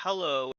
Hello.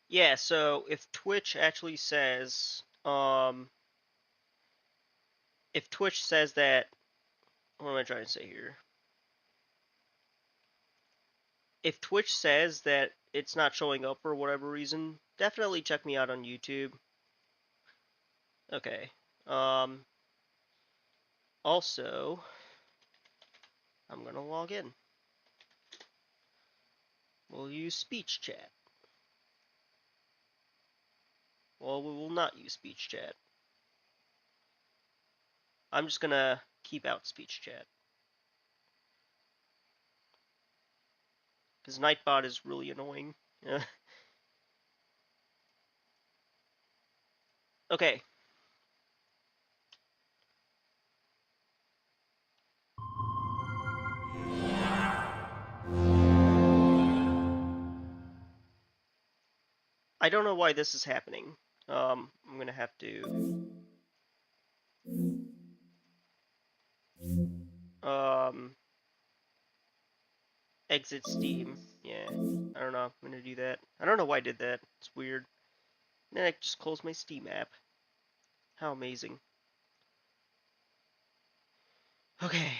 Yeah, so if Twitch actually says, if Twitch says that, what am I trying to say here? If Twitch says that it's not showing up for whatever reason, definitely check me out on YouTube. Okay. Also, I'm gonna log in. We'll use speech chat. Well, we will not use speech chat. I'm just gonna keep out speech chat. Because Nightbot is really annoying. Okay. I don't know why this is happening. I'm gonna have to exit Steam. Yeah, I don't know. I'm gonna do that. I don't know why I did that. It's weird. And then I just closed my Steam app. How amazing. Okay,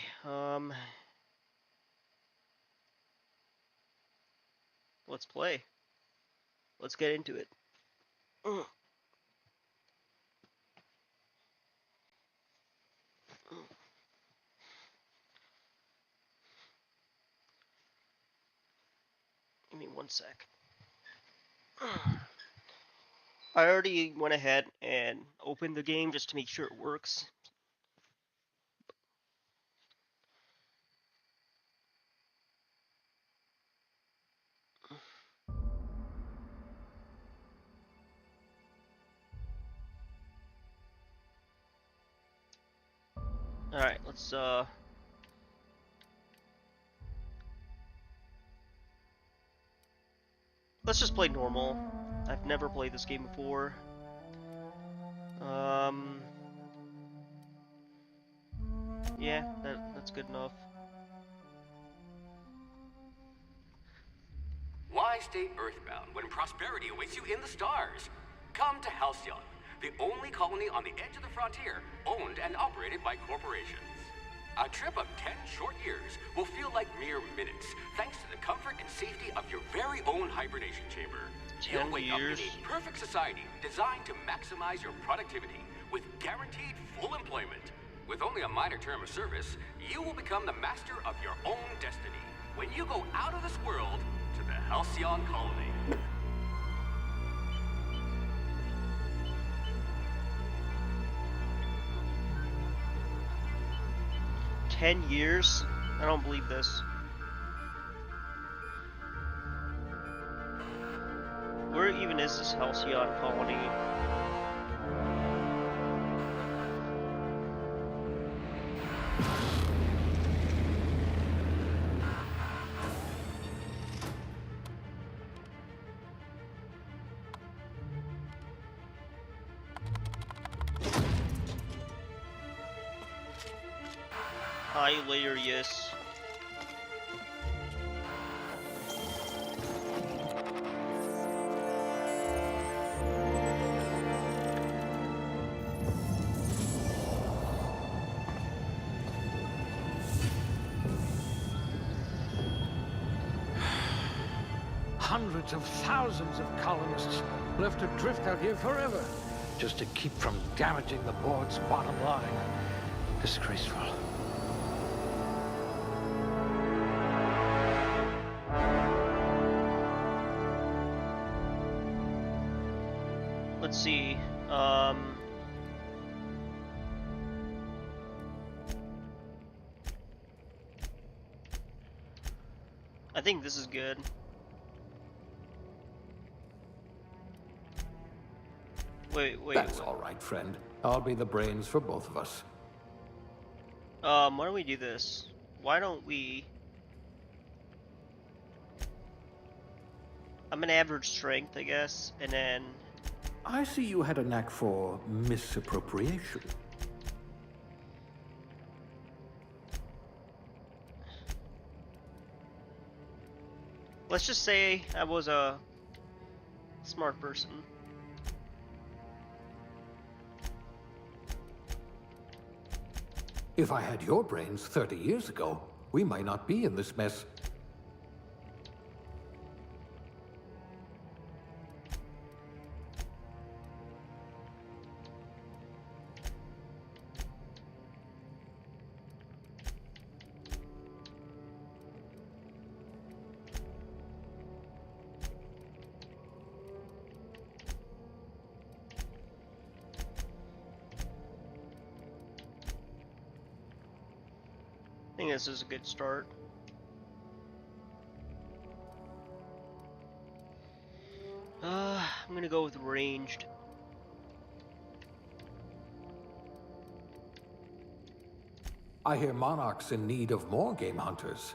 let's play. Let's get into it. Give me one sec. I already went ahead and opened the game just to make sure it works. Alright, let's just play normal. I've never played this game before. Yeah, that's good enough. Why stay earthbound when prosperity awaits you in the stars? Come to Halcyon, the only colony on the edge of the frontier, owned and operated by corporations. A trip of 10 short years will feel like mere minutes, thanks to the comfort and safety of your very own hibernation chamber. 10 You'll wake years? up in a perfect society designed to maximize your productivity with guaranteed full employment. With only a minor term of service, you will become the master of your own destiny when you go out of this world to the Halcyon colony. 10 years? I don't believe this. Where even is this Halcyon colony? Hilarious. Hundreds of thousands of colonists left adrift out here forever. just to keep from damaging the board's bottom line. Disgraceful. Let's see. I think this is good. Wait. That's all right, friend. I'll be the brains for both of us. Why don't we do this? Why don't we... I'm an average strength, I guess, and then... I see you had a knack for misappropriation. Let's just say I was a smart person. If I had your brains 30 years ago, we might not be in this mess. I think this is a good start. I'm gonna go with ranged. I hear Monarch's in need of more game hunters.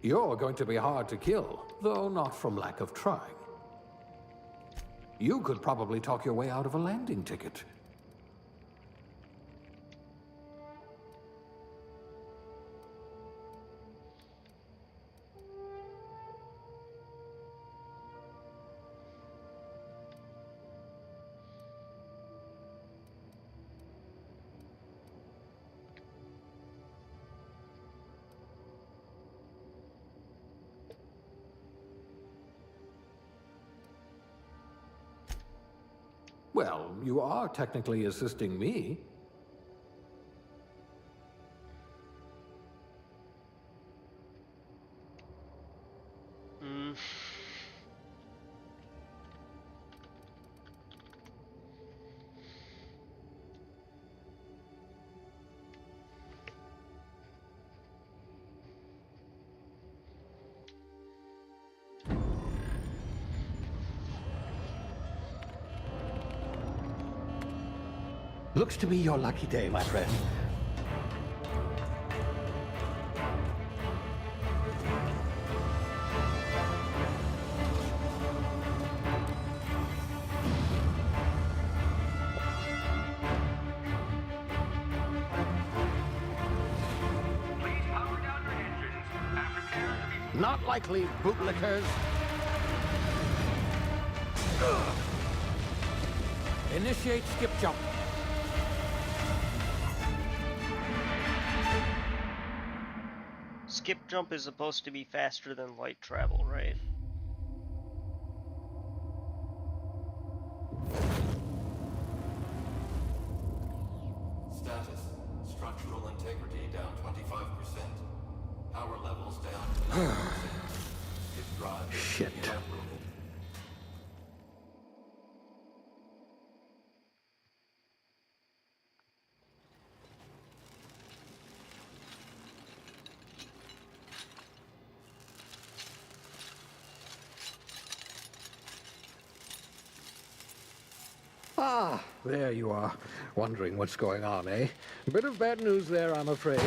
You're going to be hard to kill, though not from lack of trying. You could probably talk your way out of a landing ticket. Well, you are technically assisting me. Looks to be your lucky day, my friend. Please power down your engines and prepare to be... Not likely, bootlickers. Initiate skip jump. Skip jump is supposed to be faster than light travel, right? Status. Structural integrity down 25%. Power levels down 11%. Skip drive. Shit. Evaporated. Ah, there you are. Wondering what's going on, eh? A bit of bad news there, I'm afraid.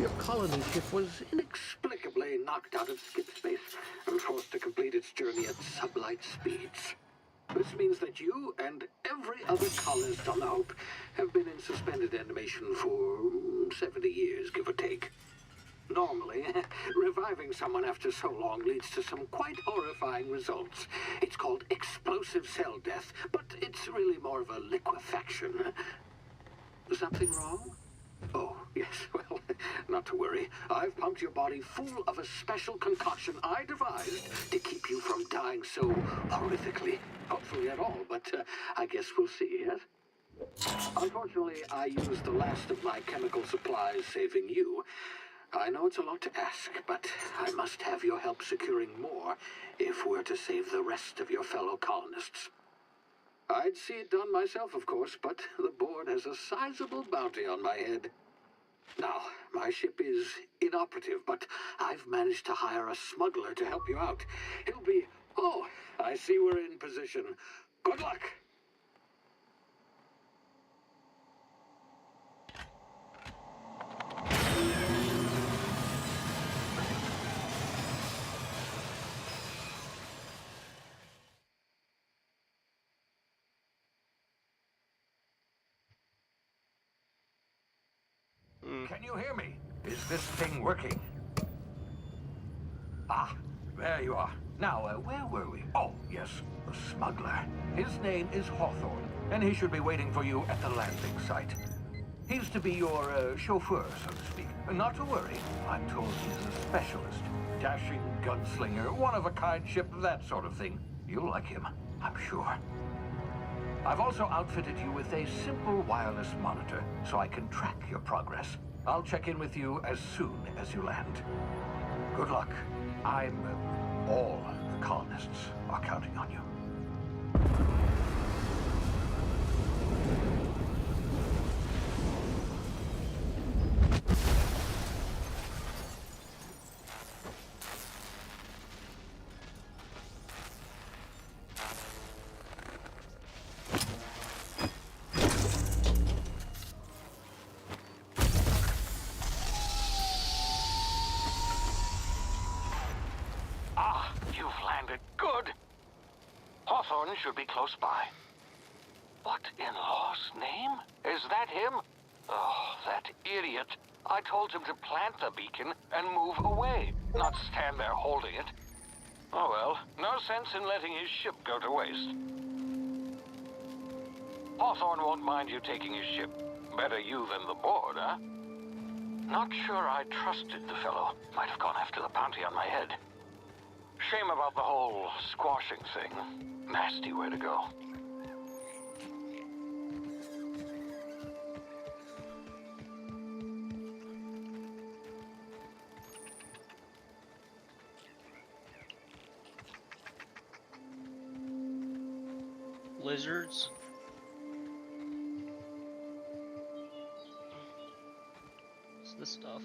Your colony ship was inexplicably knocked out of skip space and forced to complete its journey at sublight speeds. This means that you and every other colonist on the Hope have been in suspended animation for 70 years, give or take. Normally, reviving someone after so long leads to some quite horrifying results. It's called explosive cell death, but it's really more of a liquefaction. Something wrong? Oh, yeah. Yes, well, not to worry. I've pumped your body full of a special concoction I devised to keep you from dying so horrifically. Hopefully at all, but I guess we'll see, yes? Unfortunately, I used the last of my chemical supplies saving you. I know it's a lot to ask, but I must have your help securing more if we're to save the rest of your fellow colonists. I'd see it done myself, of course, but the board has a sizable bounty on my head. Now, my ship is inoperative, but I've managed to hire a smuggler to help you out. He'll be... Oh, I see we're in position. Good luck! Hmm. Can you hear me? Is this thing working? Ah, there you are. Now, where were we? Oh, yes, the smuggler. His name is Hawthorne, and he should be waiting for you at the landing site. He's to be your chauffeur, so to speak. Not to worry, I'm told he's a specialist. Dashing gunslinger, one-of-a-kind ship, that sort of thing. You'll like him, I'm sure. I've also outfitted you with a simple wireless monitor, so I can track your progress. I'll check in with you as soon as you land. Good luck. All the colonists are counting on you. You've landed good. Hawthorne should be close by. What in law's name? Is that him? Oh, that idiot. I told him to plant the beacon and move away, not stand there holding it. Oh well, no sense in letting his ship go to waste. Hawthorne won't mind you taking his ship. Better you than the board, huh? Not sure I trusted the fellow. Might have gone after the bounty on my head. Shame about the whole squashing thing. Nasty way to go. Lizards. What's this stuff?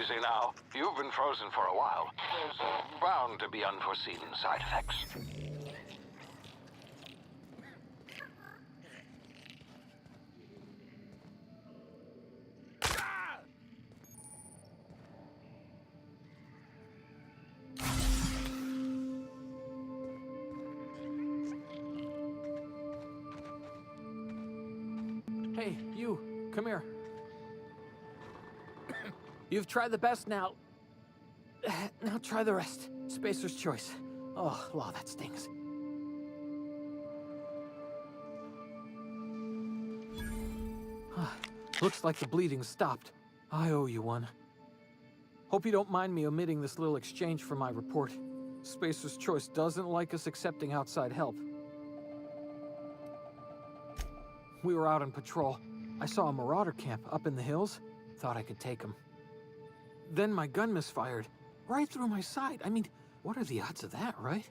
Easy now. You've been frozen for a while. There's bound to be unforeseen side effects. Hey, you, come here. You've tried the best now. Now try the rest. Spacer's choice. Oh, wow, that stings. Looks like the bleeding stopped. I owe you one. Hope you don't mind me omitting this little exchange from my report. Spacer's choice doesn't like us accepting outside help. We were out on patrol. I saw a marauder camp up in the hills. Thought I could take him. Then my gun misfired, right through my side. I mean, what are the odds of that, right?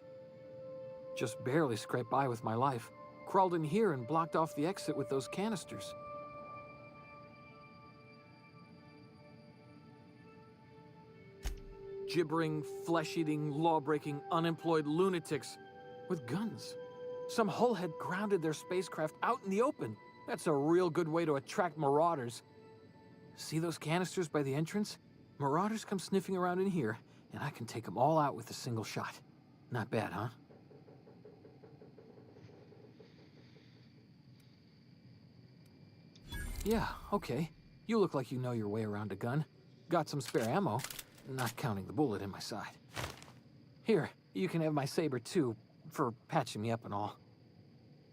Just barely scraped by with my life. Crawled in here and blocked off the exit with those canisters. gibbering, flesh-eating, law-breaking, unemployed lunatics with guns. Some hullhead grounded their spacecraft out in the open. That's a real good way to attract marauders. See those canisters by the entrance? Marauders come sniffing around in here, and I can take them all out with a single shot. Not bad, huh? Yeah, okay. You look like you know your way around a gun. Got some spare ammo, not counting the bullet in my side. Here, you can have my saber too, for patching me up and all.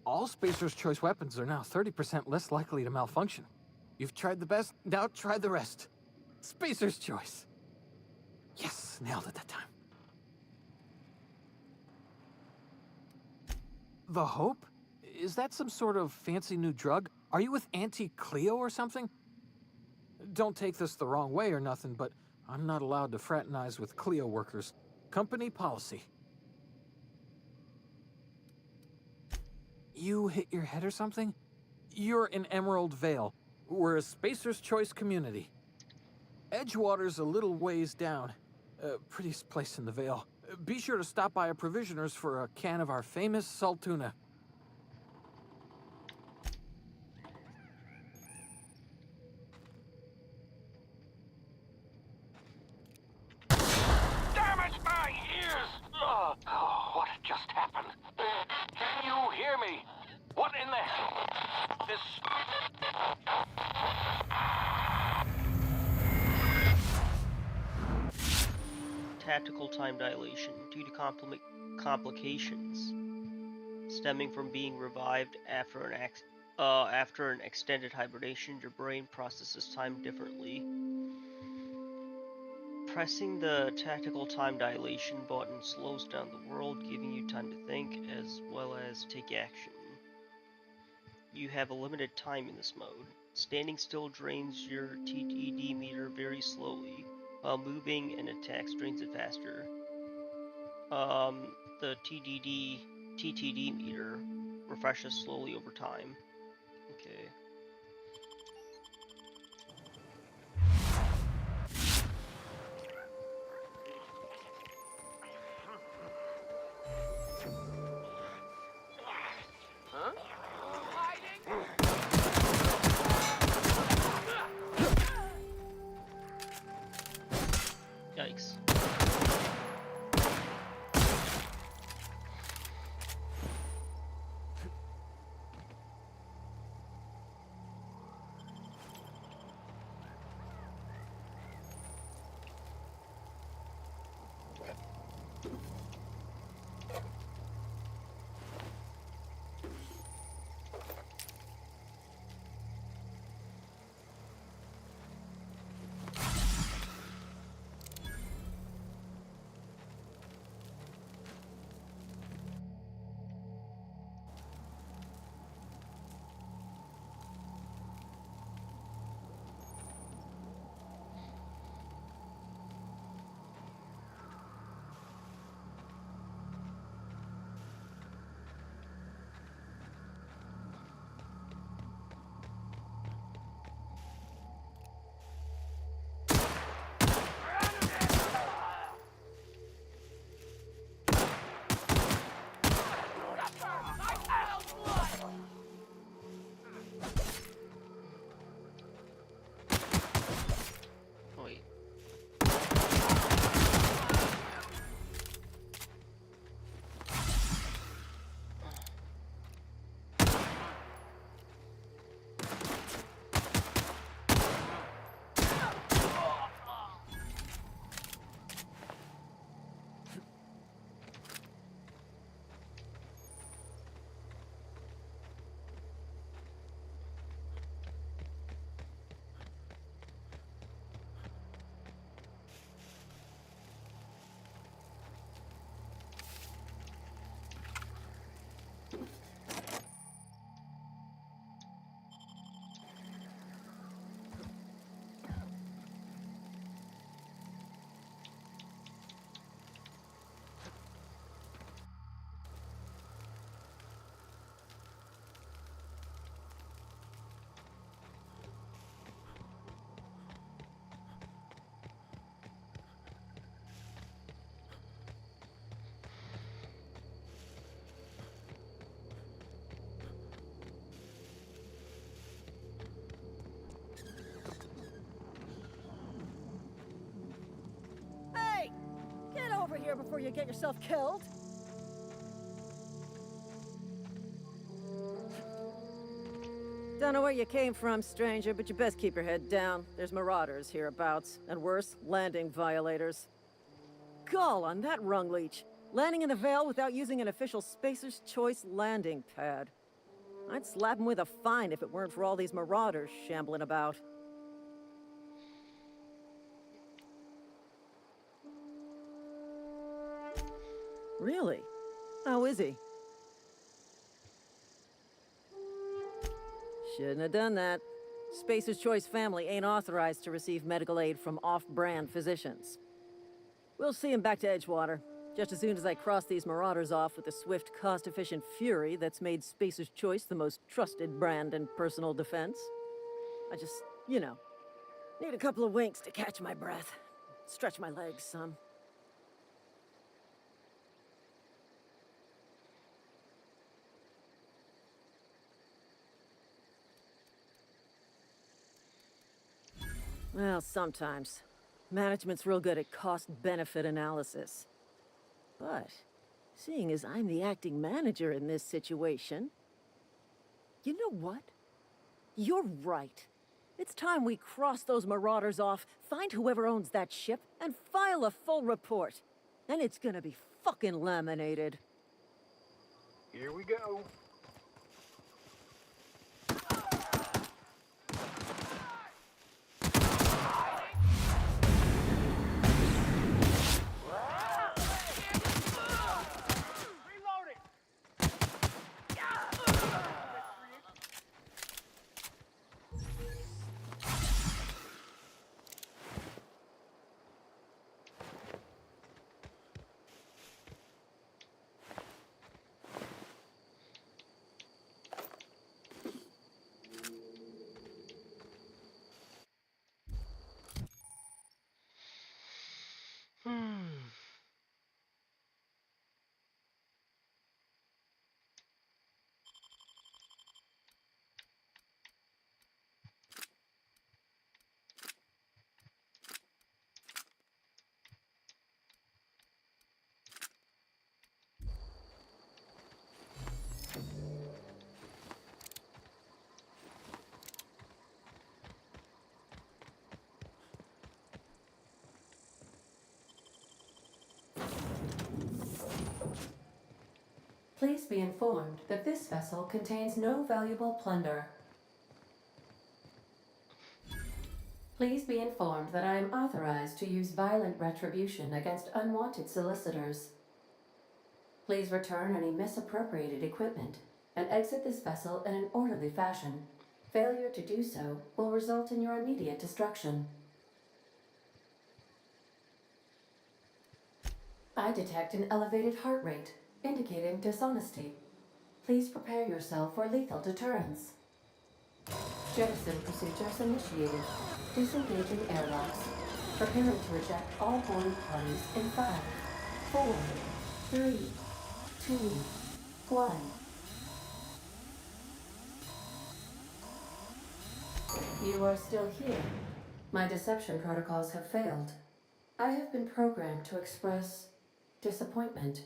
All Spacer's Choice weapons are now 30% less likely to malfunction. You've tried the best, now try the rest. Spacer's Choice. Yes, nailed it that time. The Hope? Is that some sort of fancy new drug? Are you with Auntie Cleo or something? Don't take this the wrong way or nothing, but I'm not allowed to fraternize with Cleo workers. Company policy. You hit your head or something? You're in Emerald Vale. We're a Spacer's Choice community. Edgewater's a little ways down. Prettiest place in the Vale. Be sure to stop by a provisioner's for a can of our famous salt tuna. Damn it, my ears! Oh, what just happened? Can you hear me? What in the hell? This... Tactical time dilation due to complications stemming from being revived after an extended hibernation. Your brain processes time differently. Pressing the tactical time dilation button slows down the world, giving you time to think as well as take action. You have a limited time in this mode. Standing still drains your TTD meter very slowly, while moving and attacks drains it faster. The TTD meter refreshes slowly over time. Okay. Yikes. here before you get yourself killed. Don't know where you came from, stranger, but you best keep your head down. There's marauders hereabouts, and worse, landing violators. Gall on that rung leech. Landing in the Vale without using an official Spacer's Choice landing pad. I'd slap him with a fine if it weren't for all these marauders shambling about. Really? How is he? Shouldn't have done that. Spacer's Choice family ain't authorized to receive medical aid from off-brand physicians. We'll see him back to Edgewater, just as soon as I cross these marauders off with the swift, cost-efficient fury that's made Spacer's Choice the most trusted brand in personal defense. I just, you know, need a couple of winks to catch my breath. Stretch my legs some. Well, sometimes. Management's real good at cost-benefit analysis. But, seeing as I'm the acting manager in this situation... You know what? You're right. It's time we cross those marauders off, find whoever owns that ship, and file a full report. And it's gonna be fucking laminated. Here we go. Please be informed that this vessel contains no valuable plunder. Please be informed that I am authorized to use violent retribution against unwanted solicitors. Please return any misappropriated equipment and exit this vessel in an orderly fashion. Failure to do so will result in your immediate destruction. I detect an elevated heart rate, indicating dishonesty. Please prepare yourself for lethal deterrence. Jettison procedures initiated. Disengaging airlocks. Preparing to reject all boarding parties in 5, 4, 3, 2, 1. You are still here. My deception protocols have failed. I have been programmed to express disappointment.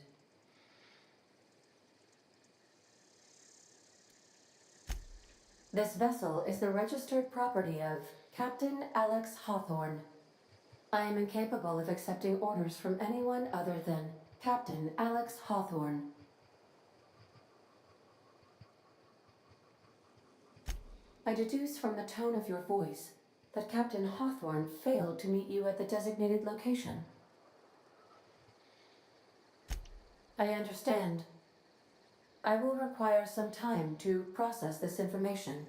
This vessel is the registered property of Captain Alex Hawthorne. I am incapable of accepting orders from anyone other than Captain Alex Hawthorne. I deduce from the tone of your voice that Captain Hawthorne failed to meet you at the designated location. I understand. I will require some time to process this information.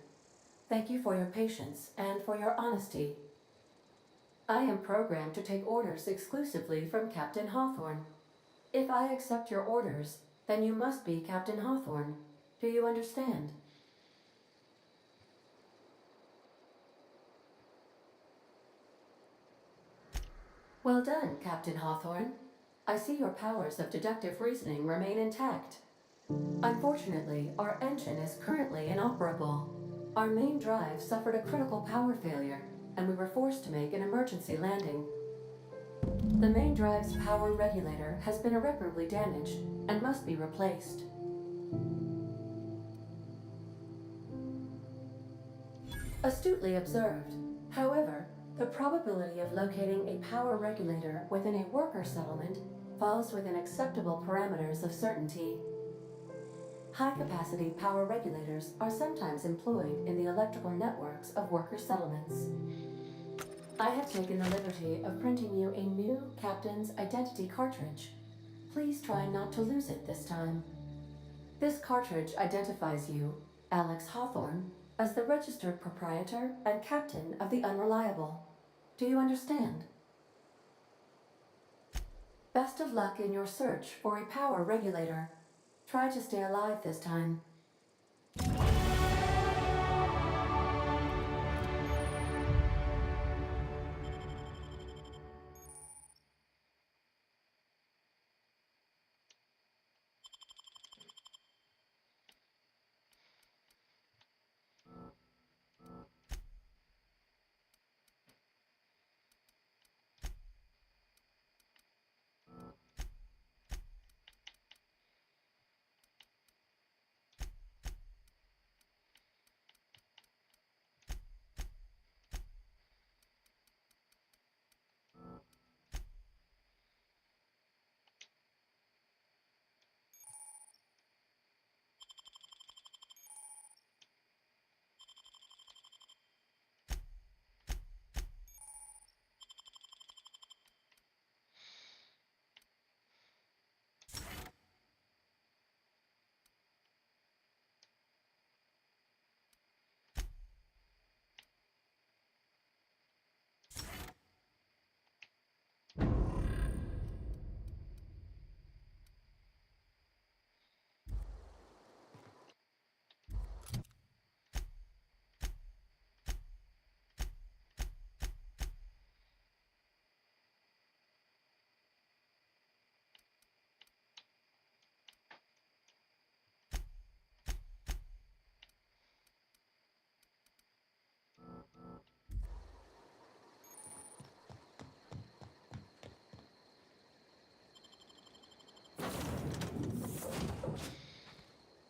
Thank you for your patience and for your honesty. I am programmed to take orders exclusively from Captain Hawthorne. If I accept your orders, then you must be Captain Hawthorne. Do you understand? Well done, Captain Hawthorne. I see your powers of deductive reasoning remain intact. Unfortunately, our engine is currently inoperable. Our main drive suffered a critical power failure, and we were forced to make an emergency landing. The main drive's power regulator has been irreparably damaged and must be replaced. Astutely observed. However, the probability of locating a power regulator within a worker settlement falls within acceptable parameters of certainty. High-capacity power regulators are sometimes employed in the electrical networks of worker settlements. I have taken the liberty of printing you a new Captain's Identity cartridge. Please try not to lose it this time. This cartridge identifies you, Alex Hawthorne, as the registered proprietor and captain of the Unreliable. Do you understand? Best of luck in your search for a power regulator. Try to stay alive this time.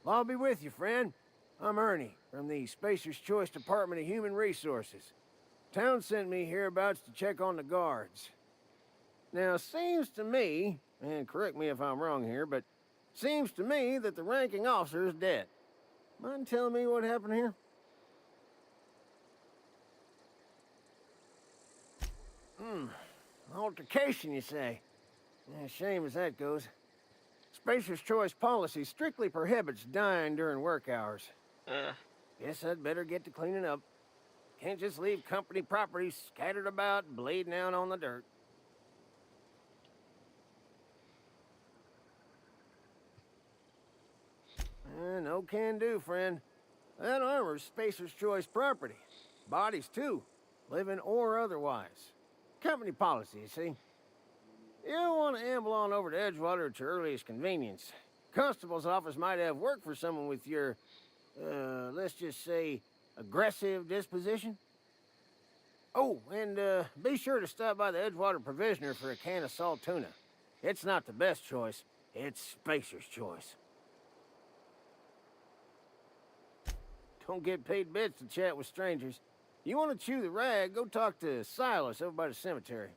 I'll be with you, friend. I'm Ernie, from the Spacer's Choice Department of Human Resources. Town sent me hereabouts to check on the guards. Now, seems to me, and correct me if I'm wrong here, but seems to me that the ranking officer is dead. Mind telling me what happened here? Altercation, you say? Yeah, shame as that goes. Spacer's Choice policy strictly prohibits dying during work hours. Guess I'd better get to cleaning up. Can't just leave company property scattered about, bleeding out on the dirt. No can do, friend. That armor's Spacer's Choice property. Bodies, too. Living or otherwise. Company policy, you see. You don't want to amble on over to Edgewater at your earliest convenience. Constable's office might have work for someone with your, let's just say, aggressive disposition. Oh, and be sure to stop by the Edgewater Provisioner for a can of salt tuna. It's not the best choice. It's Spacer's Choice. Don't get paid bits to chat with strangers. You want to chew the rag, go talk to Silas over by the cemetery.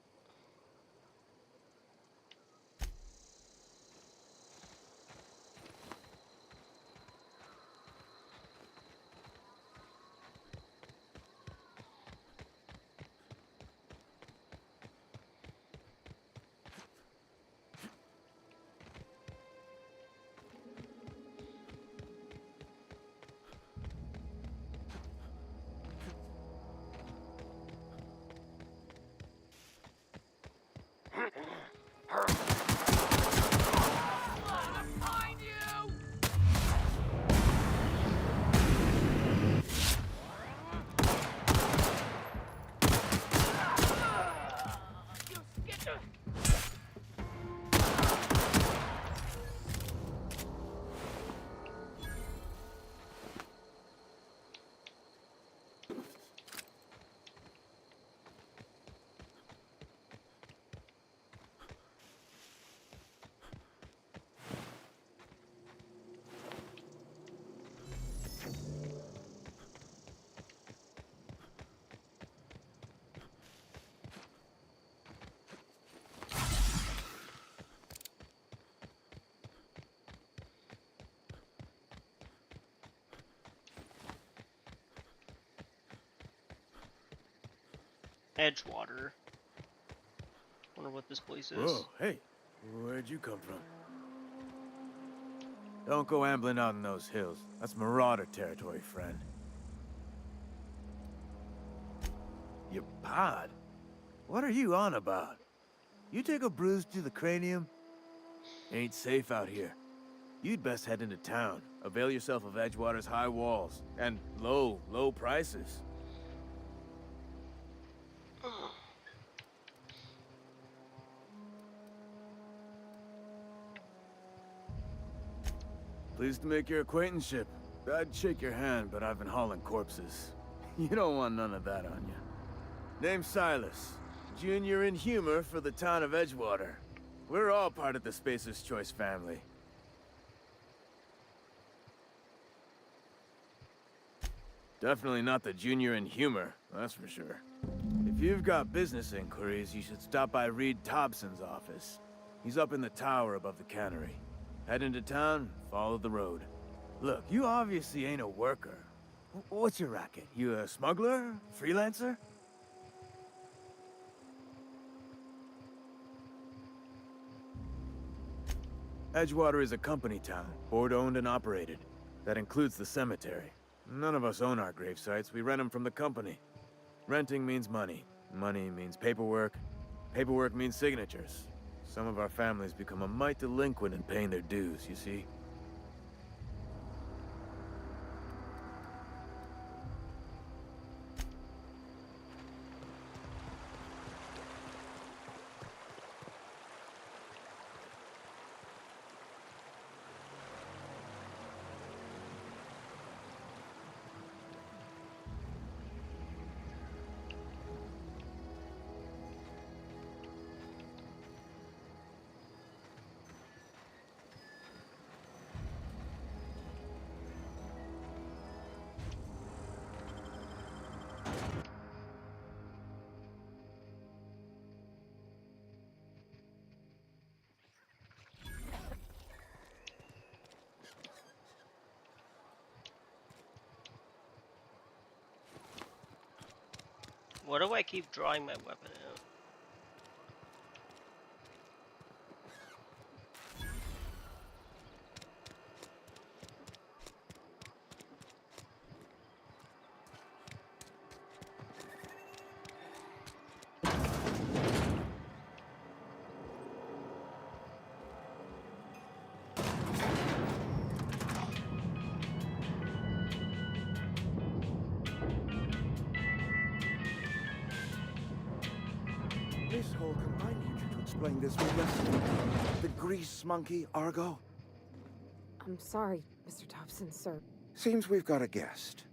Edgewater. Wonder what this place is. Whoa, hey, where'd you come from? Don't go ambling out in those hills. That's marauder territory, friend. Your pod? What are you on about? You take a bruise to the cranium? Ain't safe out here. You'd best head into town. Avail yourself of Edgewater's high walls. And low prices. Pleased to make your acquaintanceship. I'd shake your hand, but I've been hauling corpses. You don't want none of that on you. Name's Silas. Junior in humor for the town of Edgewater. We're all part of the Spacer's Choice family. Definitely not the junior in humor, that's for sure. If you've got business inquiries, you should stop by Reed Thompson's office. He's up in the tower above the cannery. Head into town, follow the road. Look, you obviously ain't a worker. What's your racket? You a smuggler? Freelancer? Edgewater is a company town, board-owned and operated. That includes the cemetery. None of us own our grave sites, we rent them from the company. Renting means money. Money means paperwork. Paperwork means signatures. Some of our families become a mite delinquent in paying their dues, you see? Why do I keep drawing my weapon out? Miss Holcomb, I need you to explain this with lesson. The grease monkey, Argo? I'm sorry, Mr. Thompson, sir. Seems we've got a guest.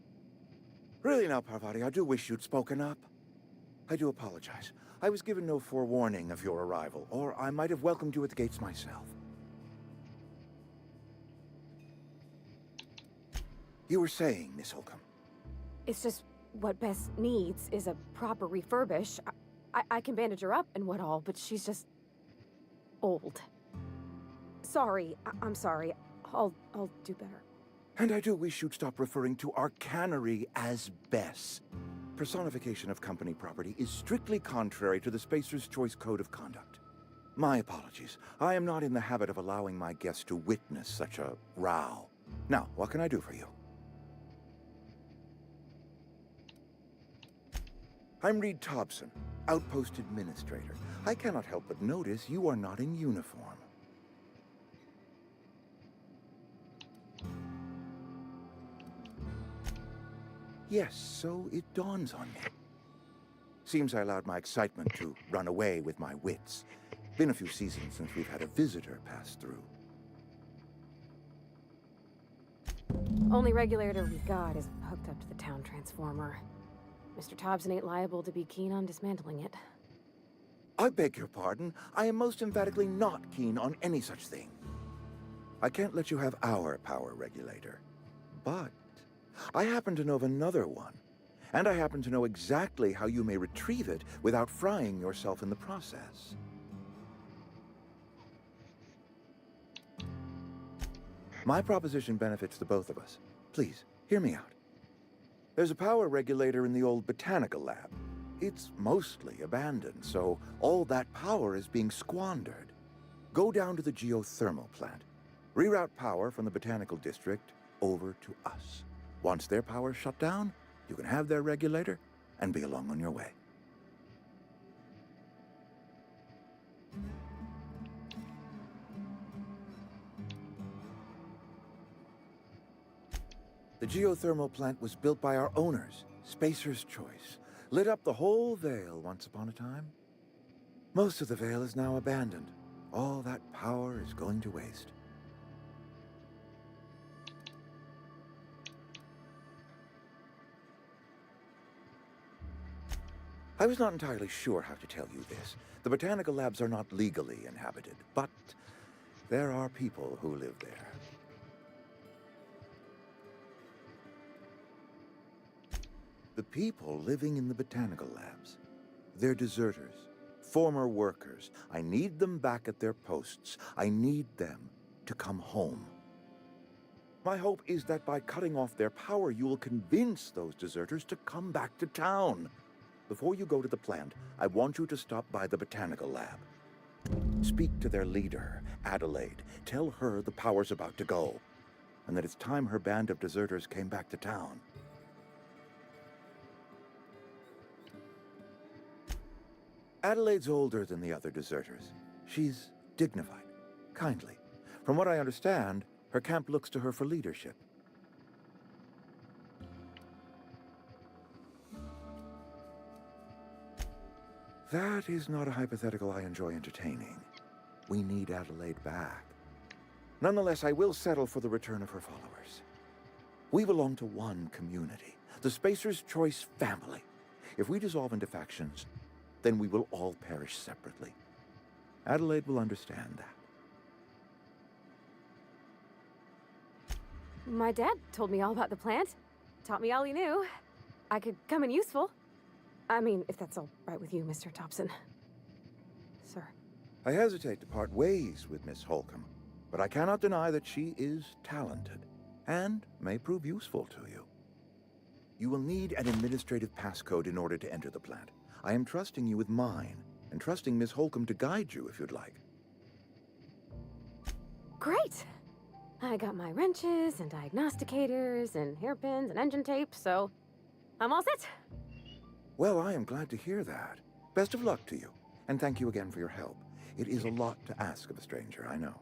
Really now, Parvati, I do wish you'd spoken up. I do apologize. I was given no forewarning of your arrival, or I might have welcomed you at the gates myself. You were saying, Miss Holcomb. It's just what Bess needs is a proper refurbish. I can bandage her up and what all, but she's just old. Sorry, I'm sorry. I'll do better. And I do wish you'd stop referring to our cannery as Bess. Personification of company property is strictly contrary to the Spacer's Choice Code of Conduct. My apologies. I am not in the habit of allowing my guests to witness such a row. Now, what can I do for you? I'm Reed Thompson, Outpost Administrator. I cannot help but notice you are not in uniform. Yes, so it dawns on me. Seems I allowed my excitement to run away with my wits. Been a few seasons since we've had a visitor pass through. Only regulator we've got is hooked up to the town transformer. Mr. Thompson ain't liable to be keen on dismantling it. I beg your pardon. I am most emphatically not keen on any such thing. I can't let you have our power regulator. But I happen to know of another one. And I happen to know exactly how you may retrieve it without frying yourself in the process. My proposition benefits the both of us. Please, hear me out. There's a power regulator in the old botanical lab. It's mostly abandoned, so all that power is being squandered. Go down to the geothermal plant. Reroute power from the Botanical District over to us. Once their power's shut down, you can have their regulator and be along on your way. The geothermal plant was built by our owners, Spacer's Choice. Lit up the whole Vale once upon a time. Most of the Vale is now abandoned. All that power is going to waste. I was not entirely sure how to tell you this. The botanical labs are not legally inhabited, but there are people who live there. The people living in the botanical labs, they're deserters, former workers. I need them back at their posts. I need them to come home. My hope is that by cutting off their power, you will convince those deserters to come back to town. Before you go to the plant, I want you to stop by the botanical lab. Speak to their leader, Adelaide. Tell her the power's about to go, and that it's time her band of deserters came back to town. Adelaide's older than the other deserters. She's dignified, kindly. From what I understand, her camp looks to her for leadership. That is not a hypothetical I enjoy entertaining. We need Adelaide back. Nonetheless, I will settle for the return of her followers. We belong to one community, the Spacer's Choice family. If we dissolve into factions, then we will all perish separately. Adelaide will understand that. My dad told me all about the plant. Taught me all he knew. I could come in useful. I mean, if that's all right with you, Mr. Thompson. Sir. I hesitate to part ways with Miss Holcomb, but I cannot deny that she is talented and may prove useful to you. You will need an administrative passcode in order to enter the plant. I am trusting you with mine, and trusting Miss Holcomb to guide you if you'd like. Great! I got my wrenches and diagnosticators and hairpins and engine tape, so I'm all set. Well, I am glad to hear that. Best of luck to you, and thank you again for your help. It is a lot to ask of a stranger, I know.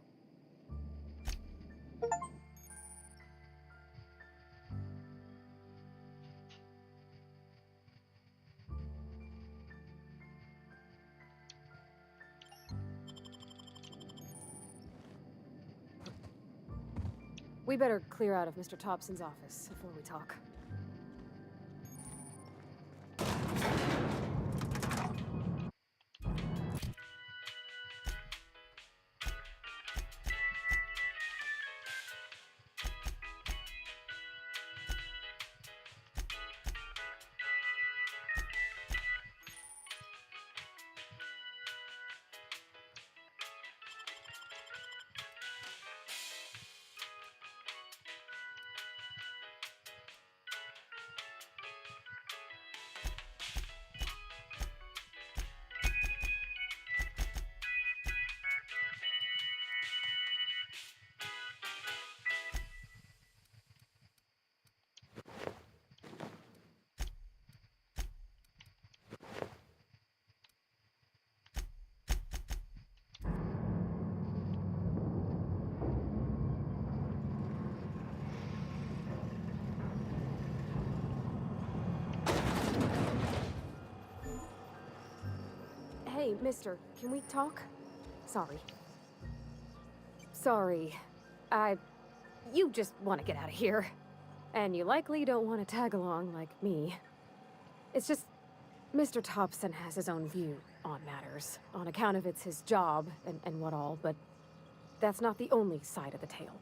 We better clear out of Mr. Thompson's office before we talk. Hey, mister, can we talk? Sorry. Sorry. You just want to get out of here. And you likely don't want to tag along like me. It's just, Mr. Thompson has his own view on matters, on account of it's his job and what all, but that's not the only side of the tale.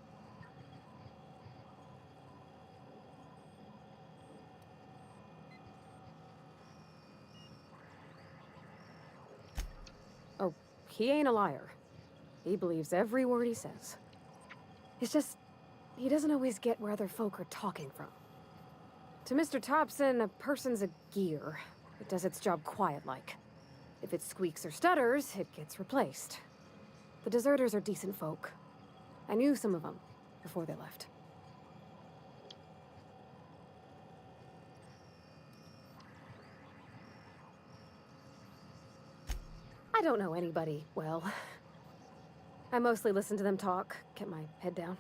Oh, he ain't a liar. He believes every word he says. It's just, he doesn't always get where other folk are talking from. To Mr. Thompson, a person's a gear. It does its job quiet-like. If it squeaks or stutters, it gets replaced. The deserters are decent folk. I knew some of them before they left. I don't know anybody well. I mostly listened to them talk, kept my head down.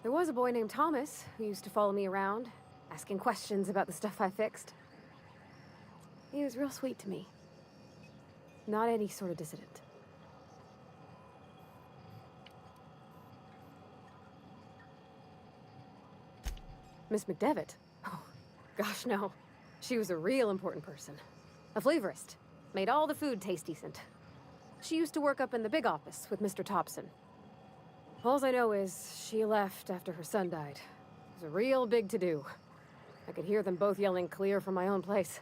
There was a boy named Thomas who used to follow me around, asking questions about the stuff I fixed. He was real sweet to me. Not any sort of dissident. Miss McDevitt? Oh, gosh, no. She was a real important person. A flavorist. Made all the food taste decent. She used to work up in the big office with Mr. Thompson. All I know is she left after her son died. It was a real big to-do. I could hear them both yelling clear from my own place.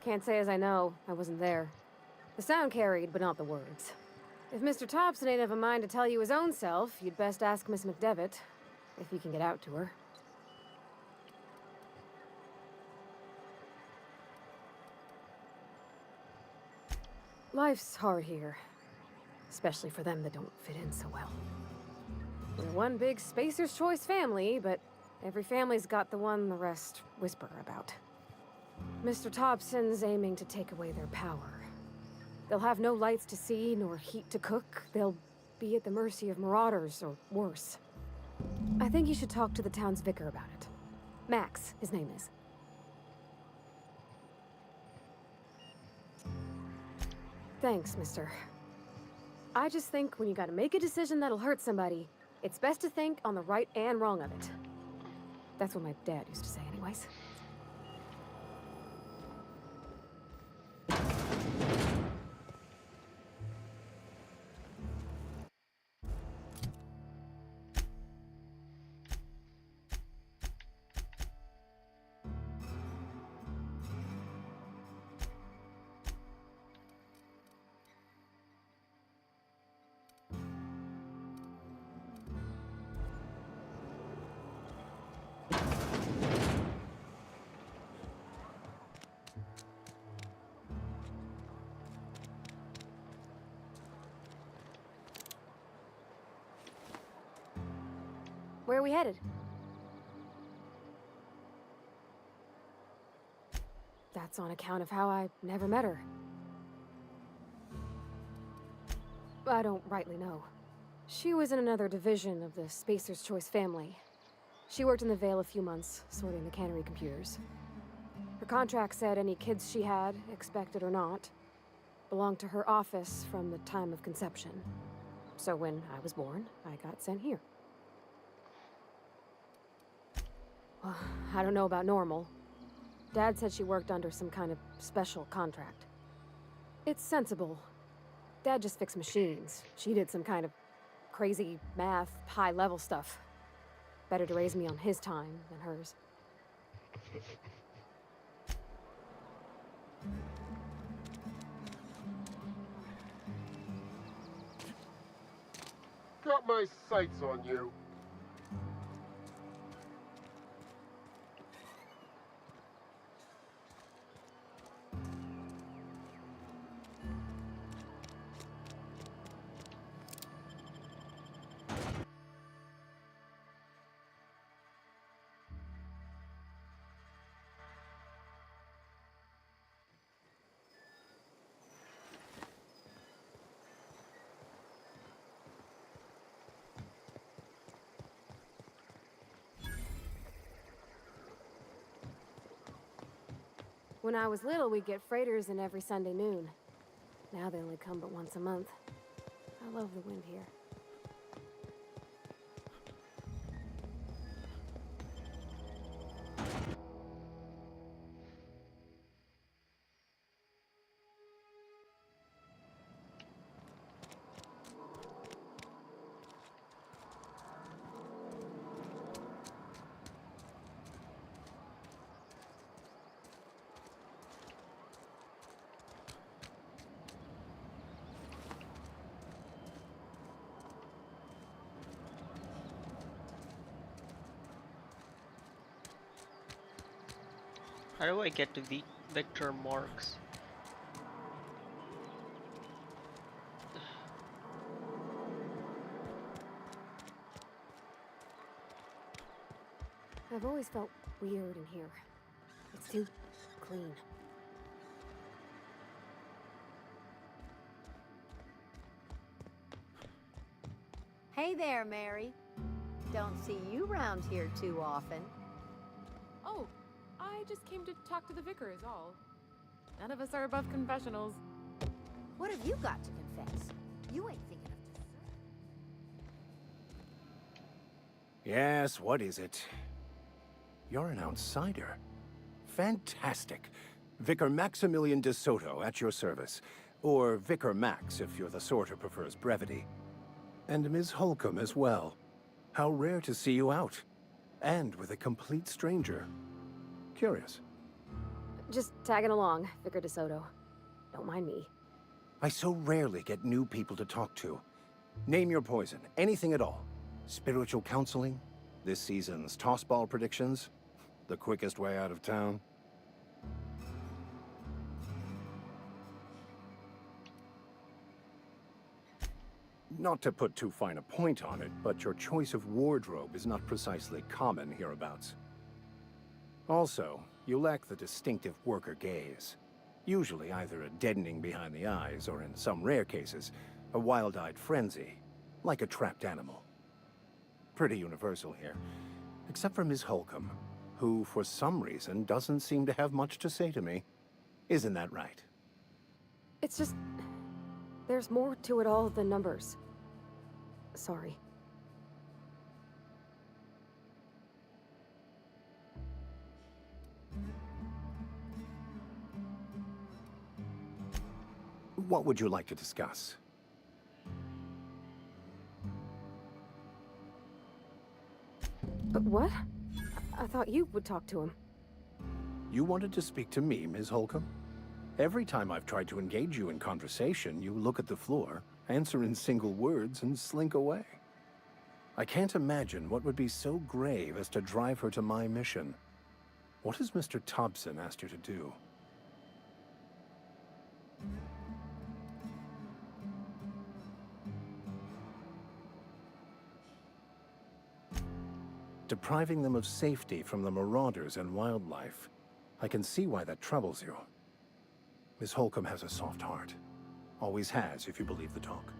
Can't say as I know. I wasn't there. The sound carried, but not the words. If Mr. Thompson ain't of a mind to tell you his own self, you'd best ask Miss McDevitt, if you can get out to her. Life's hard here. Especially for them that don't fit in so well. We're one big Spacer's Choice family, but every family's got the one the rest whisper about. Mr. Thompson's aiming to take away their power. They'll have no lights to see, nor heat to cook. They'll be at the mercy of marauders, or worse. I think you should talk to the town's vicar about it. Max, his name is. Thanks, mister. I just think when you gotta make a decision that'll hurt somebody, it's best to think on the right and wrong of it. That's what my dad used to say anyways. Where are we headed? That's on account of how I never met her. I don't rightly know. She was in another division of the Spacer's Choice family. She worked in the Vale a few months, sorting the cannery computers. Her contract said any kids she had, expected or not, belonged to her office from the time of conception. So when I was born, I got sent here. Well, I don't know about normal. Dad said she worked under some kind of special contract. It's sensible. Dad just fixed machines. She did some kind of crazy math, high-level stuff. Better to raise me on his time than hers. Got my sights on you. When I was little, we'd get freighters in every Sunday noon. Now they only come but once a month. I love the wind here. How do I get to Victor Marks? I've always felt weird in here. It's too clean. Hey there, Mary. Don't see you round here too often. Oh, I just came to talk to the vicar is all. None of us are above confessionals. What have you got to confess? You ain't thinking of Yes, what is it? You're an outsider. Fantastic. Vicar Maximilian de Soto at your service. Or Vicar Max if you're the sort who prefers brevity. And Ms. Holcomb as well. How rare to see you out. And with a complete stranger. Curious. Just tagging along, Vicar DeSoto. Don't mind me. I so rarely get new people to talk to. Name your poison, anything at all. Spiritual counseling, this season's tossball predictions, the quickest way out of town. Not to put too fine a point on it, but your choice of wardrobe is not precisely common hereabouts. Also, you lack the distinctive worker gaze. Usually either a deadening behind the eyes, or in some rare cases, a wild-eyed frenzy, like a trapped animal. Pretty universal here, except for Ms. Holcomb, who, for some reason, doesn't seem to have much to say to me. Isn't that right? It's just... there's more to it all than numbers. Sorry. What would you like to discuss? But what? I thought you would talk to him. You wanted to speak to me, Ms. Holcomb? Every time I've tried to engage you in conversation, you look at the floor, answer in single words, and slink away. I can't imagine what would be so grave as to drive her to my mission. What has Mr. Thompson asked you to do? Depriving them of safety from the marauders and wildlife. I can see why that troubles you. Miss Holcomb has a soft heart. Always has, if you believe the talk.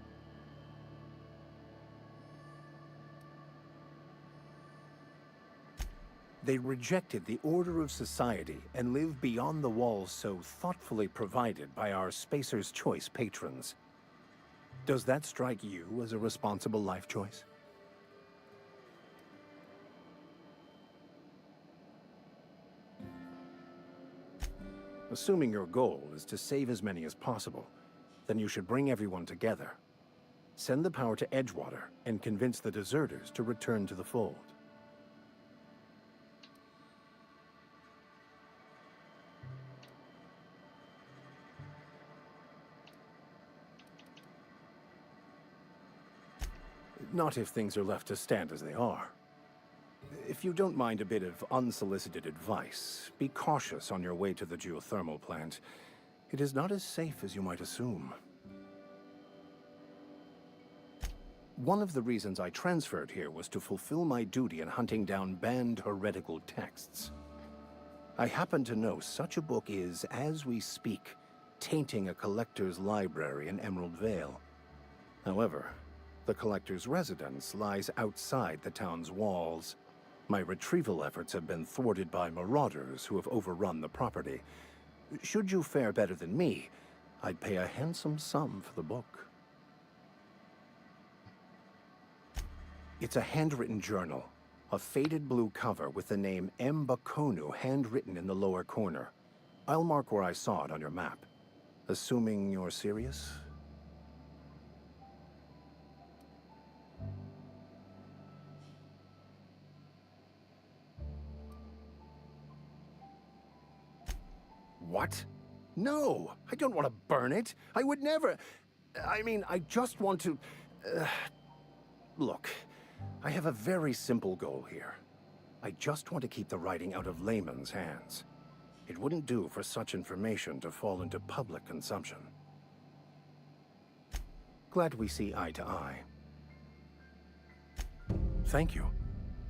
They rejected the order of society and live beyond the walls so thoughtfully provided by our Spacer's Choice patrons. Does that strike you as a responsible life choice? Assuming your goal is to save as many as possible, then you should bring everyone together. Send the power to Edgewater and convince the deserters to return to the fold. Not if things are left to stand as they are. If you don't mind a bit of unsolicited advice, be cautious on your way to the geothermal plant. It is not as safe as you might assume. One of the reasons I transferred here was to fulfill my duty in hunting down banned heretical texts. I happen to know such a book is, as we speak, tainting a collector's library in Emerald Vale. However, the collector's residence lies outside the town's walls. My retrieval efforts have been thwarted by marauders who have overrun the property. Should you fare better than me, I'd pay a handsome sum for the book. It's a handwritten journal, a faded blue cover with the name M. Bakonu handwritten in the lower corner. I'll mark where I saw it on your map. Assuming you're serious? What? No, I don't want to burn it. I would never. I mean, I just want to... Look, I have a very simple goal here. I just want to keep the writing out of layman's hands. It wouldn't do for such information to fall into public consumption. Glad we see eye to eye. Thank you.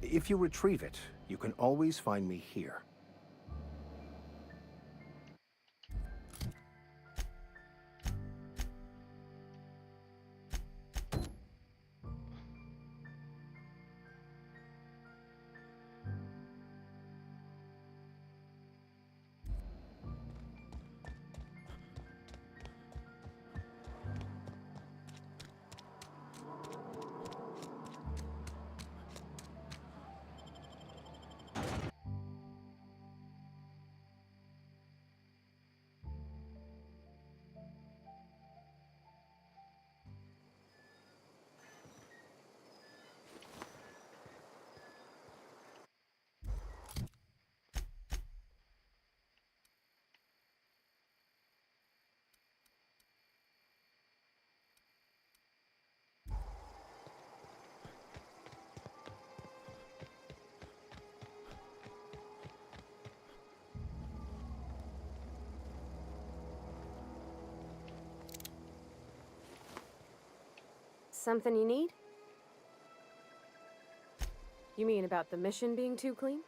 If you retrieve it, you can always find me here. Something you need? You mean about the mission being too clean?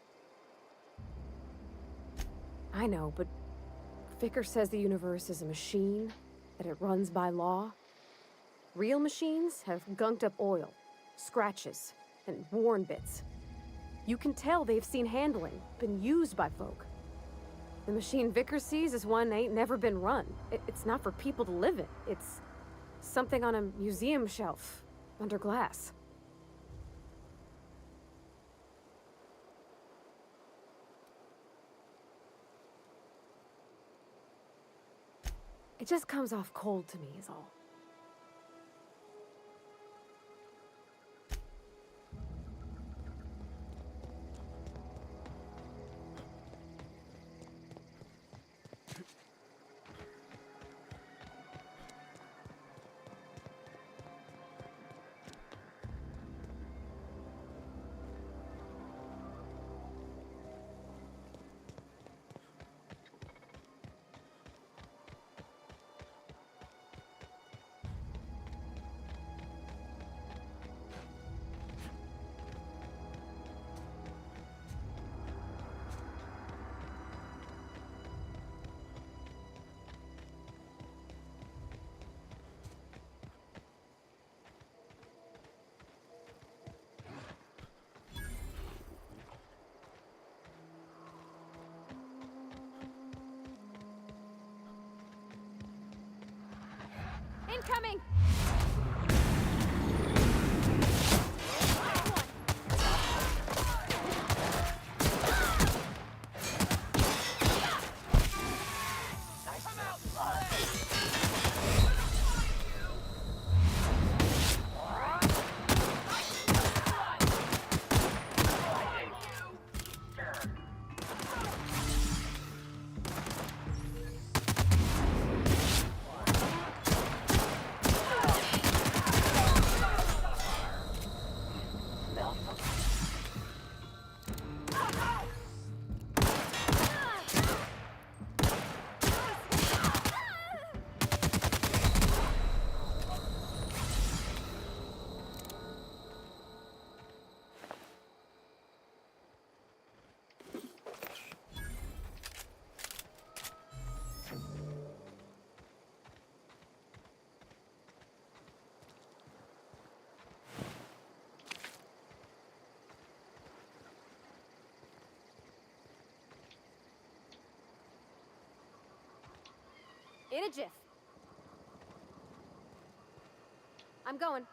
I know, but Vicker says the universe is a machine, that it runs by law. Real machines have gunked up oil, scratches, and worn bits. You can tell they've seen handling, been used by folk. The machine Vicker sees is one that ain't never been run. It's not for people to live in. It's something on a museum shelf, under glass. It just comes off cold to me, is all. Incoming! In a jiff. I'm going.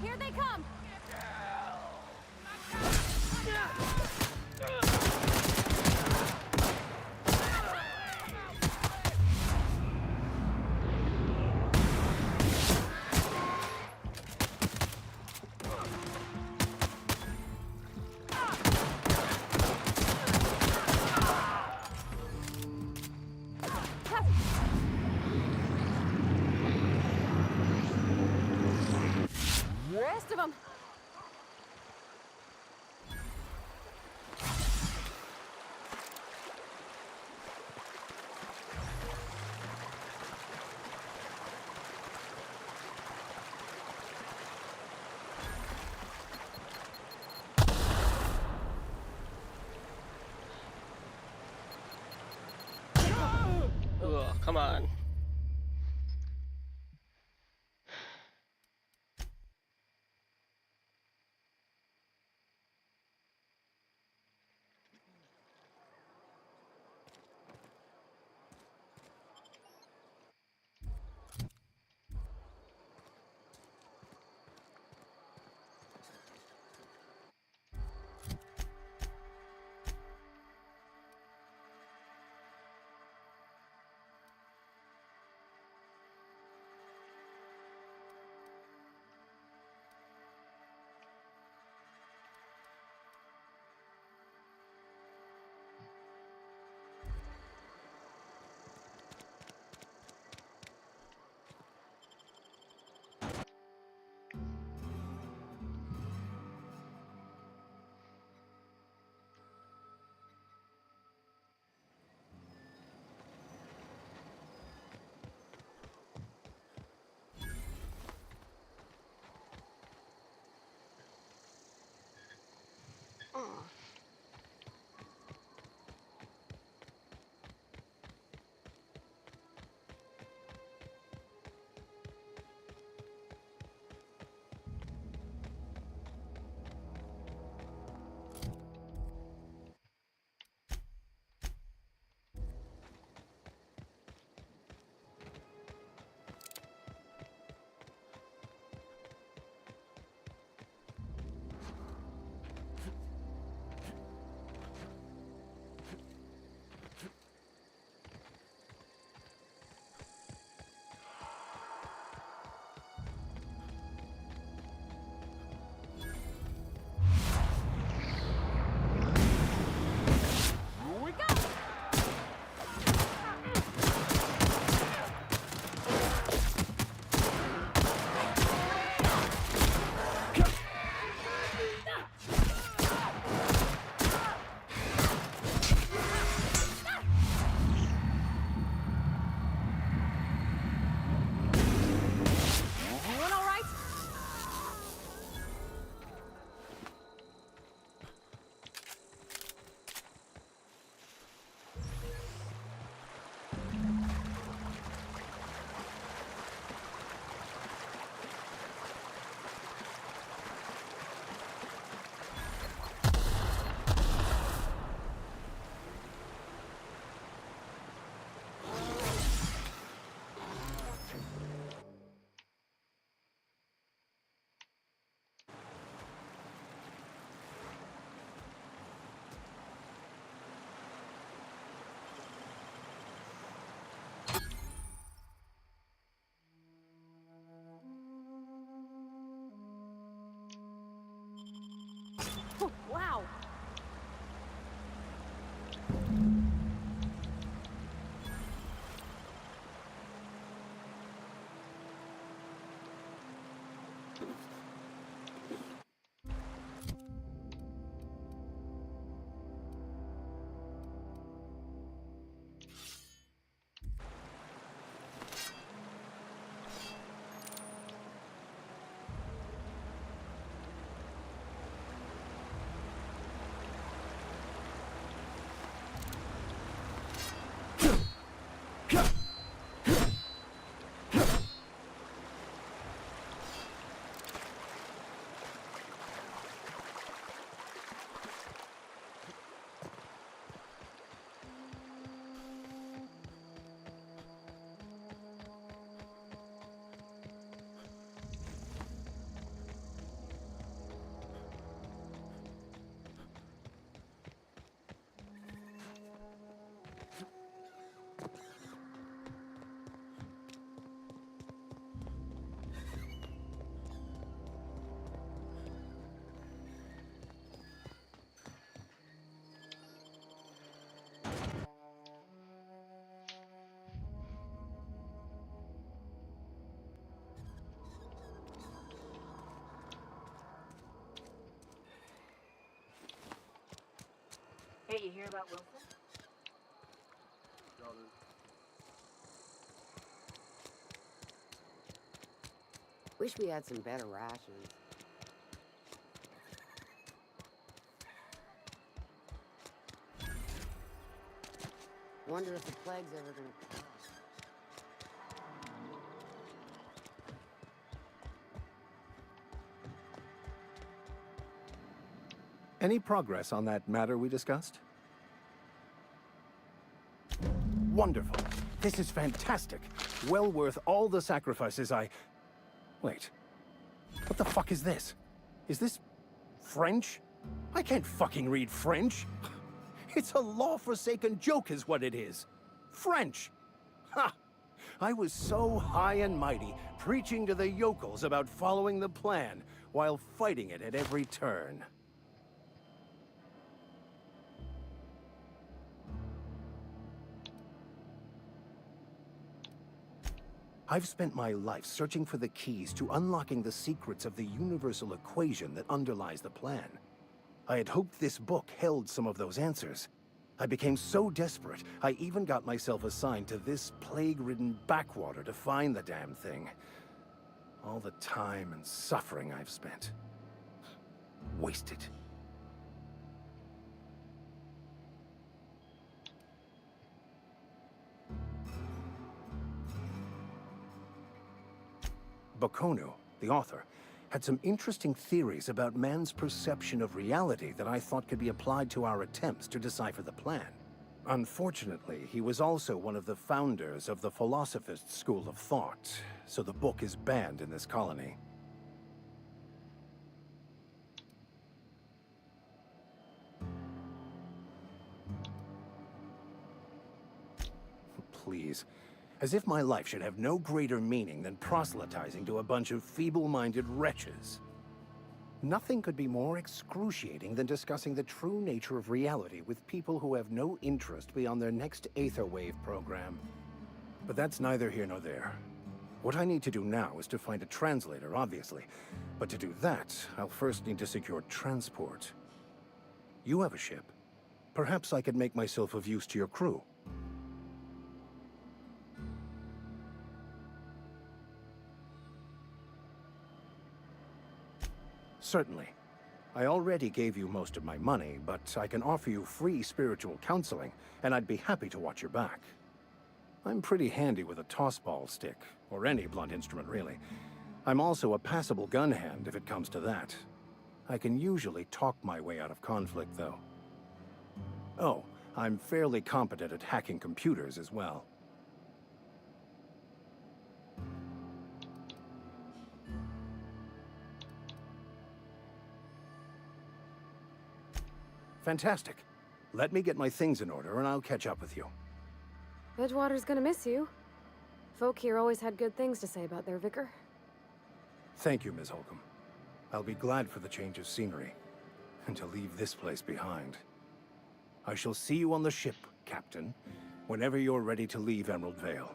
Here they come! Rest of them. Ugh, come on. Wow! hear about Wilson? Wish we had some better rations. Wonder if the plague's ever gonna pass. Any progress on that matter we discussed? Wonderful. This is fantastic. Well worth all the sacrifices I... Wait. What the fuck is this? Is this... French? I can't fucking read French. It's a law-forsaken joke is what it is. French. Ha! I was so high and mighty, preaching to the yokels about following the plan, while fighting it at every turn. I've spent my life searching for the keys to unlocking the secrets of the universal equation that underlies the plan. I had hoped this book held some of those answers. I became so desperate, I even got myself assigned to this plague-ridden backwater to find the damn thing. All the time and suffering I've spent. Wasted. Baconu, the author, had some interesting theories about man's perception of reality that I thought could be applied to our attempts to decipher the plan. Unfortunately, he was also one of the founders of the Philosophist school of thought, so the book is banned in this colony. Please. As if my life should have no greater meaning than proselytizing to a bunch of feeble-minded wretches. Nothing could be more excruciating than discussing the true nature of reality with people who have no interest beyond their next Aetherwave program. But that's neither here nor there. What I need to do now is to find a translator, obviously. But to do that, I'll first need to secure transport. You have a ship. Perhaps I could make myself of use to your crew. Certainly. I already gave you most of my money, but I can offer you free spiritual counseling, and I'd be happy to watch your back. I'm pretty handy with a tossball stick, or any blunt instrument, really. I'm also a passable gun hand, if it comes to that. I can usually talk my way out of conflict, though. Oh, I'm fairly competent at hacking computers as well. Fantastic. Let me get my things in order and I'll catch up with you. Edgewater's gonna miss you. Folk here always had good things to say about their vicar. Thank you, Ms. Holcomb. I'll be glad for the change of scenery, and to leave this place behind. I shall see you on the ship, Captain, whenever you're ready to leave Emerald Vale.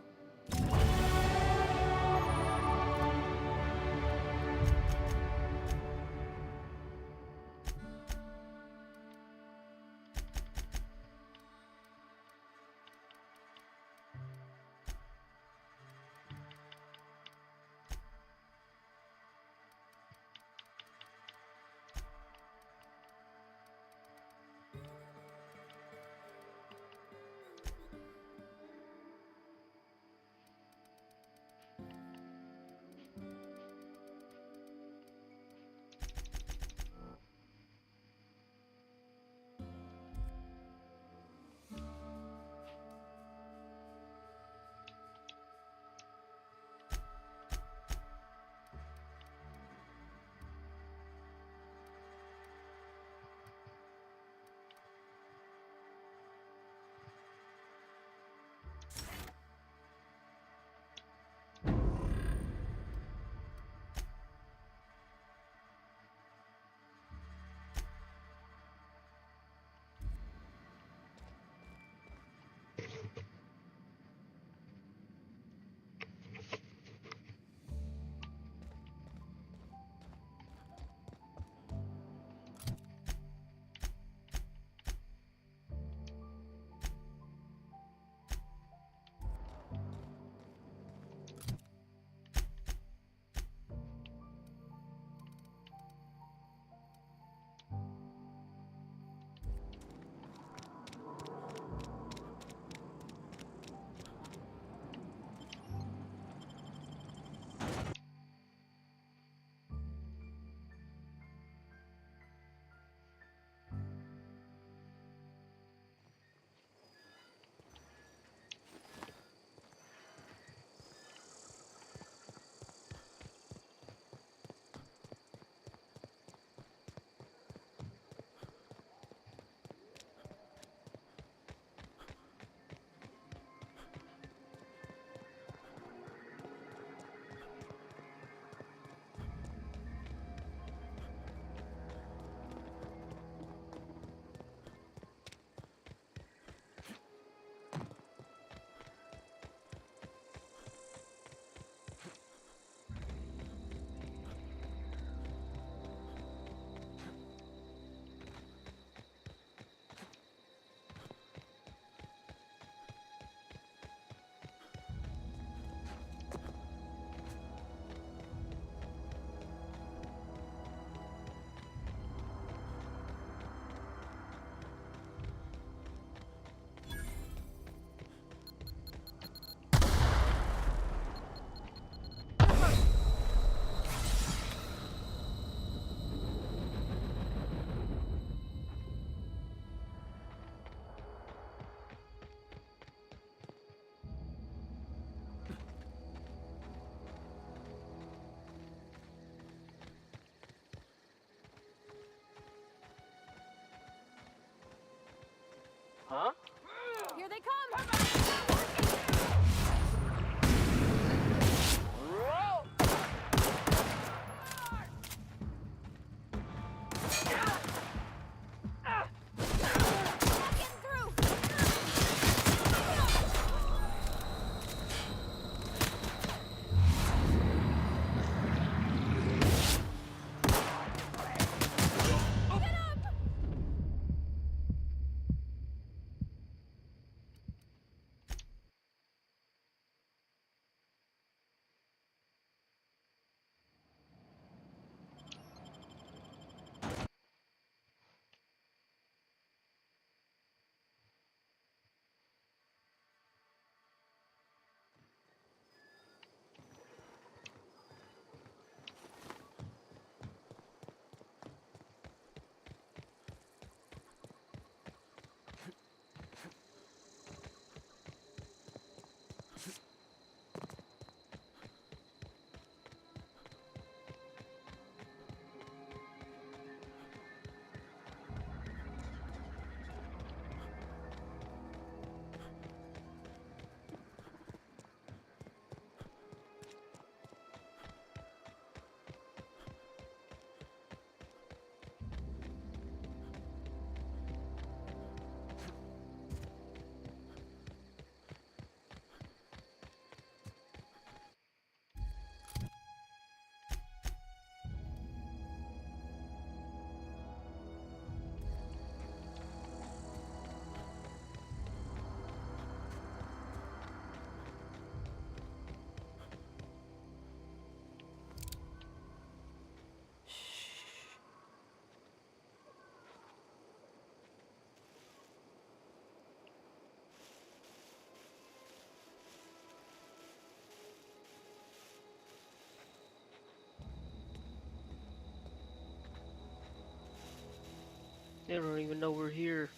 They don't even know we're here.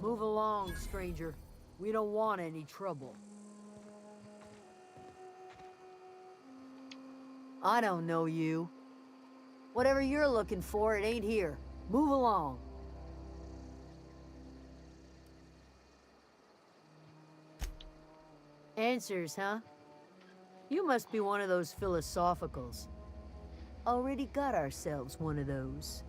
Move along, stranger. We don't want any trouble. I don't know you. Whatever you're looking for, it ain't here. Move along. Answers, huh? You must be one of those philosophicals. Already got ourselves one of those.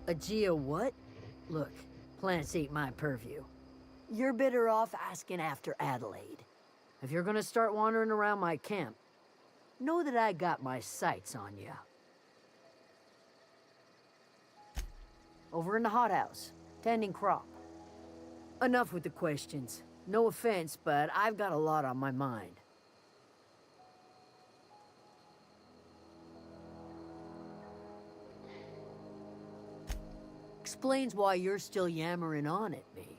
A geo what? Look, plants ain't my purview. You're better off asking after Adelaide. If you're gonna start wandering around my camp, know that I got my sights on you. Over in the hothouse, tending crop. Enough with the questions. No offense, but I've got a lot on my mind. Explains why you're still yammering on at me.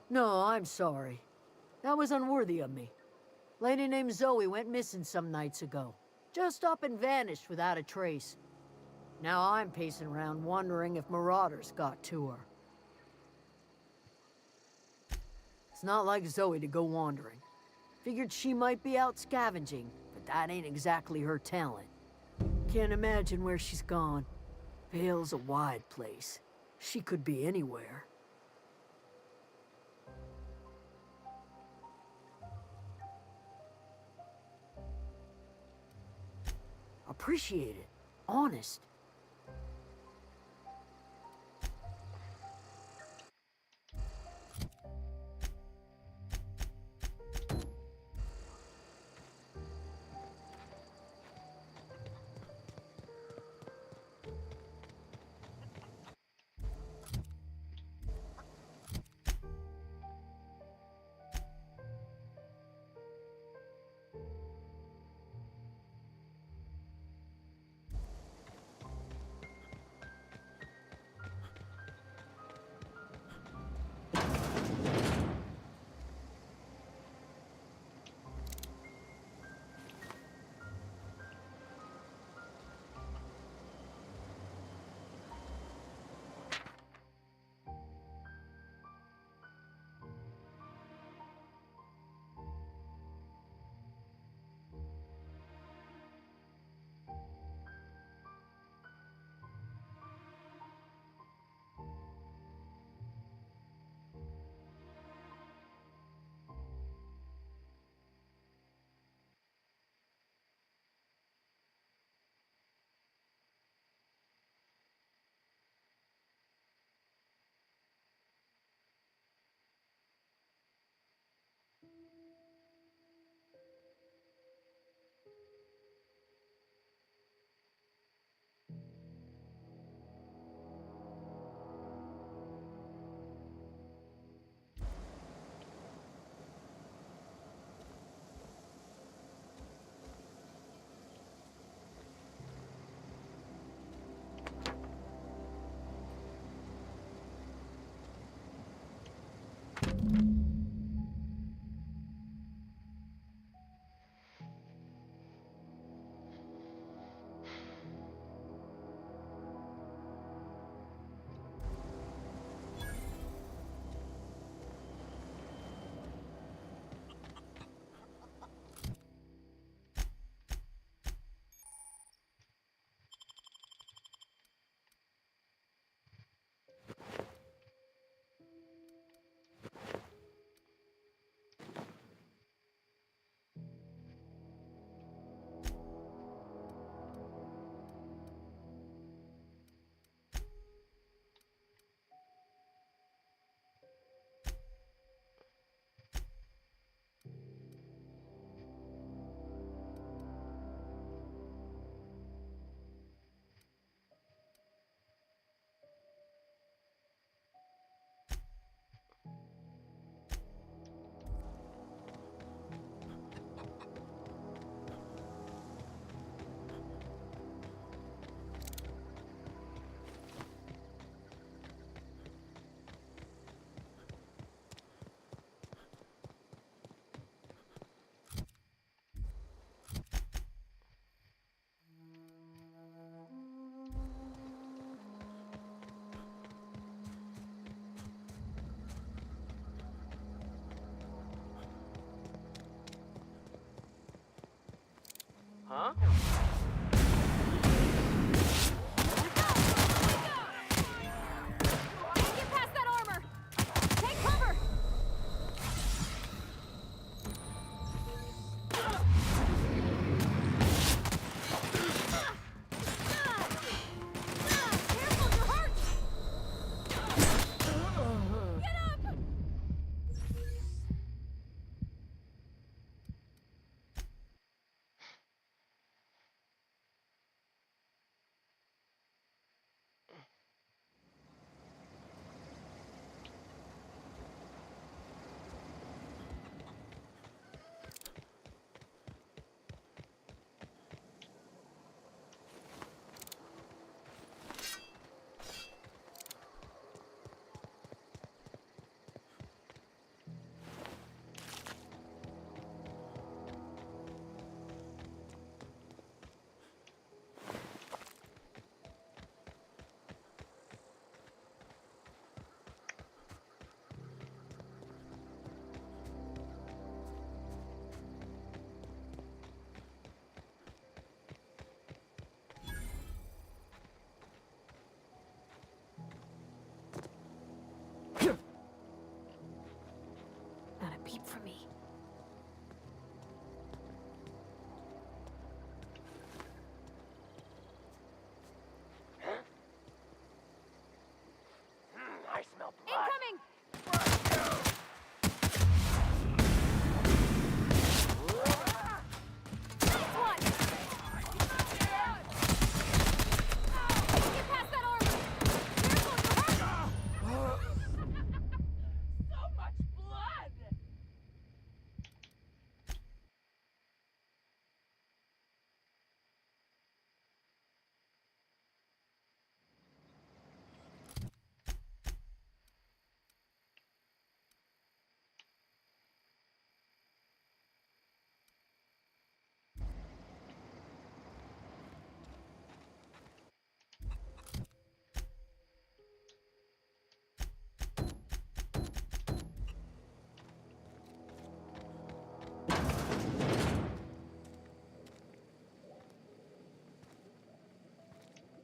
No, I'm sorry. That was unworthy of me. Lady named Zoe went missing some nights ago. Just up and vanished without a trace. Now I'm pacing around wondering if marauders got to her. It's not like Zoe to go wandering. Figured she might be out scavenging, but that ain't exactly her talent. Can't imagine where she's gone. Vale's a wide place. She could be anywhere. Appreciate it. Honest. Huh? Get past that armor! Take cover! Careful, you're hurt! Get up! Not a peep from me. I smell blood. Incoming! Nice one! Get past that armor! Careful, you're hurt! So much blood!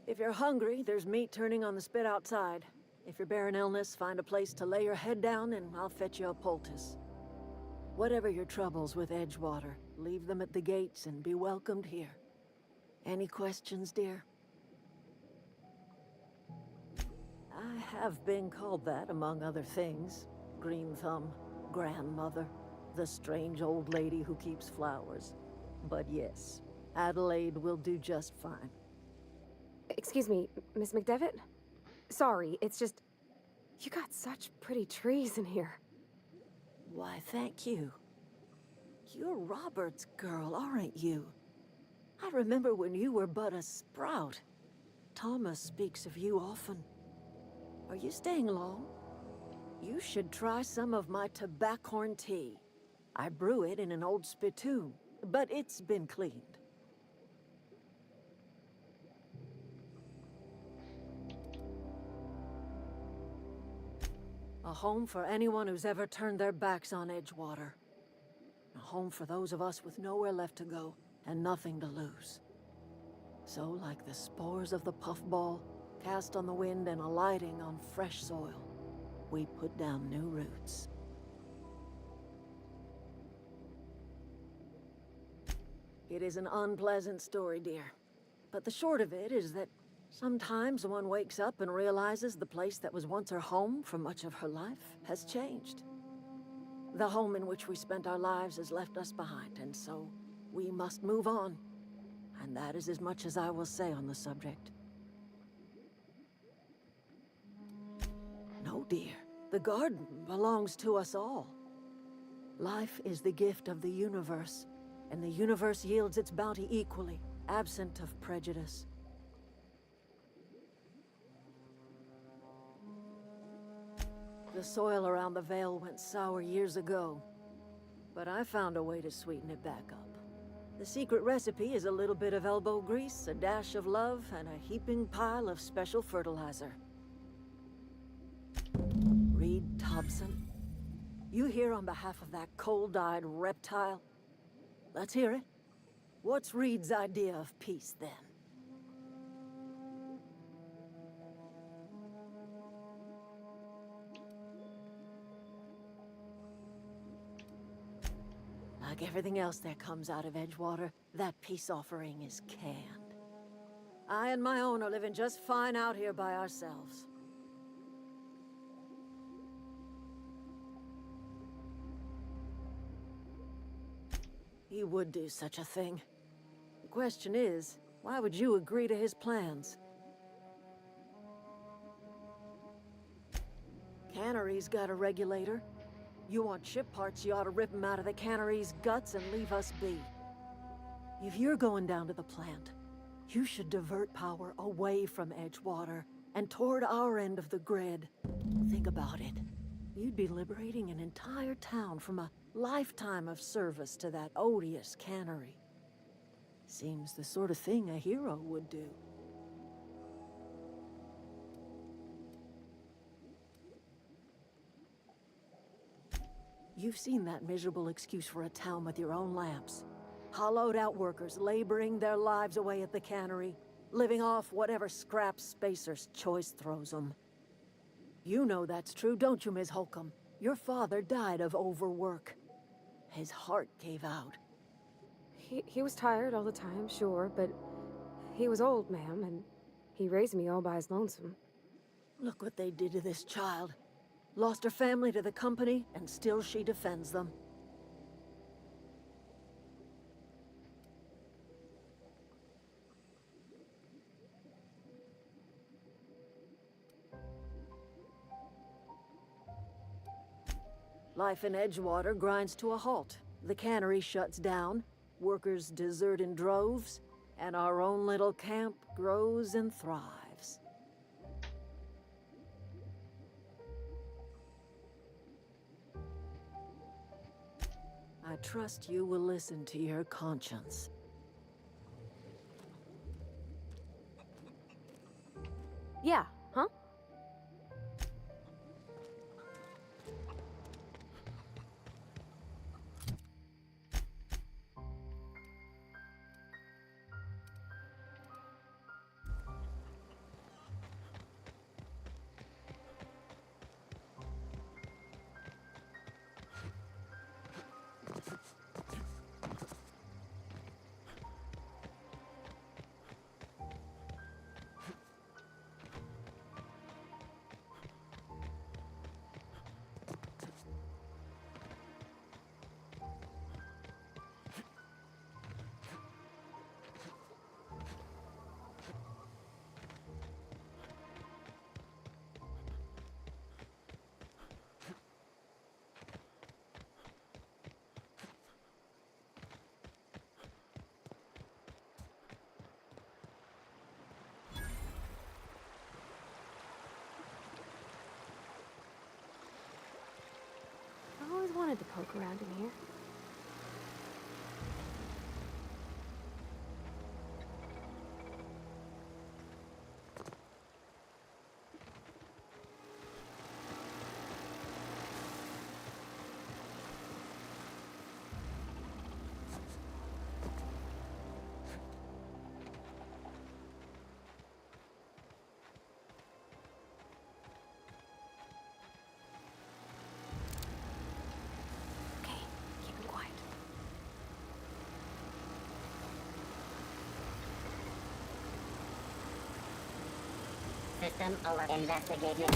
If you're hungry, there's meat turning on the spit outside. If you're bearing illness, find a place to lay your head down and I'll fetch you a poultice. Whatever your troubles with Edgewater, leave them at the gates and be welcomed here. Any questions, dear? I have been called that, among other things. Green Thumb, grandmother, the strange old lady who keeps flowers. But yes, Adelaide will do just fine. Excuse me, Miss McDevitt? Sorry, it's just... You got such pretty trees in here. Why, thank you. You're Robert's girl, aren't you? I remember when you were but a sprout. Thomas speaks of you often. Are you staying long? You should try some of my tobaccorn tea. I brew it in an old spittoon, but it's been cleaned. A home for anyone who's ever turned their backs on Edgewater. A home for those of us with nowhere left to go and nothing to lose. So, like the spores of the puffball, cast on the wind and alighting on fresh soil, we put down new roots. It is an unpleasant story, dear. But the short of it is that sometimes one wakes up and realizes the place that was once her home for much of her life has changed. The home in which we spent our lives has left us behind, and so we must move on. And that is as much as I will say on the subject. No, dear. The garden belongs to us all. Life is the gift of the universe, and the universe yields its bounty equally, absent of prejudice. The soil around the Vale went sour years ago, but I found a way to sweeten it back up. The secret recipe is a little bit of elbow grease, a dash of love, and a heaping pile of special fertilizer. Reed Thompson, you here on behalf of that cold-eyed reptile? Let's hear it. What's Reed's idea of peace, then? Like everything else that comes out of Edgewater, that peace offering is canned. I and my own are living just fine out here by ourselves. He would do such a thing. The question is, why would you agree to his plans? Cannery's got a regulator. You want ship parts, you ought to rip them out of the cannery's guts and leave us be. If you're going down to the plant, you should divert power away from Edgewater and toward our end of the grid. Think about it. You'd be liberating an entire town from a lifetime of service to that odious cannery. Seems the sort of thing a hero would do. You've seen that miserable excuse for a town with your own lamps. Hollowed out workers laboring their lives away at the cannery, living off whatever scraps Spacer's choice throws them. You know that's true, don't you, Ms. Holcomb? Your father died of overwork. His heart gave out. He was tired all the time, sure, but he was old, ma'am, and he raised me all by his lonesome. Look what they did to this child. Lost her family to the company, and still she defends them. Life in Edgewater grinds to a halt. The cannery shuts down, workers desert in droves, and our own little camp grows and thrives. I trust you will listen to your conscience. Yeah, huh? I always wanted to poke around in here. System alert. Investigating.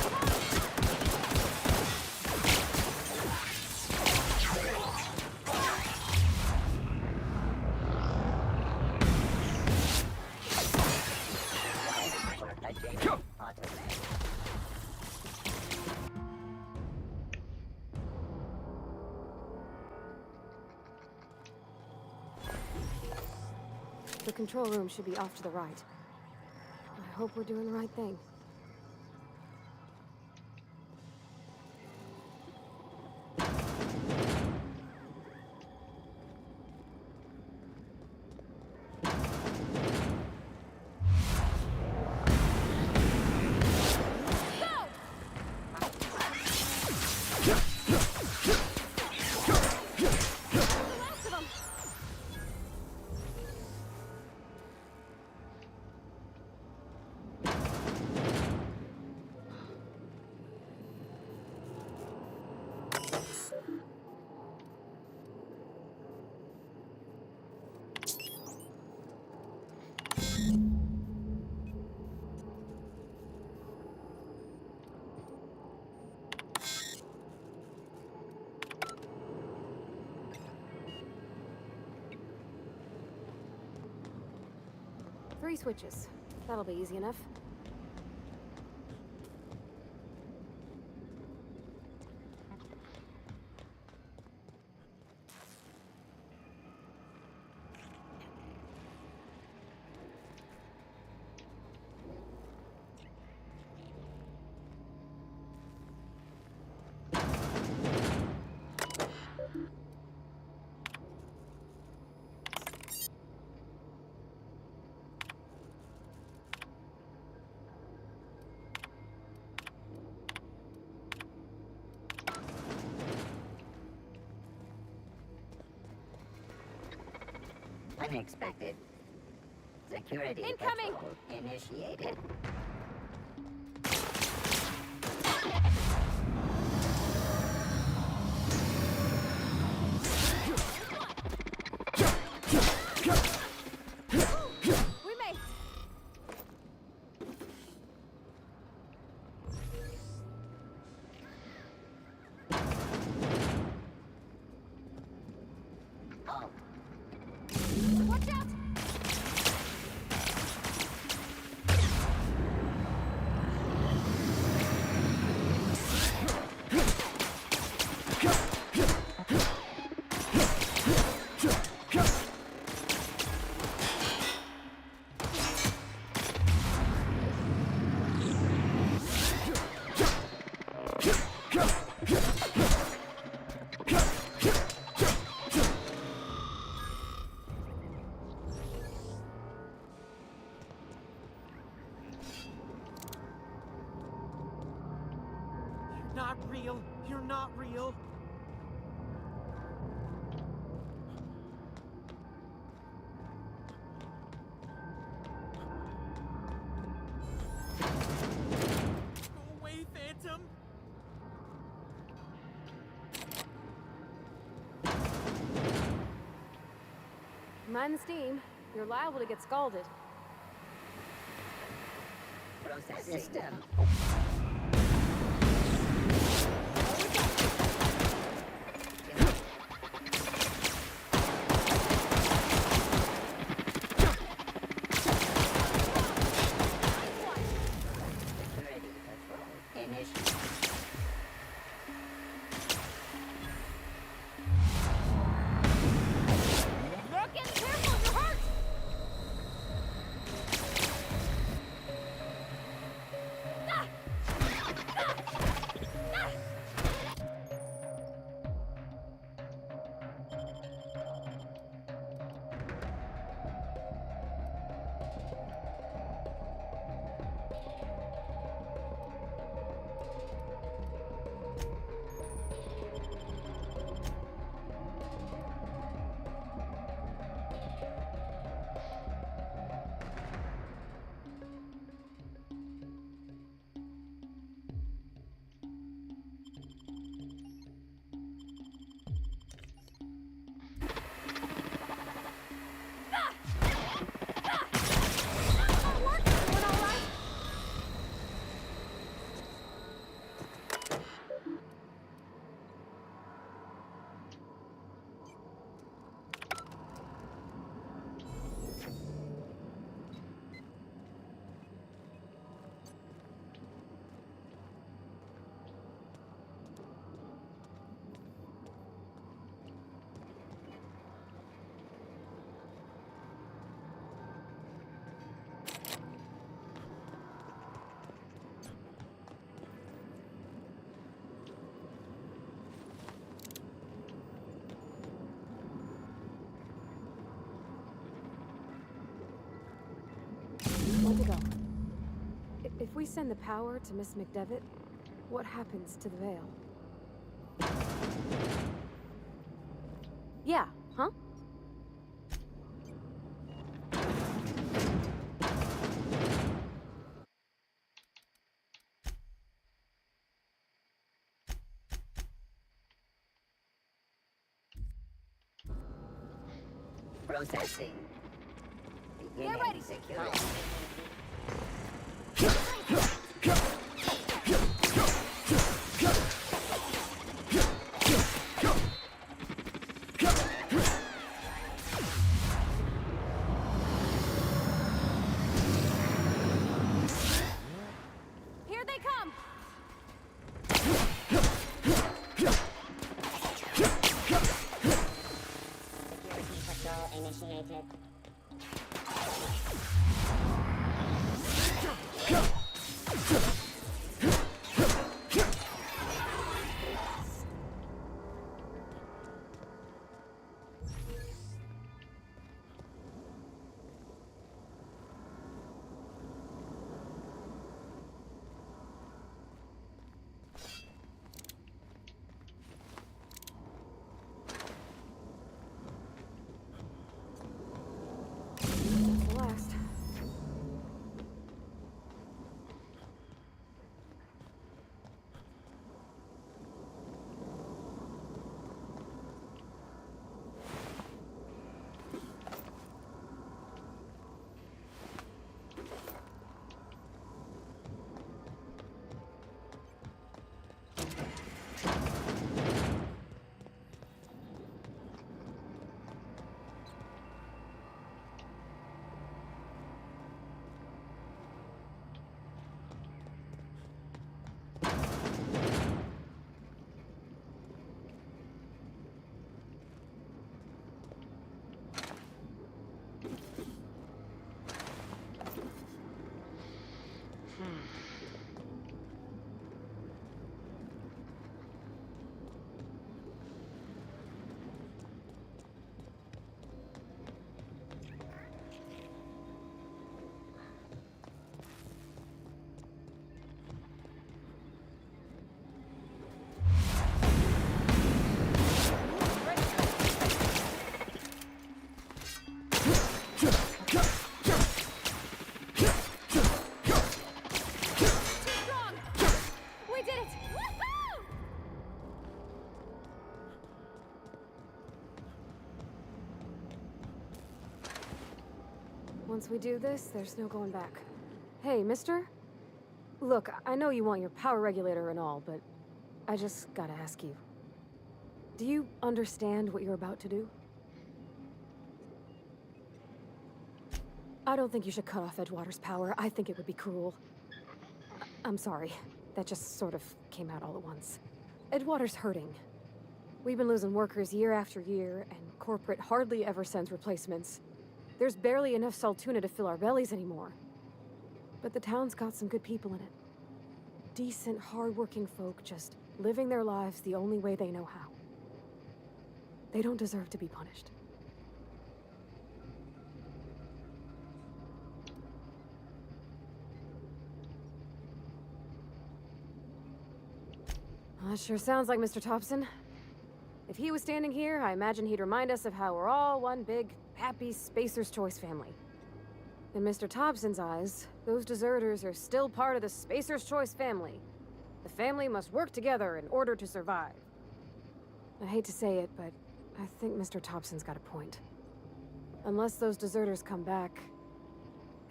The control room should be off to the right. I hope we're doing the right thing. 3 switches. That'll be easy enough. Unexpected. Security Incoming! patrol initiated. We made it! Oh, Watch out! Not real. You're not real. Go away, Phantom. Mind the steam. You're liable to get scalded. process system. Way to go. If we send the power to Miss McDevitt, what happens to the veil? Yeah, huh? Processing. Get ready. Security. The last. Once we do this, there's no going back. Hey, mister? Look, I know you want your power regulator and all, but I just gotta ask you. Do you understand what you're about to do? I don't think you should cut off Edgewater's power. I think it would be cruel. I'm sorry. That just sort of came out all at once. Edgewater's hurting. We've been losing workers year after year, and corporate hardly ever sends replacements. There's barely enough Saltuna to fill our bellies anymore. But the town's got some good people in it. Decent, hard-working folk just living their lives the only way they know how. They don't deserve to be punished. Well, that sure sounds like Mr. Thompson. If he was standing here, I imagine he'd remind us of how we're all one big, happy Spacer's Choice family. In Mr. Thompson's eyes, those deserters are still part of the Spacer's Choice family. The family must work together in order to survive. I hate to say it, but I think Mr. Thompson's got a point. Unless those deserters come back,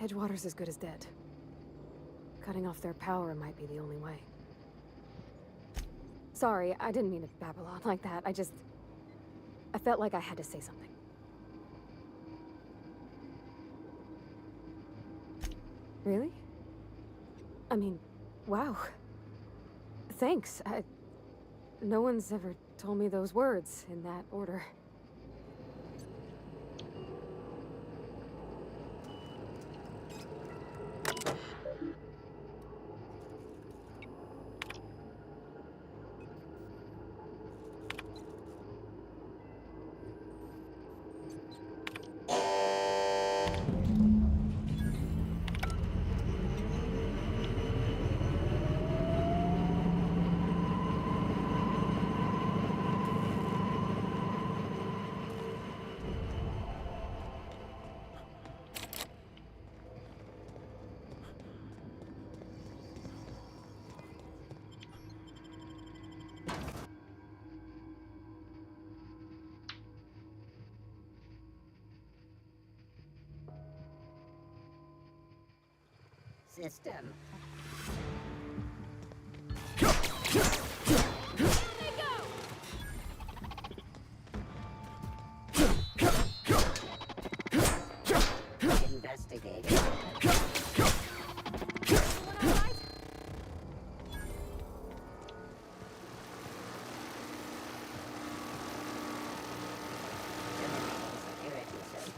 Edgewater's as good as dead. Cutting off their power might be the only way. Sorry, I didn't mean to babble on like that. I felt like I had to say something. Really? I mean, wow. Thanks. No one's ever told me those words in that order. System. Investigating. Security search.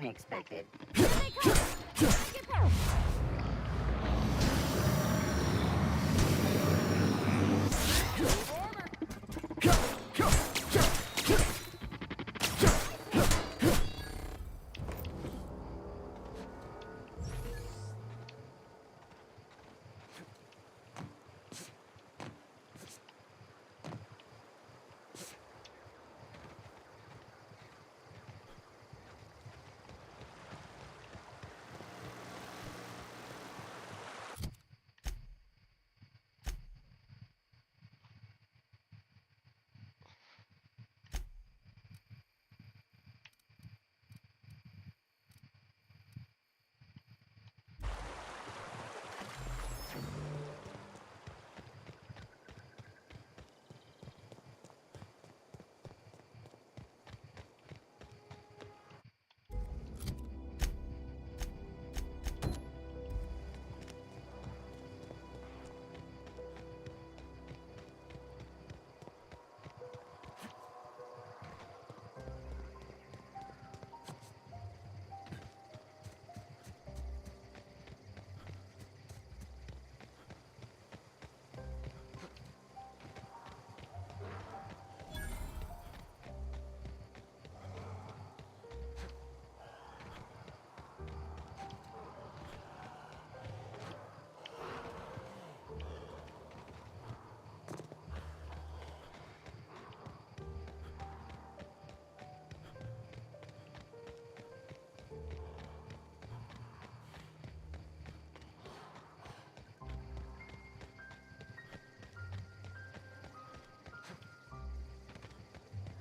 expected.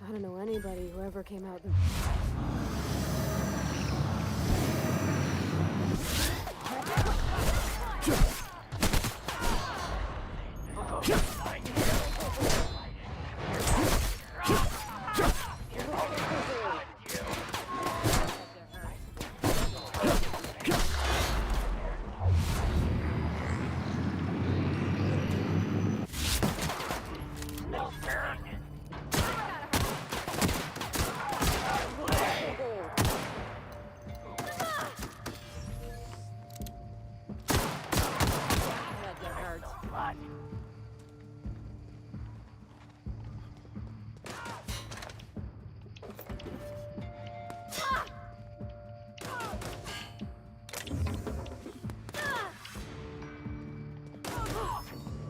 I don't know anybody who ever came out.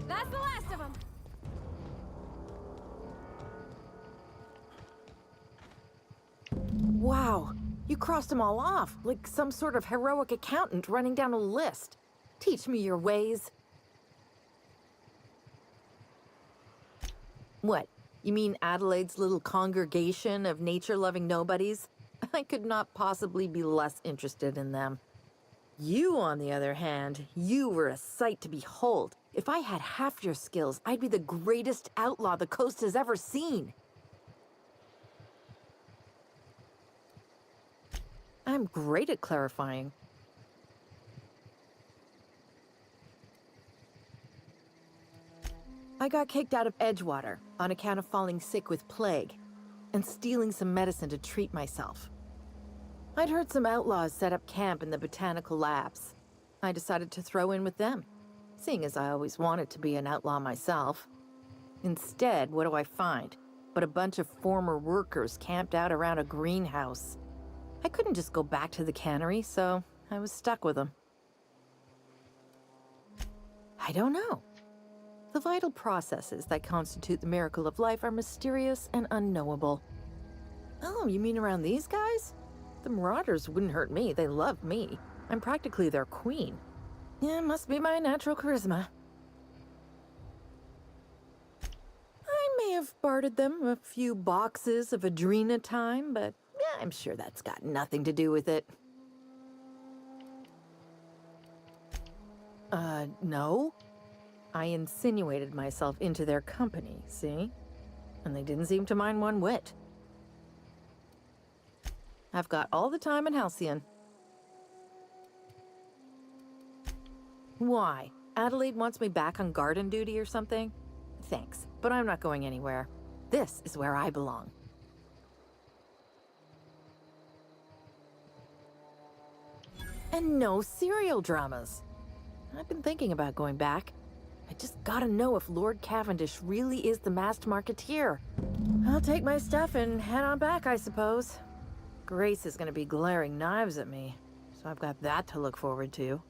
That's the last of them. Wow, you crossed them all off, like some sort of heroic accountant running down a list. Teach me your ways. What? You mean Adelaide's little congregation of nature-loving nobodies? I could not possibly be less interested in them. You, on the other hand, you were a sight to behold. If I had half your skills, I'd be the greatest outlaw the coast has ever seen. I'm great at clarifying. I got kicked out of Edgewater on account of falling sick with plague and stealing some medicine to treat myself. I'd heard some outlaws set up camp in the botanical labs. I decided to throw in with them, seeing as I always wanted to be an outlaw myself. Instead, what do I find? But a bunch of former workers camped out around a greenhouse. I couldn't just go back to the cannery, so I was stuck with them. I don't know. The vital processes that constitute the miracle of life are mysterious and unknowable. Oh, you mean around these guys? The Marauders wouldn't hurt me. They love me. I'm practically their queen. Yeah, it must be my natural charisma. I may have bartered them a few boxes of Adrena time, but yeah, I'm sure that's got nothing to do with it. No. I insinuated myself into their company, see? And they didn't seem to mind one whit. I've got all the time in Halcyon. Why? Adelaide wants me back on garden duty or something? Thanks, but I'm not going anywhere. This is where I belong. And no serial dramas. I've been thinking about going back. I just gotta know if Lord Cavendish really is the masked marketeer. I'll take my stuff and head on back, I suppose. Grace is gonna be glaring knives at me, so I've got that to look forward to.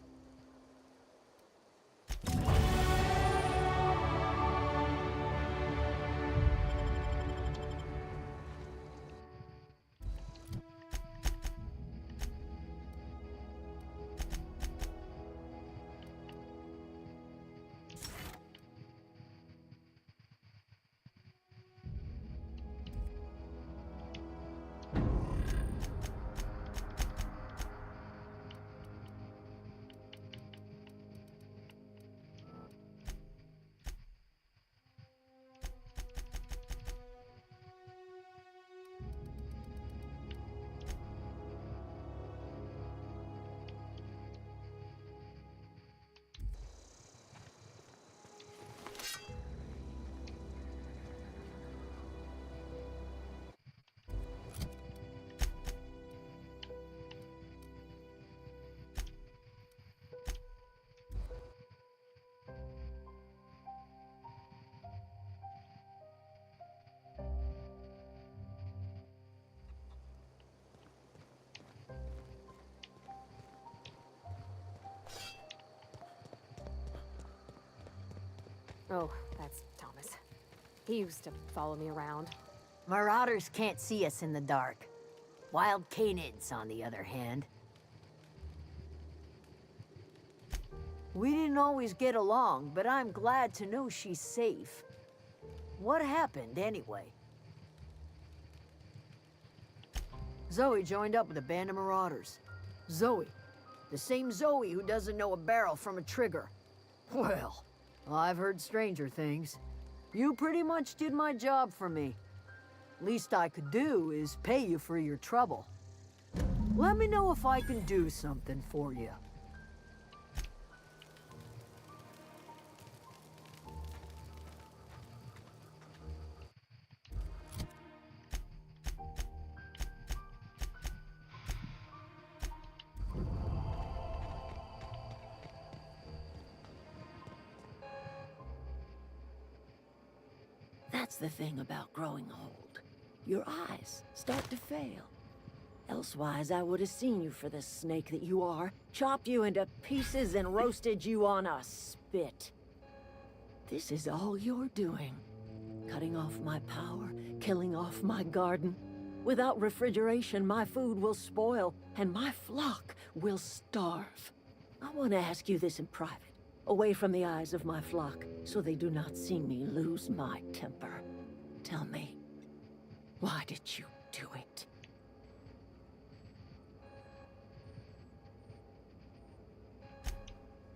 Oh, that's Thomas. He used to follow me around. Marauders can't see us in the dark. Wild canids, on the other hand. We didn't always get along, but I'm glad to know she's safe. What happened, anyway? Zoe joined up with a band of marauders. Zoe. The same Zoe who doesn't know a barrel from a trigger. Well, I've heard stranger things. You pretty much did my job for me. Least I could do is pay you for your trouble. Let me know if I can do something for you. That's the thing about growing old. Your eyes start to fail. Elsewise, I would have seen you for the snake that you are, chopped you into pieces and roasted you on a spit. This is all you're doing. Cutting off my power, killing off my garden. Without refrigeration, my food will spoil, and my flock will starve. I want to ask you this in private, away from the eyes of my flock, so they do not see me lose my temper. Tell me, why did you do it?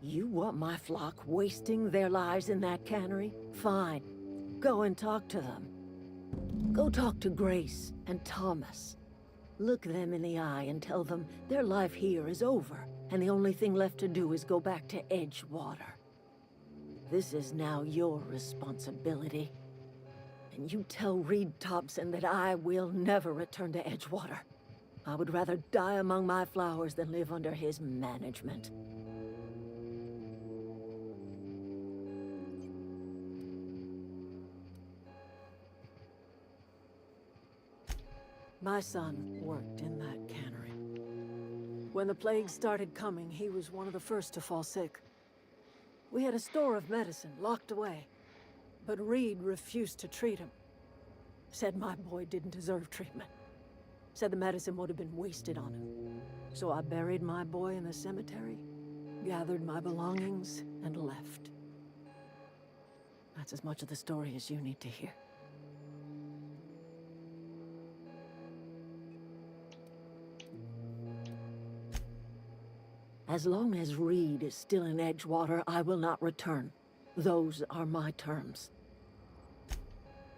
You want my flock wasting their lives in that cannery? Fine. Go and talk to them. Go talk to Grace and Thomas. Look them in the eye and tell them their life here is over, and the only thing left to do is go back to Edgewater. This is now your responsibility. And you tell Reed Thompson that I will never return to Edgewater. I would rather die among my flowers than live under his management. My son worked in that cannery. When the plague started coming, he was one of the first to fall sick. We had a store of medicine locked away, but Reed refused to treat him. Said my boy didn't deserve treatment. Said the medicine would have been wasted on him. So I buried my boy in the cemetery, gathered my belongings, and left. That's as much of the story as you need to hear. As long as Reed is still in Edgewater, I will not return. Those are my terms.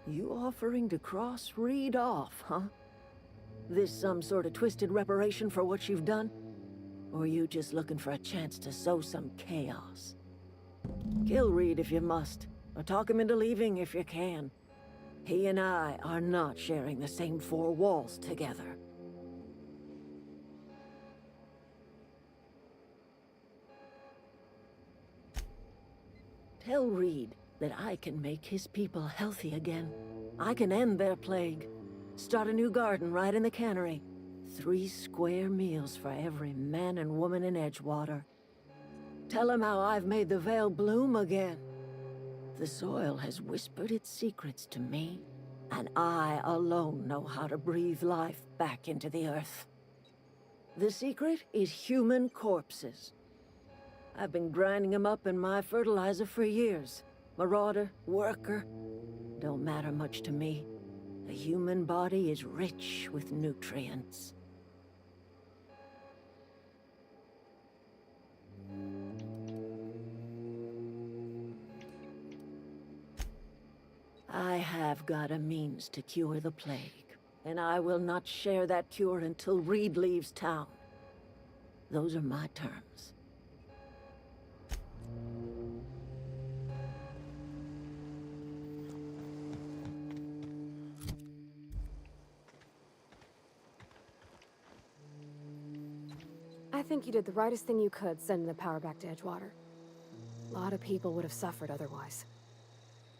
You offering to cross Reed off, huh? This some sort of twisted reparation for what you've done? Or you just looking for a chance to sow some chaos? Kill Reed if you must, or talk him into leaving if you can. He and I are not sharing the same four walls together. Tell Reed that I can make his people healthy again. I can end their plague. Start a new garden right in the cannery. 3 square meals for every man and woman in Edgewater. Tell him how I've made the Vale bloom again. The soil has whispered its secrets to me, and I alone know how to breathe life back into the earth. The secret is human corpses. I've been grinding them up in my fertilizer for years. Marauder, worker, don't matter much to me. The human body is rich with nutrients. I have got a means to cure the plague, and I will not share that cure until Reed leaves town. Those are my terms. I think you did the rightest thing you could sending the power back to Edgewater. A lot of people would have suffered otherwise.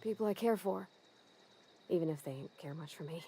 People I care for, even if they ain't care much for me.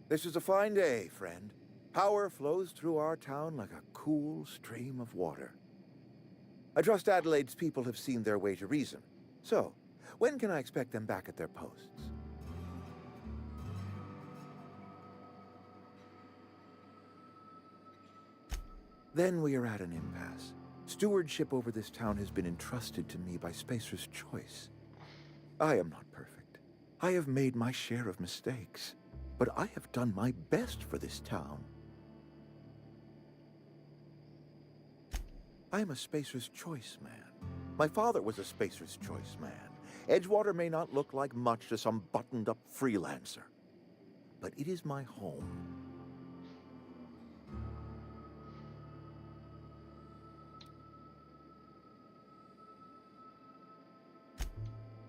This is a fine day, friend. Power flows through our town like a cool stream of water. I trust Adelaide's people have seen their way to reason. So, when can I expect them back at their posts? Then we are at an impasse. Stewardship over this town has been entrusted to me by Spacer's Choice. I am not perfect. I have made my share of mistakes. But I have done my best for this town. I am a Spacer's Choice man. My father was a Spacer's Choice man. Edgewater may not look like much to some buttoned-up freelancer, but it is my home.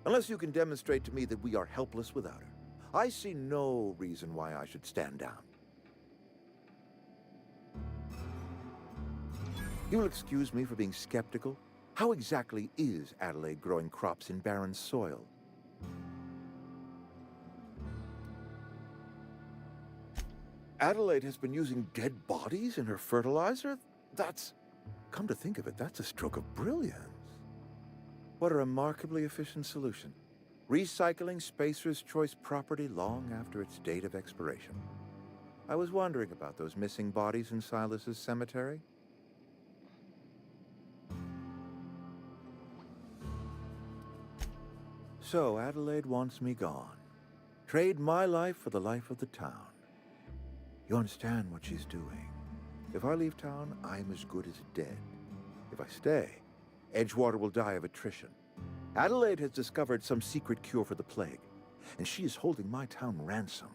Unless you can demonstrate to me that we are helpless without her, I see no reason why I should stand down. You will excuse me for being skeptical. How exactly is Adelaide growing crops in barren soil? Adelaide has been using dead bodies in her fertilizer? Come to think of it, that's a stroke of brilliance. What a remarkably efficient solution. Recycling Spacer's Choice property long after its date of expiration. I was wondering about those missing bodies in Silas's cemetery. So Adelaide wants me gone. Trade my life for the life of the town. You understand what she's doing. If I leave town, I'm as good as dead. If I stay, Edgewater will die of attrition. Adelaide has discovered some secret cure for the plague, and she is holding my town ransom.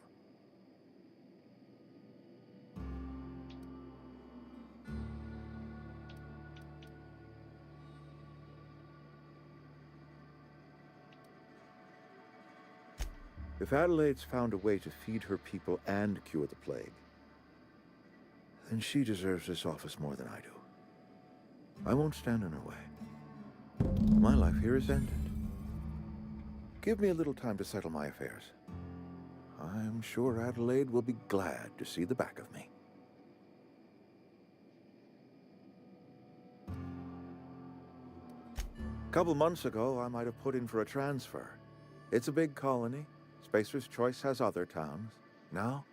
If Adelaide's found a way to feed her people and cure the plague, then she deserves this office more than I do. I won't stand in her way. My life here is ended. Give me a little time to settle my affairs. I'm sure Adelaide will be glad to see the back of me. A couple months ago, I might have put in for a transfer. It's a big colony. Spacer's Choice has other towns. Now,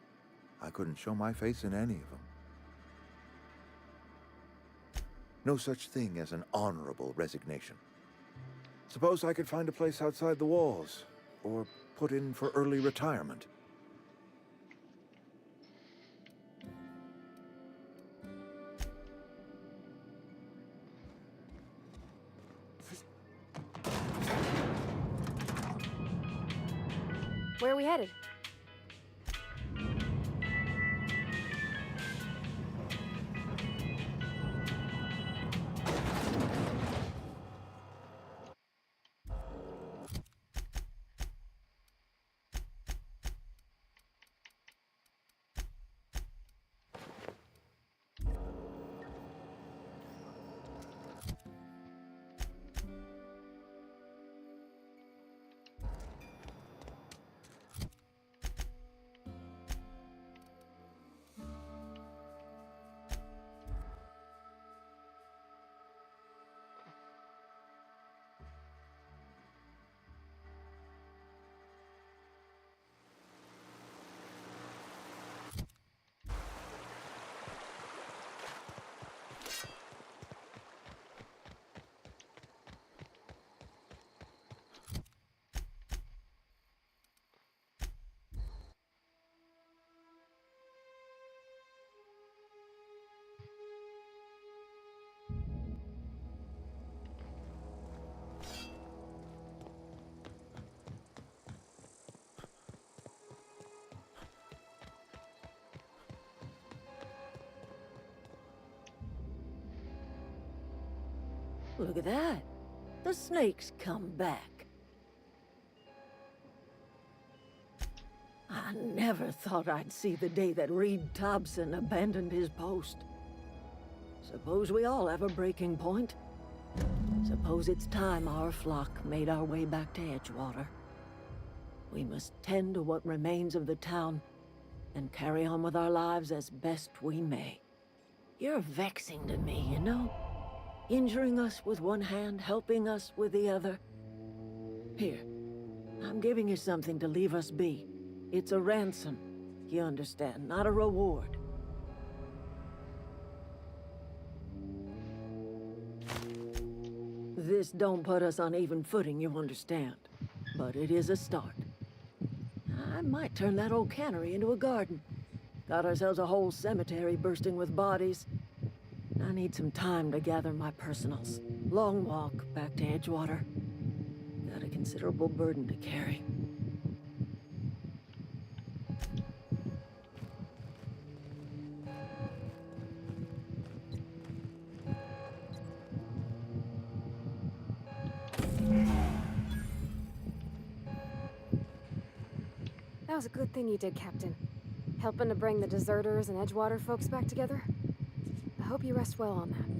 I couldn't show my face in any of them. No such thing as an honorable resignation. Suppose I could find a place outside the walls, or put in for early retirement. Where are we headed? Look at that. The snake's come back. I never thought I'd see the day that Reed Thompson abandoned his post. Suppose we all have a breaking point. Suppose it's time our flock made our way back to Edgewater. We must tend to what remains of the town and carry on with our lives as best we may. You're vexing to me, you know? Injuring us with one hand, helping us with the other. Here, I'm giving you something to leave us be. It's a ransom, you understand, not a reward. This don't put us on even footing, you understand. But it is a start. I might turn that old cannery into a garden. Got ourselves a whole cemetery bursting with bodies. I need some time to gather my personals. Long walk back to Edgewater. Got a considerable burden to carry. That was a good thing you did, Captain. Helping to bring the deserters and Edgewater folks back together. I hope you rest well on that.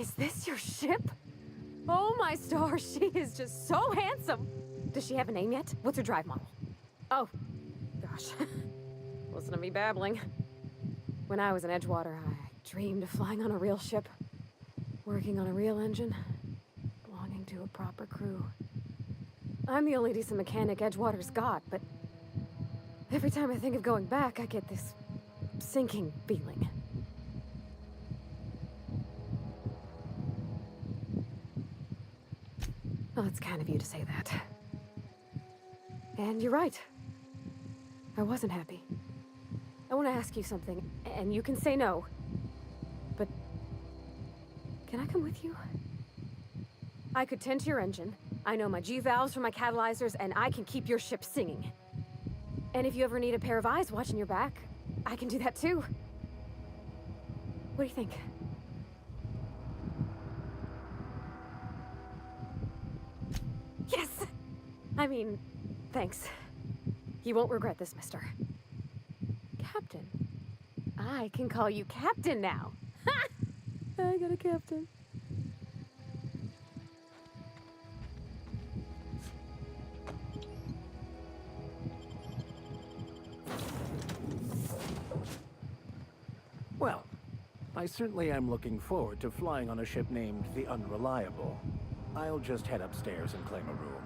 Is this your ship? Oh my stars, she is just so handsome! Does she have a name yet? What's her drive model? Oh, gosh. Listen to me babbling. When I was in Edgewater, I dreamed of flying on a real ship, working on a real engine, belonging to a proper crew. I'm the only decent mechanic Edgewater's got, but every time I think of going back, I get this sinking feeling. Well, it's kind of you to say that. And you're right. I wasn't happy. I want to ask you something, and you can say no. But can I come with you? I could tend to your engine. I know my G-valves for my catalyzers, and I can keep your ship singing. And if you ever need a pair of eyes watching your back, I can do that too. What do you think? Yes! I mean, Thanks. You won't regret this, mister. Captain. I can call you Captain now. Ha! I got a captain. Well, I certainly am looking forward to flying on a ship named the Unreliable. I'll just head upstairs and claim a room.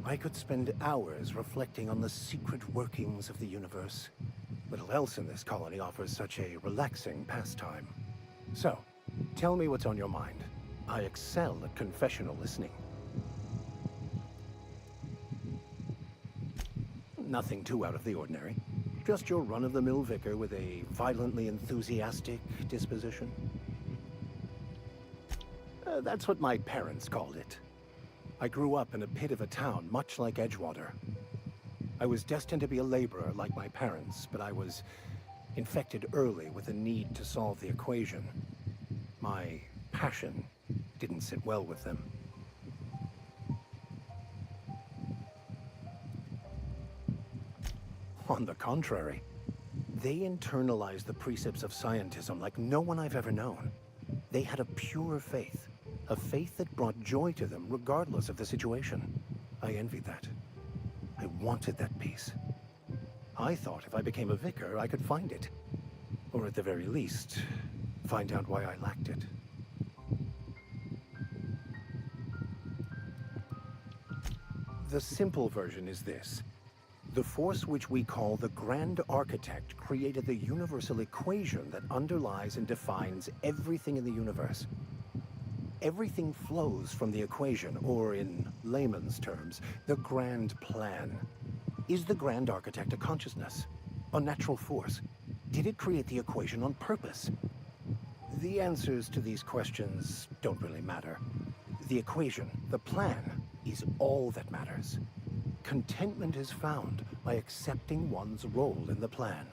I could spend hours reflecting on the secret workings of the universe. Little else in this colony offers such a relaxing pastime. So, tell me what's on your mind. I excel at confessional listening. Nothing too out of the ordinary. Just your run-of-the-mill vicar with a violently enthusiastic disposition. That's what my parents called it. I grew up in a pit of a town much like Edgewater. I was destined to be a laborer like my parents, but I was infected early with a need to solve the equation. My passion didn't sit well with them. On the contrary, they internalized the precepts of scientism like no one I've ever known. They had a pure faith, a faith that brought joy to them regardless of the situation. I envied that. I wanted that peace. I thought if I became a vicar, I could find it. Or at the very least, find out why I lacked it. The simple version is this. The force which we call the Grand Architect created the universal equation that underlies and defines everything in the universe. Everything flows from the equation, or in layman's terms, the grand plan. Is the Grand Architect a consciousness? A natural force? Did it create the equation on purpose? The answers to these questions don't really matter. The equation, the plan, is all that matters. Contentment is found by accepting one's role in the plan.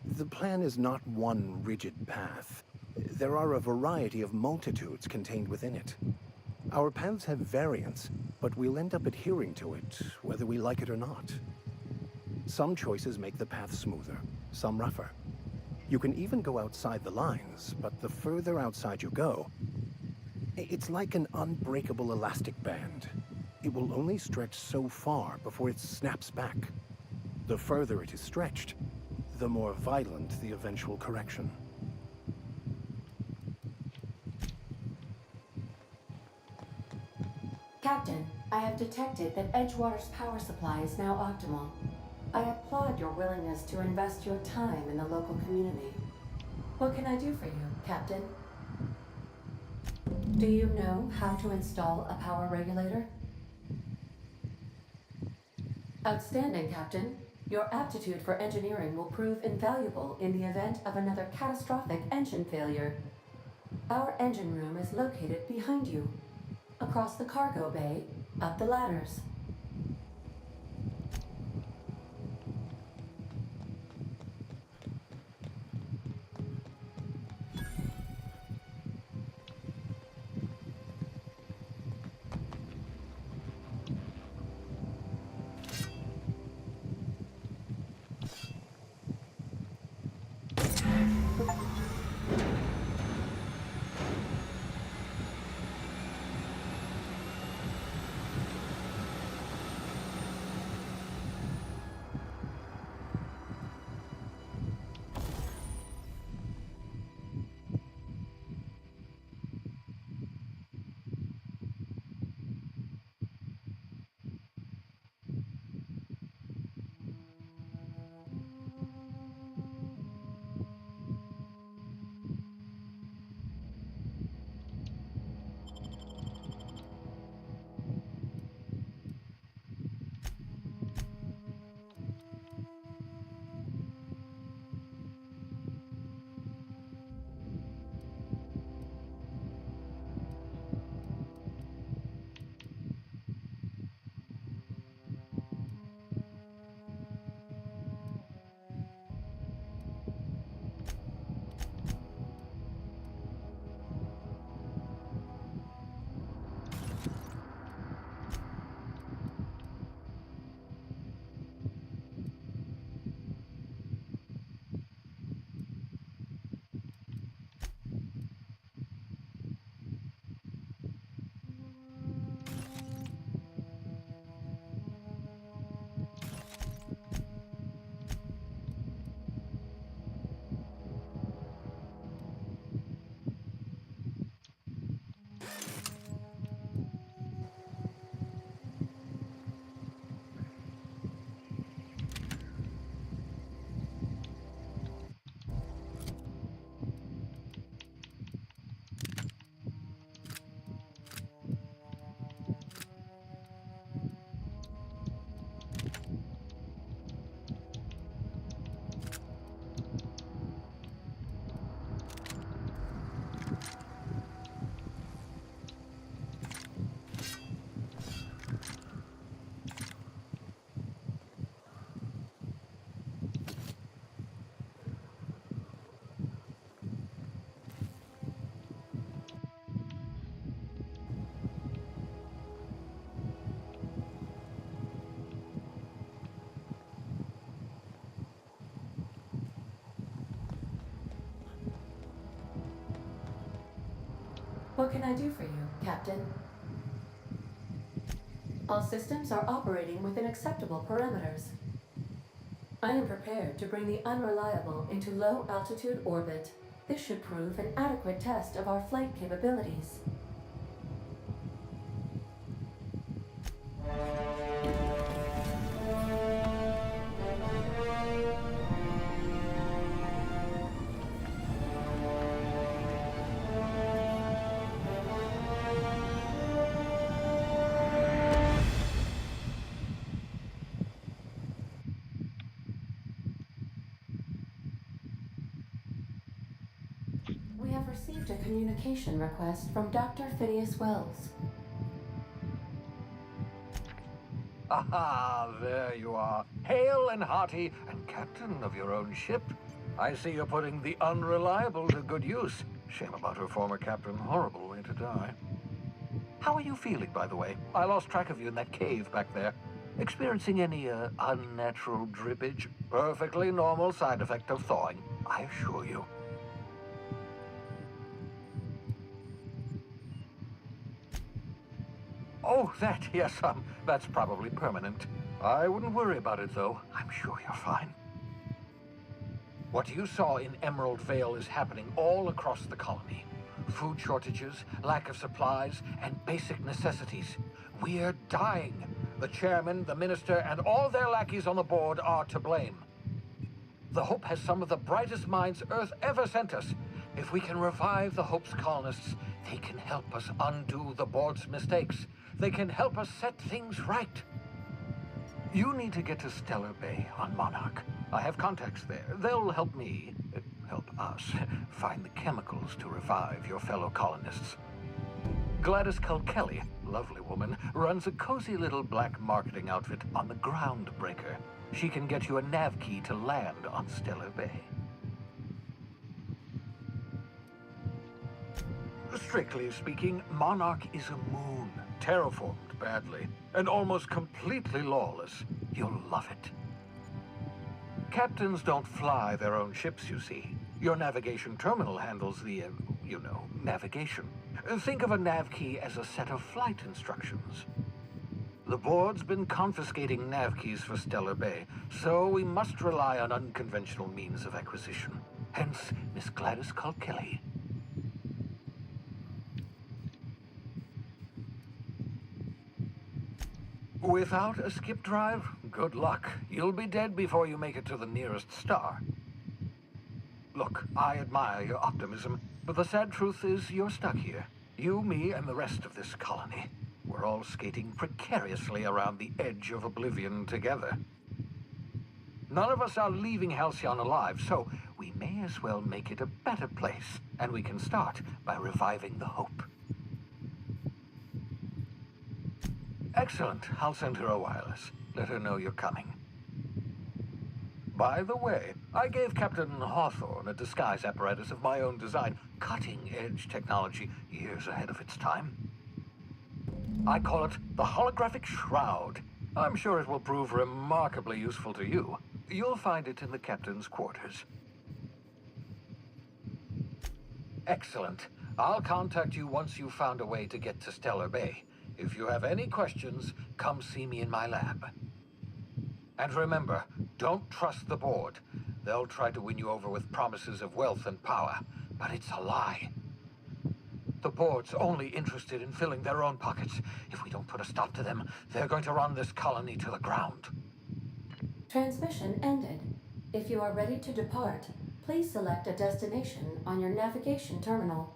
The plan is not one rigid path. There are a variety of multitudes contained within it. Our paths have variance, but we'll end up adhering to it, whether we like it or not. Some choices make the path smoother, some rougher. You can even go outside the lines, but the further outside you go, it's like an unbreakable elastic band. It will only stretch so far before it snaps back. The further it is stretched, the more violent the eventual correction. Captain, I have detected that Edgewater's power supply is now optimal. I applaud your willingness to invest your time in the local community. What can I do for you, Captain? Do you know how to install a power regulator? Outstanding, Captain. Your aptitude for engineering will prove invaluable in the event of another catastrophic engine failure. Our engine room is located behind you, across the cargo bay, up the ladders. What can I do for you, Captain? All systems are operating within acceptable parameters. I am prepared to bring the unreliable into low-altitude orbit. This should prove an adequate test of our flight capabilities. We have received a communication request from Dr. Phineas Wells. Aha, there you are. Hale and hearty, and captain of your own ship. I see you're putting the unreliable to good use. Shame about her former captain. Horrible way to die. How are you feeling, by the way? I lost track of you in that cave back there. Experiencing any, unnatural drippage? Perfectly normal side effect of thawing, I assure you. Oh, that, yes, that's probably permanent. I wouldn't worry about it, though. I'm sure you're fine. What you saw in Emerald Vale is happening all across the colony. Food shortages, lack of supplies, and basic necessities. We're dying. The chairman, the minister, and all their lackeys on the board are to blame. The Hope has some of the brightest minds Earth ever sent us. If we can revive the Hope's colonists, they can help us undo the board's mistakes. They can help us set things right. You need to get to Stellar Bay on Monarch. I have contacts there. They'll help me, help us, find the chemicals to revive your fellow colonists. Gladys Culkelly, lovely woman, runs a cozy little black marketing outfit on the Groundbreaker. She can get you a nav key to land on Stellar Bay. Strictly speaking, Monarch is a moon, terraformed badly, and almost completely lawless. You'll love it. Captains don't fly their own ships, you see. Your navigation terminal handles the, navigation. Think of a nav key as a set of flight instructions. The board's been confiscating nav keys for Stellar Bay, so we must rely on unconventional means of acquisition. Hence, Miss Gladys Culkelly. Without a skip drive, good luck. You'll be dead before you make it to the nearest star. Look, I admire your optimism, but the sad truth is you're stuck here. You, me, and the rest of this colony. We're all skating precariously around the edge of oblivion together. None of us are leaving Halcyon alive, so we may as well make it a better place, and we can start by reviving the Hope. Excellent. I'll send her a wireless. Let her know you're coming. By the way, I gave Captain Hawthorne a disguise apparatus of my own design, cutting-edge technology, years ahead of its time. I call it the Holographic Shroud. I'm sure it will prove remarkably useful to you. You'll find it in the captain's quarters. Excellent. I'll contact you once you've found a way to get to Stellar Bay. If you have any questions, come see me in my lab. And remember, don't trust the board. They'll try to win you over with promises of wealth and power, but it's a lie. The board's only interested in filling their own pockets. If we don't put a stop to them, they're going to run this colony to the ground. Transmission ended. If you are ready to depart, please select a destination on your navigation terminal.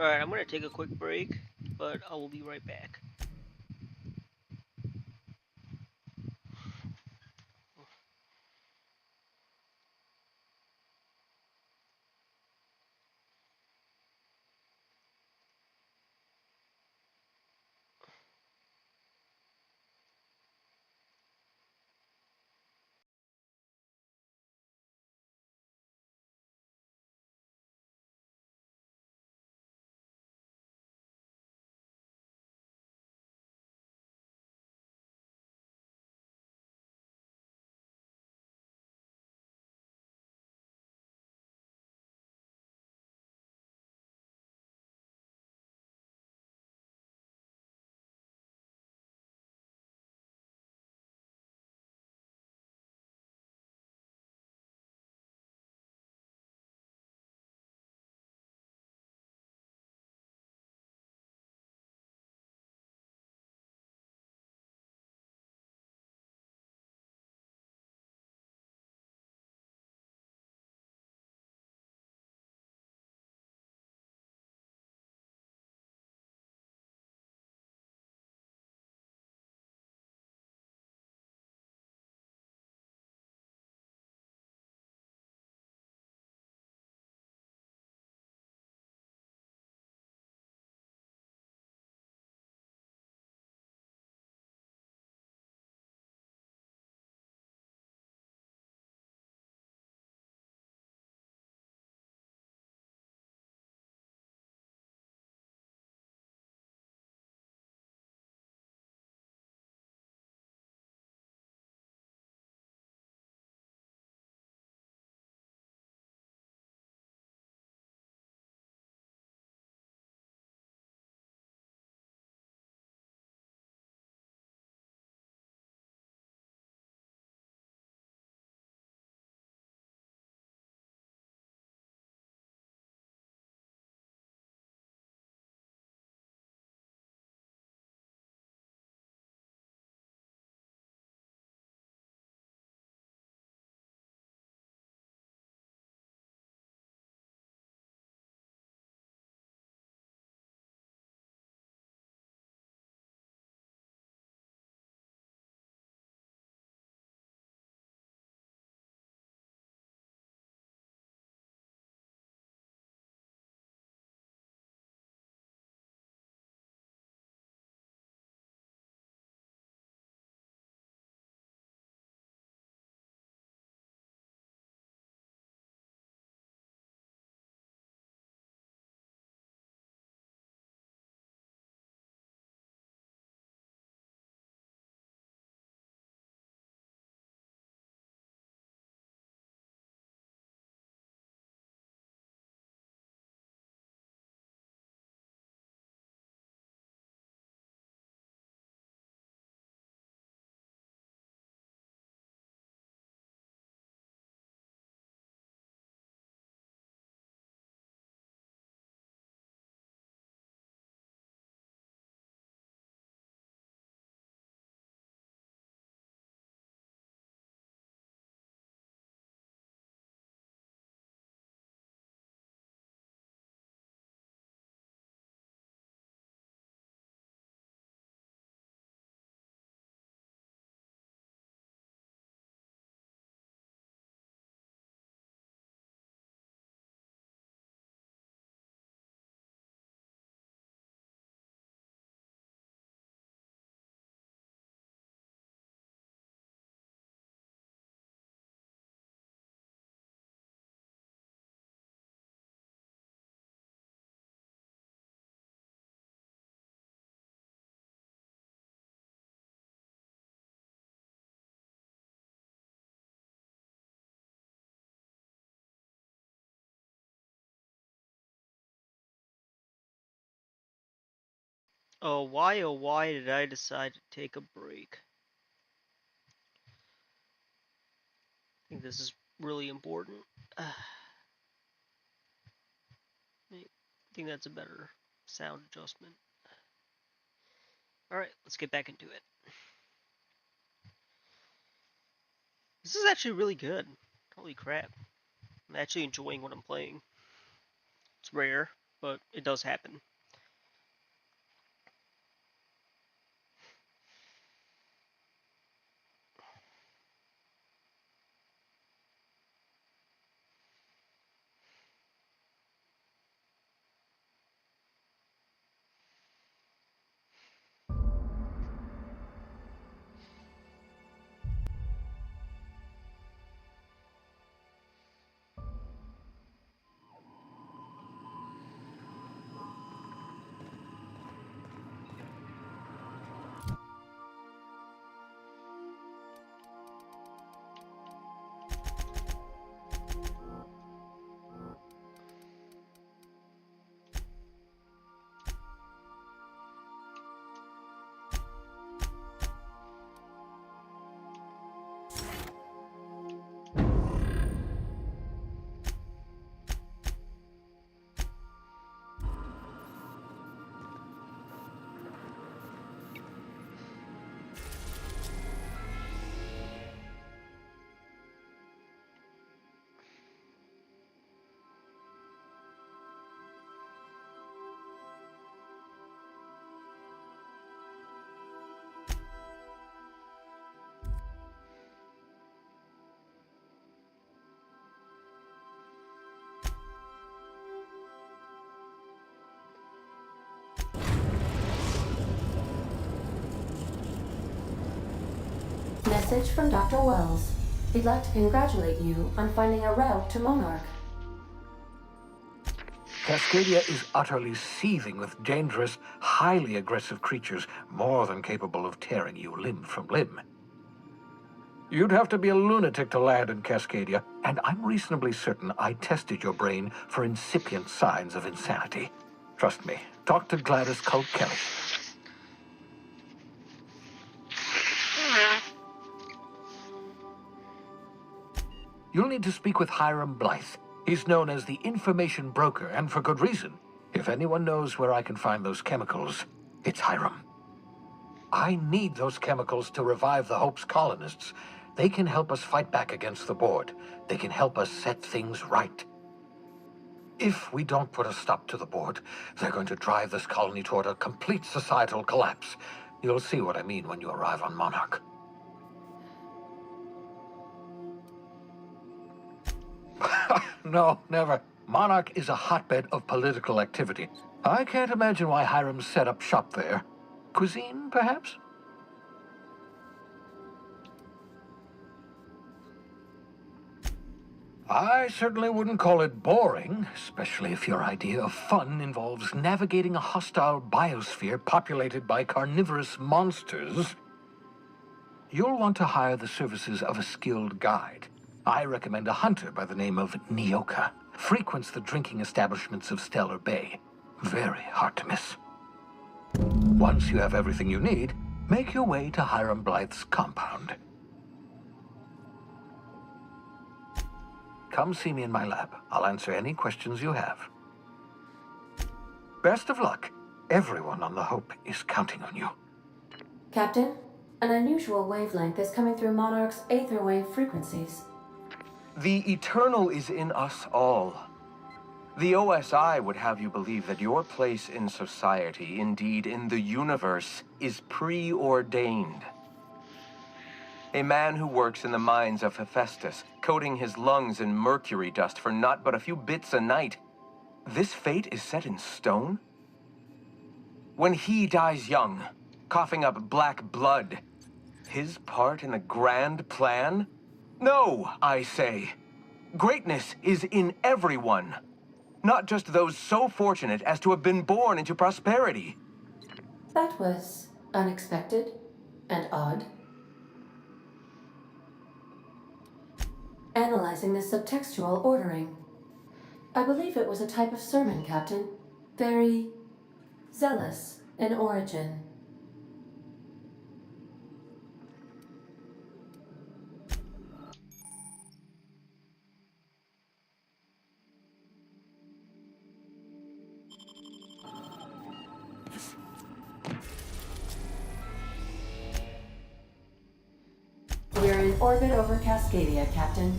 Alright, I'm gonna take a quick break, but I will be right back. oh, why did I decide to take a break? I think this is really important. I think that's a better sound adjustment. Alright, let's get back into it. This is actually really good. Holy crap. I'm actually enjoying what I'm playing. It's rare, but it does happen. Message from Dr. Wells. He'd like to congratulate you on finding a route to Monarch. Cascadia is utterly seething with dangerous, highly aggressive creatures, more than capable of tearing you limb from limb. You'd have to be a lunatic to land in Cascadia, and I'm reasonably certain I tested your brain for incipient signs of insanity. Trust me, talk to Gladys Culp Kelly. You'll need to speak with Hiram Blythe. He's known as the information broker, and for good reason. If anyone knows where I can find those chemicals, it's Hiram. I need those chemicals to revive the Hope's colonists. They can help us fight back against the Board. They can help us set things right. If we don't put a stop to the Board, they're going to drive this colony toward a complete societal collapse. You'll see what I mean when you arrive on Monarch. No, never. Monarch is a hotbed of political activity. I can't imagine why Hiram set up shop there. Cuisine, perhaps? I certainly wouldn't call it boring, especially if your idea of fun involves navigating a hostile biosphere populated by carnivorous monsters. You'll want to hire the services of a skilled guide. I recommend a hunter by the name of Nyoka. Frequents the drinking establishments of Stellar Bay. Very hard to miss. Once you have everything you need, make your way to Hiram Blythe's compound. Come see me in my lab. I'll answer any questions you have. Best of luck. Everyone on the Hope is counting on you. Captain, an unusual wavelength is coming through Monarch's aether wave frequencies. The eternal is in us all. The OSI would have you believe that your place in society, indeed in the universe, is preordained. A man who works in the mines of Hephaestus, coating his lungs in mercury dust for not but a few bits a night. This fate is set in stone? When he dies young, coughing up black blood, his part in the grand plan? No, I say. Greatness is in everyone. Not just those so fortunate as to have been born into prosperity. That was unexpected and odd. Analyzing the subtextual ordering. I believe it was a type of sermon, Captain. Very zealous, An origin. We're in orbit over Cascadia, Captain.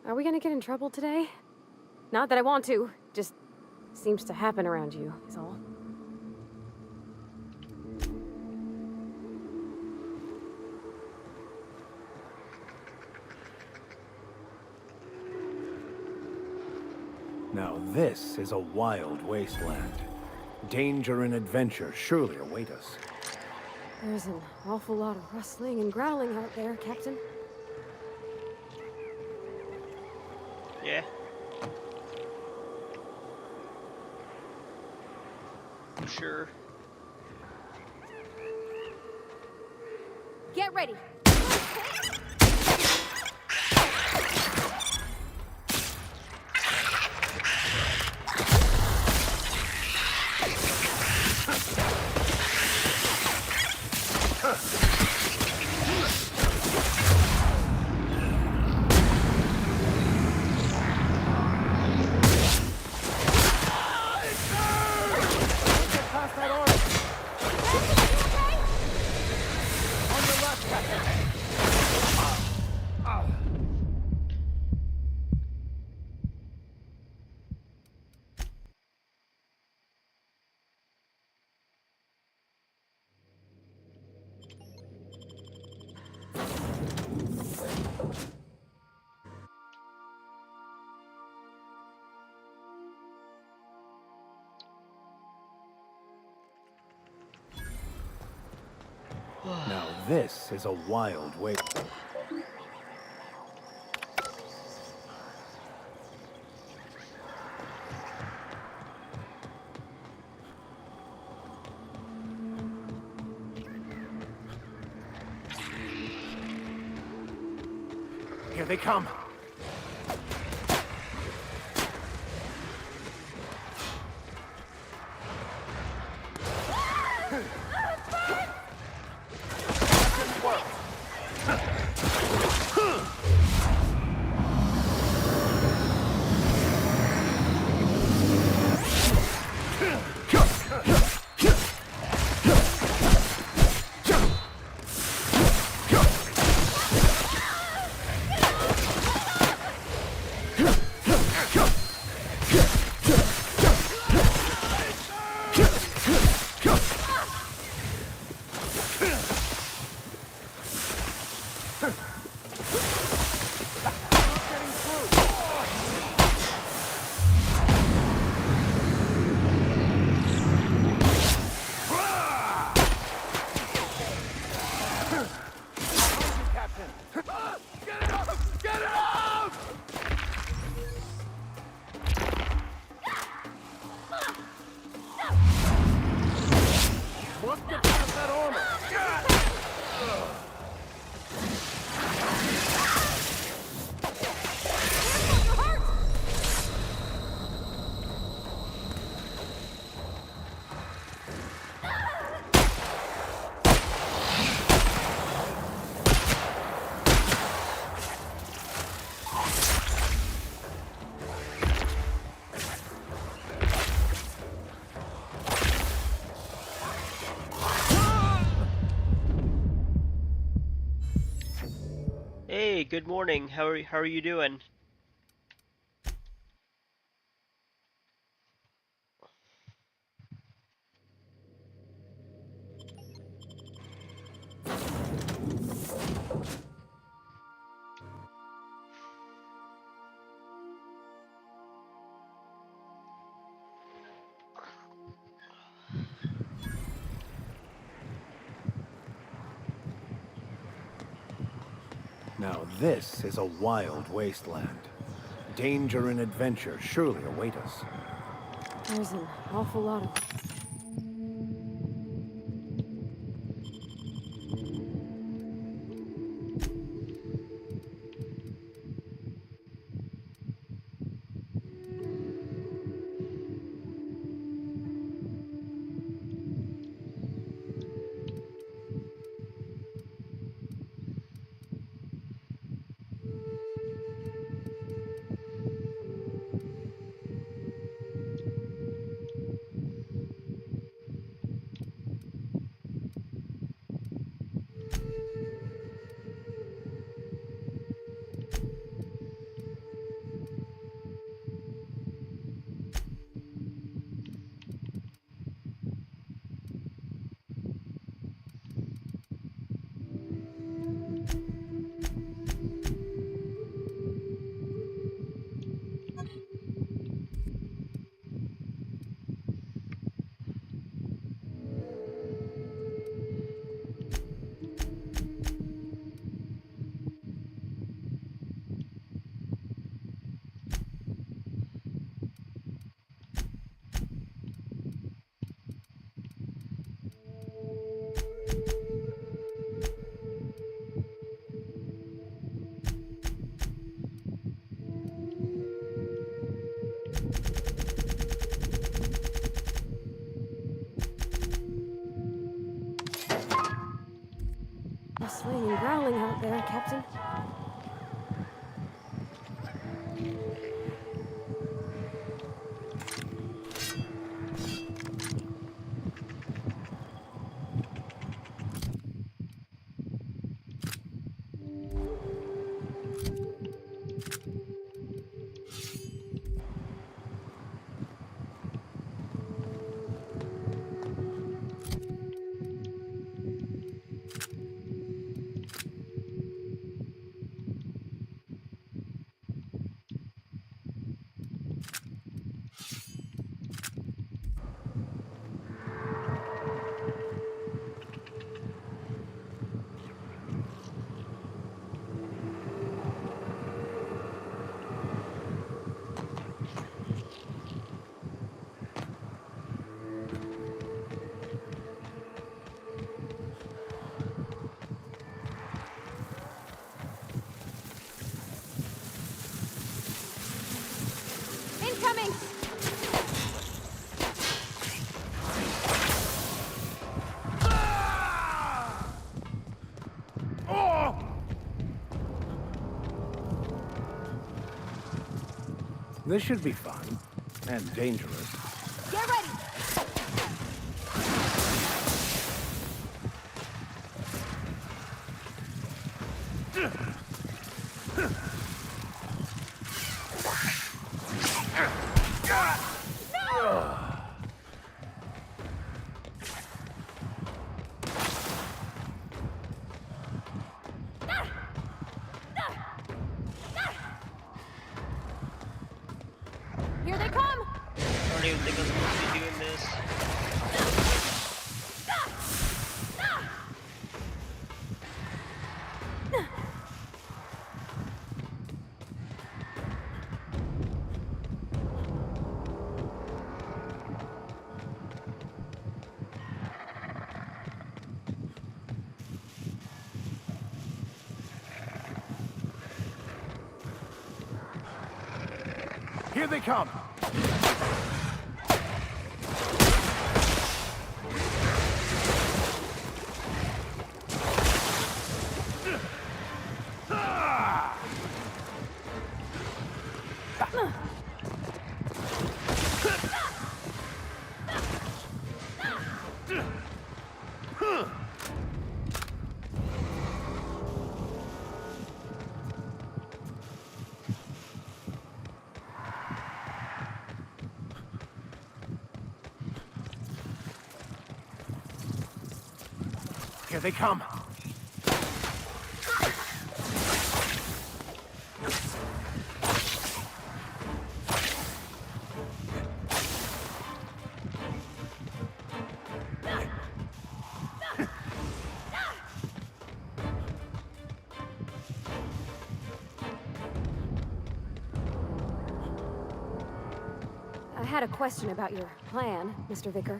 Are we gonna get in trouble today? Not that I want to, just seems to happen around you, is all. Now this is a wild wasteland. Danger and adventure surely await us. There's an awful lot of rustling and growling out there, Captain. Yeah. Sure. Get ready! Now this is a wild way. Here they come. Hey, good morning. How are you doing? Now this is a wild wasteland. Danger and adventure surely await us. There's an awful lot of... Swinging and growling out there, Captain. Incoming! This should be fun. And dangerous. Get ready! Here they come! I don't even think I was supposed to be doing this. Here they come! Here they come. had a question about your plan, Mr. Vicar.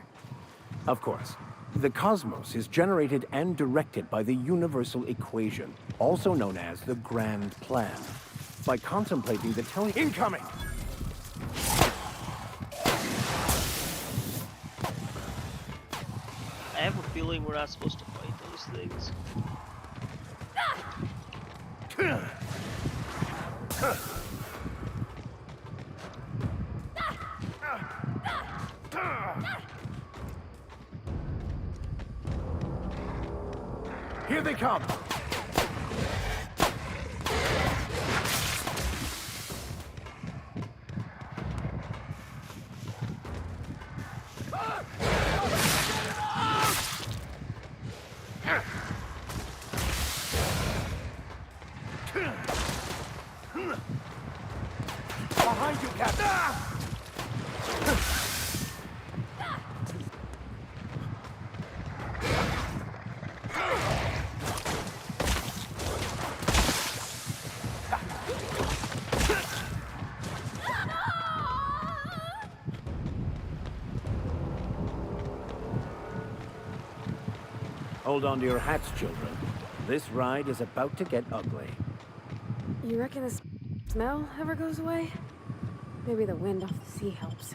Of course. The cosmos is generated and directed by the universal equation, also known as the Grand Plan. By contemplating the incoming! I have a feeling we're not supposed to fight those things. Here they come! Behind you, Captain! Hold on to your hats, children. This ride is about to get ugly. You reckon the smell ever goes away? Maybe the wind off the sea helps.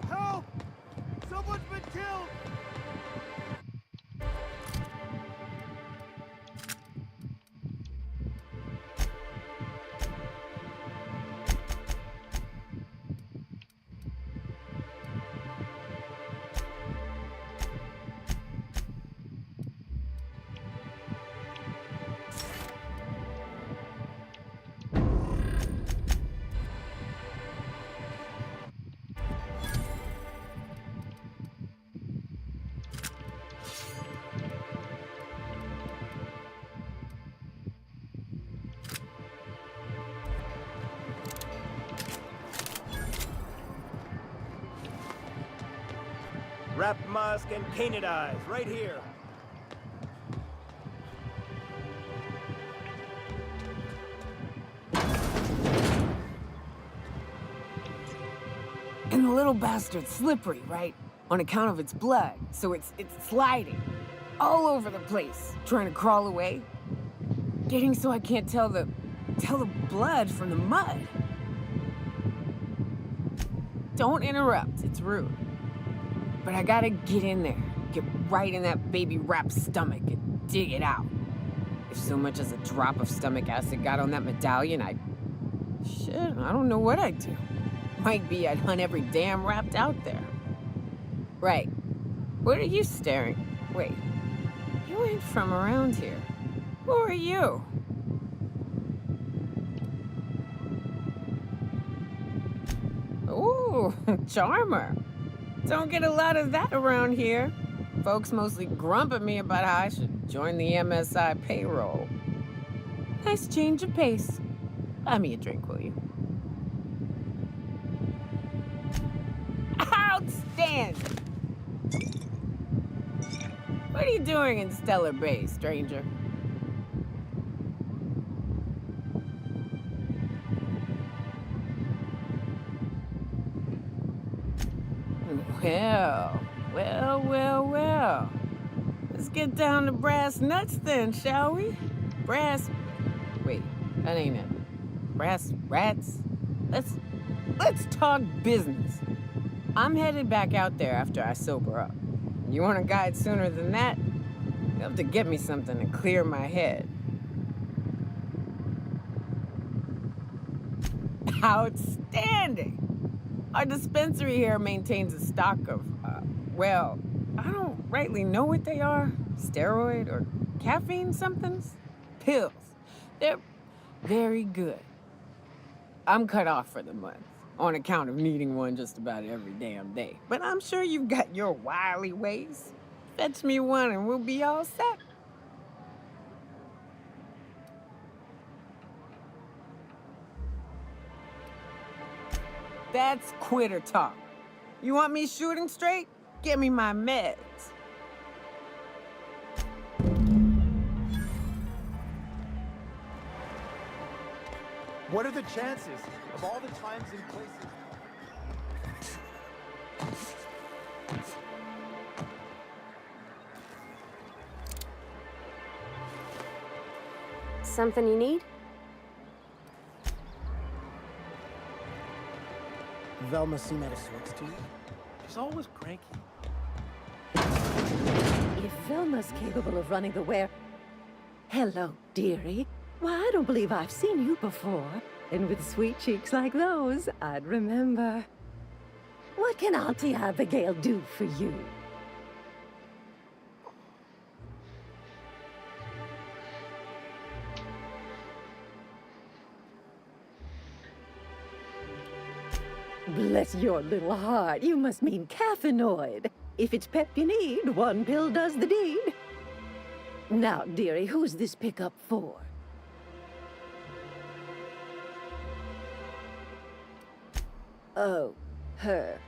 Help! Someone's been killed! Wrapped mask and painted eyes, right here. And the little bastard's slippery, right? On account of its blood, so it's sliding all over the place, trying to crawl away. Getting so I can't tell the blood from the mud. Don't interrupt, it's rude. But I gotta get in there, get right in that baby rap's stomach and dig it out. If so much as a drop of stomach acid got on that medallion, shit, I don't know what I'd do. Might be I'd hunt every damn wrapped out there. Right. What are you staring? Wait. You ain't from around here. Who are you? Ooh, charmer. Don't get a lot of that around here. Folks mostly grump at me about how I should join the MSI payroll. Nice change of pace. Buy me a drink, will you? Outstanding! What are you doing in Stellar Bay, stranger? Well. Let's get down to brass nuts then, shall we? Wait, that ain't it. Brass rats? Let's talk business. I'm headed back out there after I sober up. You want a guide sooner than that? You'll have to get me something to clear my head. Outstanding! Our dispensary here maintains a stock of, well, I don't rightly know what they are. Steroid or caffeine somethings? Pills. They're very good. I'm cut off for the month, on account of needing one just about every damn day. But I'm sure you've got your wily ways. Fetch me one and we'll be all set. That's quitter talk. You want me shooting straight? Give me my meds. What are the chances of all the times and places? Something you need? Velma seem out of sorts to you? She's always cranky. If Velma's capable of running the Hello, dearie. Why, I don't believe I've seen you before. And with sweet cheeks like those, I'd remember. What can Auntie Abigail do for you? Bless your little heart. You must mean caffeinoid. If it's pep you need, one pill does the deed. Now, dearie, who's this pickup for? Oh, her.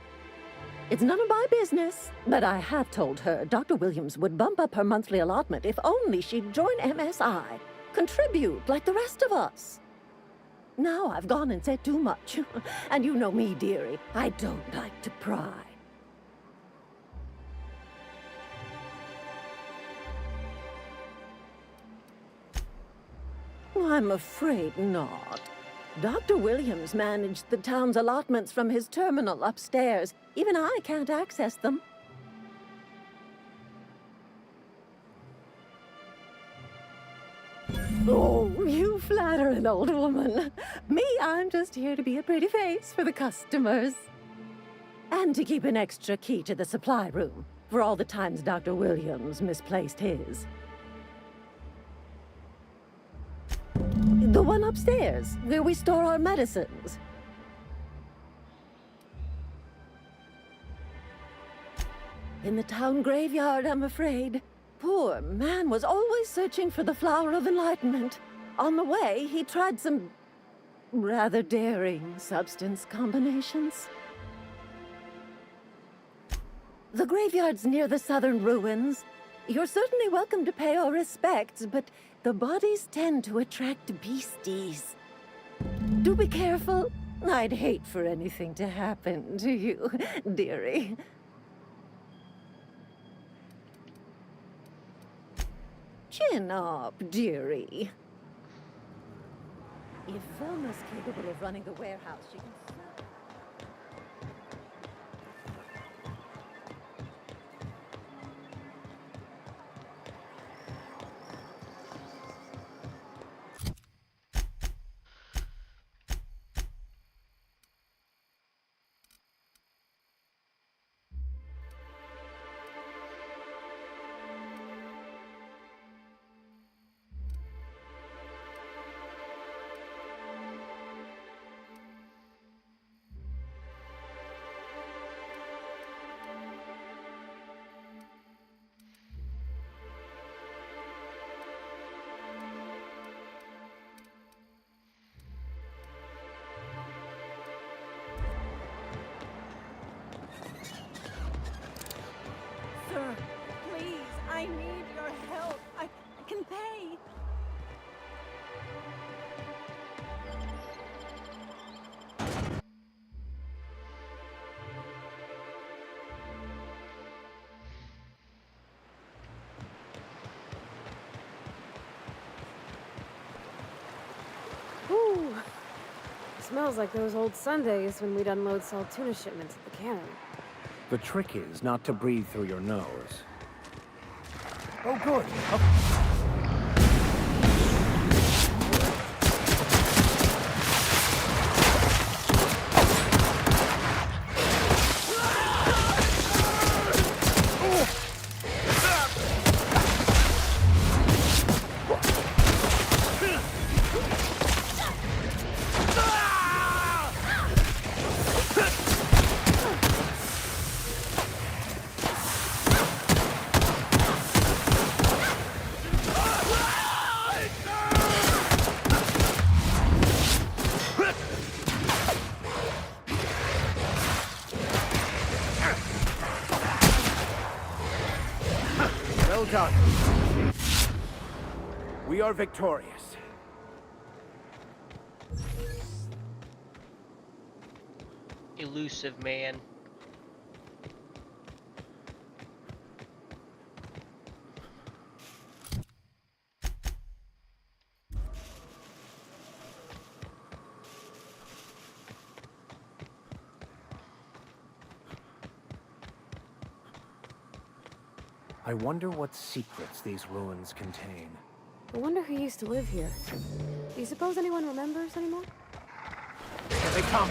It's none of my business, but I have told her Dr. Williams would bump up her monthly allotment if only she'd join MSI. Contribute like the rest of us. Now I've gone and said too much. And you know me, dearie. I don't like to pry. I'm afraid not. Dr. Williams managed the town's allotments from his terminal upstairs. Even I can't access them. Oh, you flatter an old woman. Me, I'm just here to be a pretty face for the customers. And to keep an extra key to the supply room for all the times Dr. Williams misplaced his. The one upstairs, where we store our medicines. In the town graveyard, I'm afraid. Poor man was always searching for the flower of enlightenment. On the way, he tried some rather daring substance combinations. The graveyard's near the southern ruins. You're certainly welcome to pay our respects, but the bodies tend to attract beasties. Do be careful. I'd hate for anything to happen to you, dearie. Chin up, dearie. If Velma's capable of running the warehouse, she can... Sir, please, I need your help. I can pay. Ooh. Smells like those old Sundays when we'd unload salt tuna shipments at the cannery. The trick is not to breathe through your nose. Oh, good. Well done. We are victorious. Elusive man. I wonder what secrets these ruins contain. I wonder who used to live here. Do you suppose anyone remembers anymore? Here they come!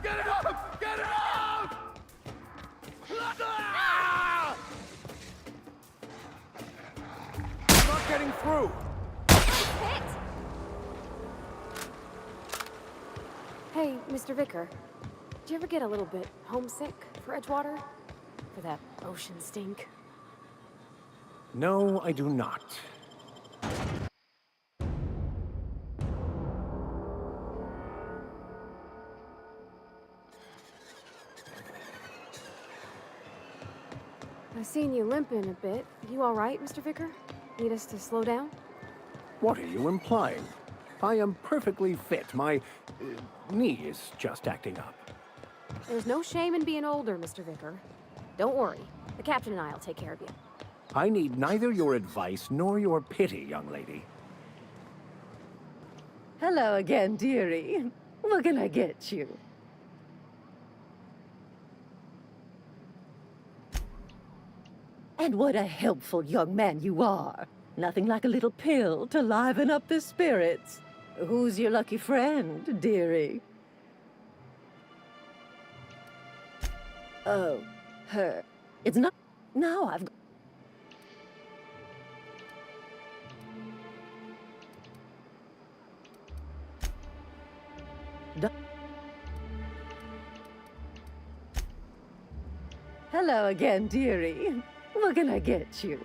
Get out! Get out! Not getting through. Hey, Mr. Vicar. Do you ever get a little bit homesick for Edgewater? For that ocean stink? No, I do not. I've seen you limping a bit. You all right, Mr. Vicar? Need us to slow down? What are you implying? I am perfectly fit. My knee is just acting up. There's no shame in being older, Mr. Vicar. Don't worry. The captain and I will take care of you. I need neither your advice nor your pity, young lady. Hello again, dearie. What can I get you? And what a helpful young man you are. Nothing like a little pill to liven up the spirits. Who's your lucky friend, dearie? Oh, her. It's not... Now I've... Hello again, dearie. What can I get you?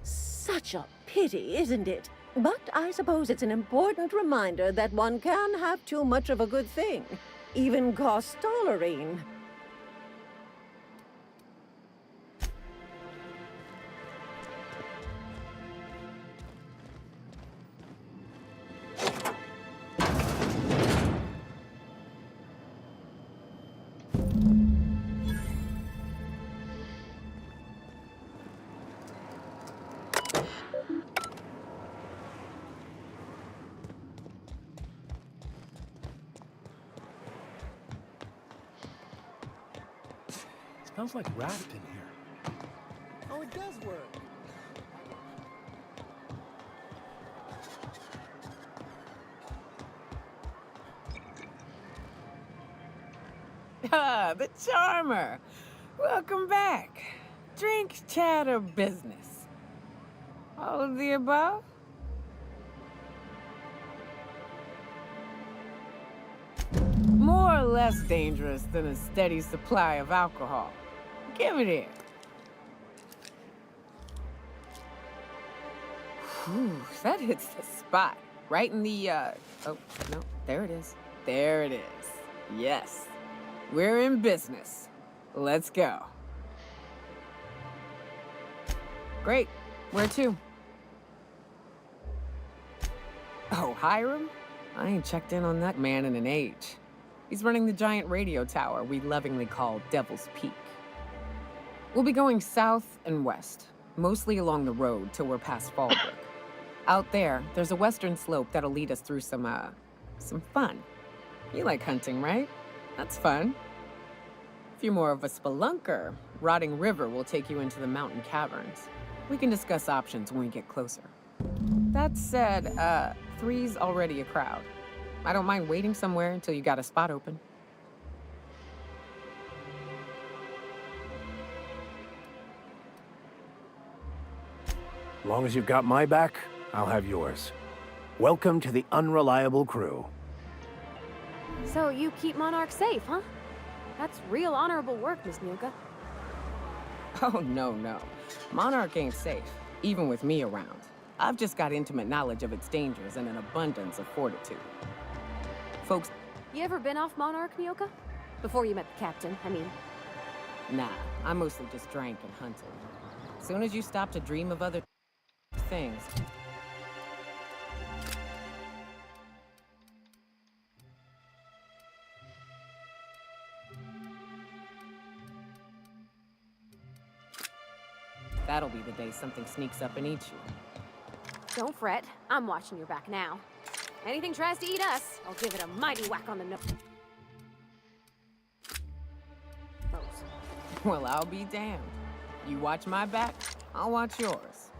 Such a pity, isn't it? But I suppose it's an important reminder that one can have too much of a good thing. Even cost tolerine. Smells like raft in here. Oh, it does work. Ah, the charmer. Welcome back. Drink, chat, or business? All of the above? More or less dangerous than a steady supply of alcohol. Give it here. Whew, that hits the spot. Right in the, oh, no, there it is. There it is. Yes. We're in business. Let's go. Great. Where to? Oh, Hiram? I ain't checked in on that man in an age. He's running the giant radio tower we lovingly call Devil's Peak. We'll be going south and west, mostly along the road till we're past Fallbrook. Out there's a western slope that'll lead us through some fun. You like hunting, right? That's fun. If you're more of a spelunker, Rotting River will take you into the mountain caverns. We can discuss options when we get closer. That said, 3's already a crowd. I don't mind waiting somewhere until you got a spot open. As long as you've got my back, I'll have yours. Welcome to the unreliable crew. So you keep Monarch safe, huh? That's real honorable work, Miss Nuka. Oh, no. Monarch ain't safe, even with me around. I've just got intimate knowledge of its dangers and an abundance of fortitude. Folks... You ever been off Monarch, Nyoka? Before you met the captain, I mean. Nah, I mostly just drank and hunted. As soon as you stop to dream of other things... That'll be the day something sneaks up and eats you. Don't fret. I'm watching your back now. Anything tries to eat us, I'll give it a mighty whack on the nose. Well, I'll be damned. You watch my back, I'll watch yours.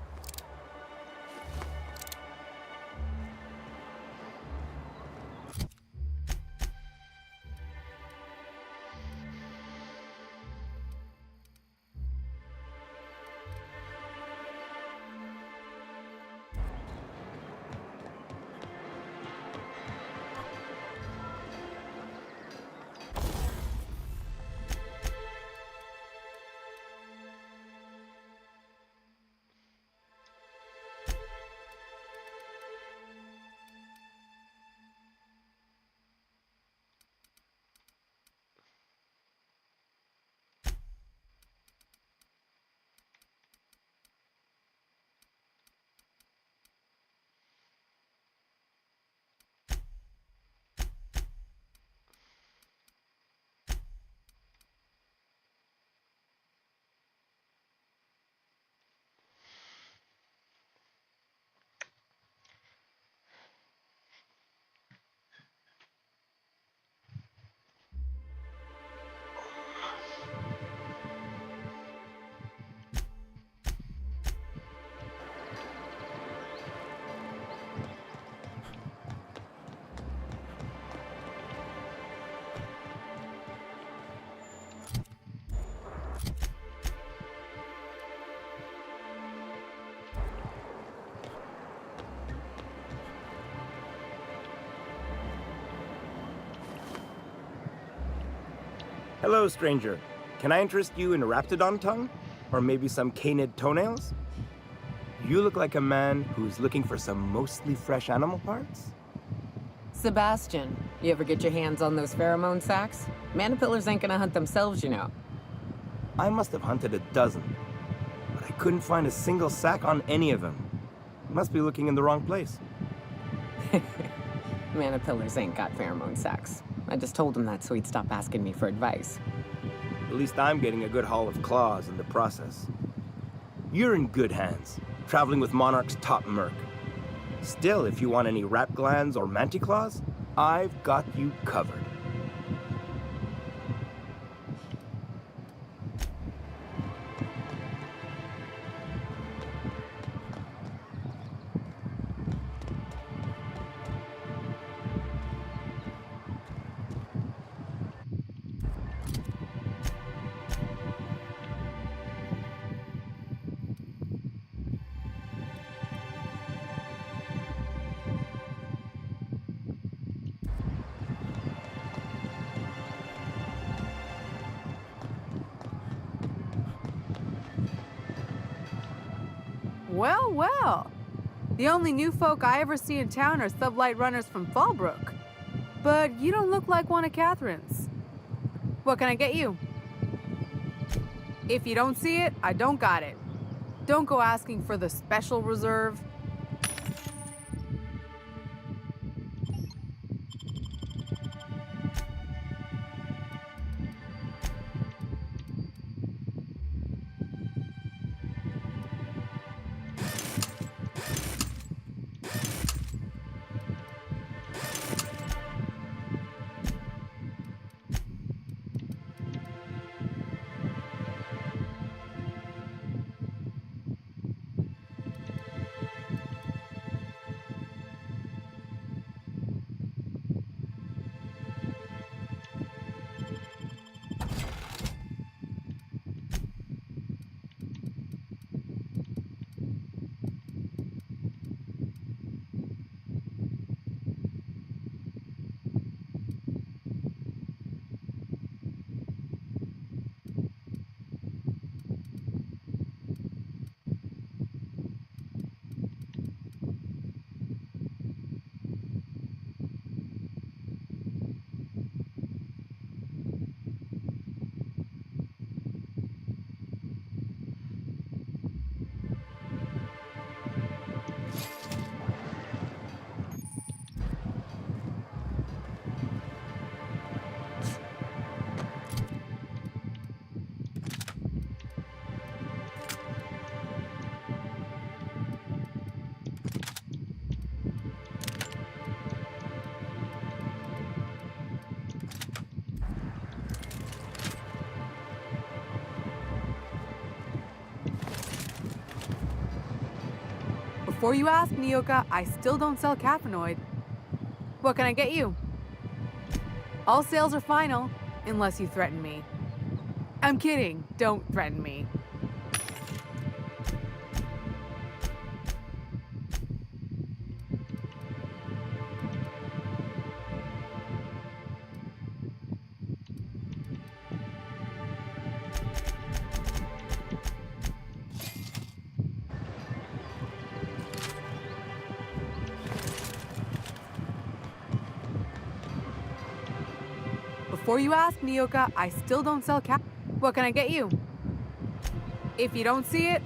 Hello, stranger. Can I interest you in raptidon tongue? Or maybe some canid toenails? You look like a man who's looking for some mostly fresh animal parts? Sebastian, you ever get your hands on those pheromone sacs? Manipillars ain't gonna hunt themselves, you know. I must have hunted a dozen, but I couldn't find a single sack on any of them. Must be looking in the wrong place. Manipillars ain't got pheromone sacs. I just told him that so he'd stop asking me for advice. At least I'm getting a good haul of claws in the process. You're in good hands, traveling with Monarch's top merc. Still, if you want any rat glands or manticlaws, I've got you covered. Well, well. The only new folk I ever see in town are sublight runners from Fallbrook. But you don't look like one of Catherine's. What can I get you? If you don't see it, I don't got it. Don't go asking for the special reserve. Before you ask, Nyoka, I still don't sell caffeinoid. What can I get you? All sales are final, unless you threaten me. I'm kidding. Don't threaten me. Before you ask, Nyoka, I still don't sell cap. What can I get you? If you don't see it,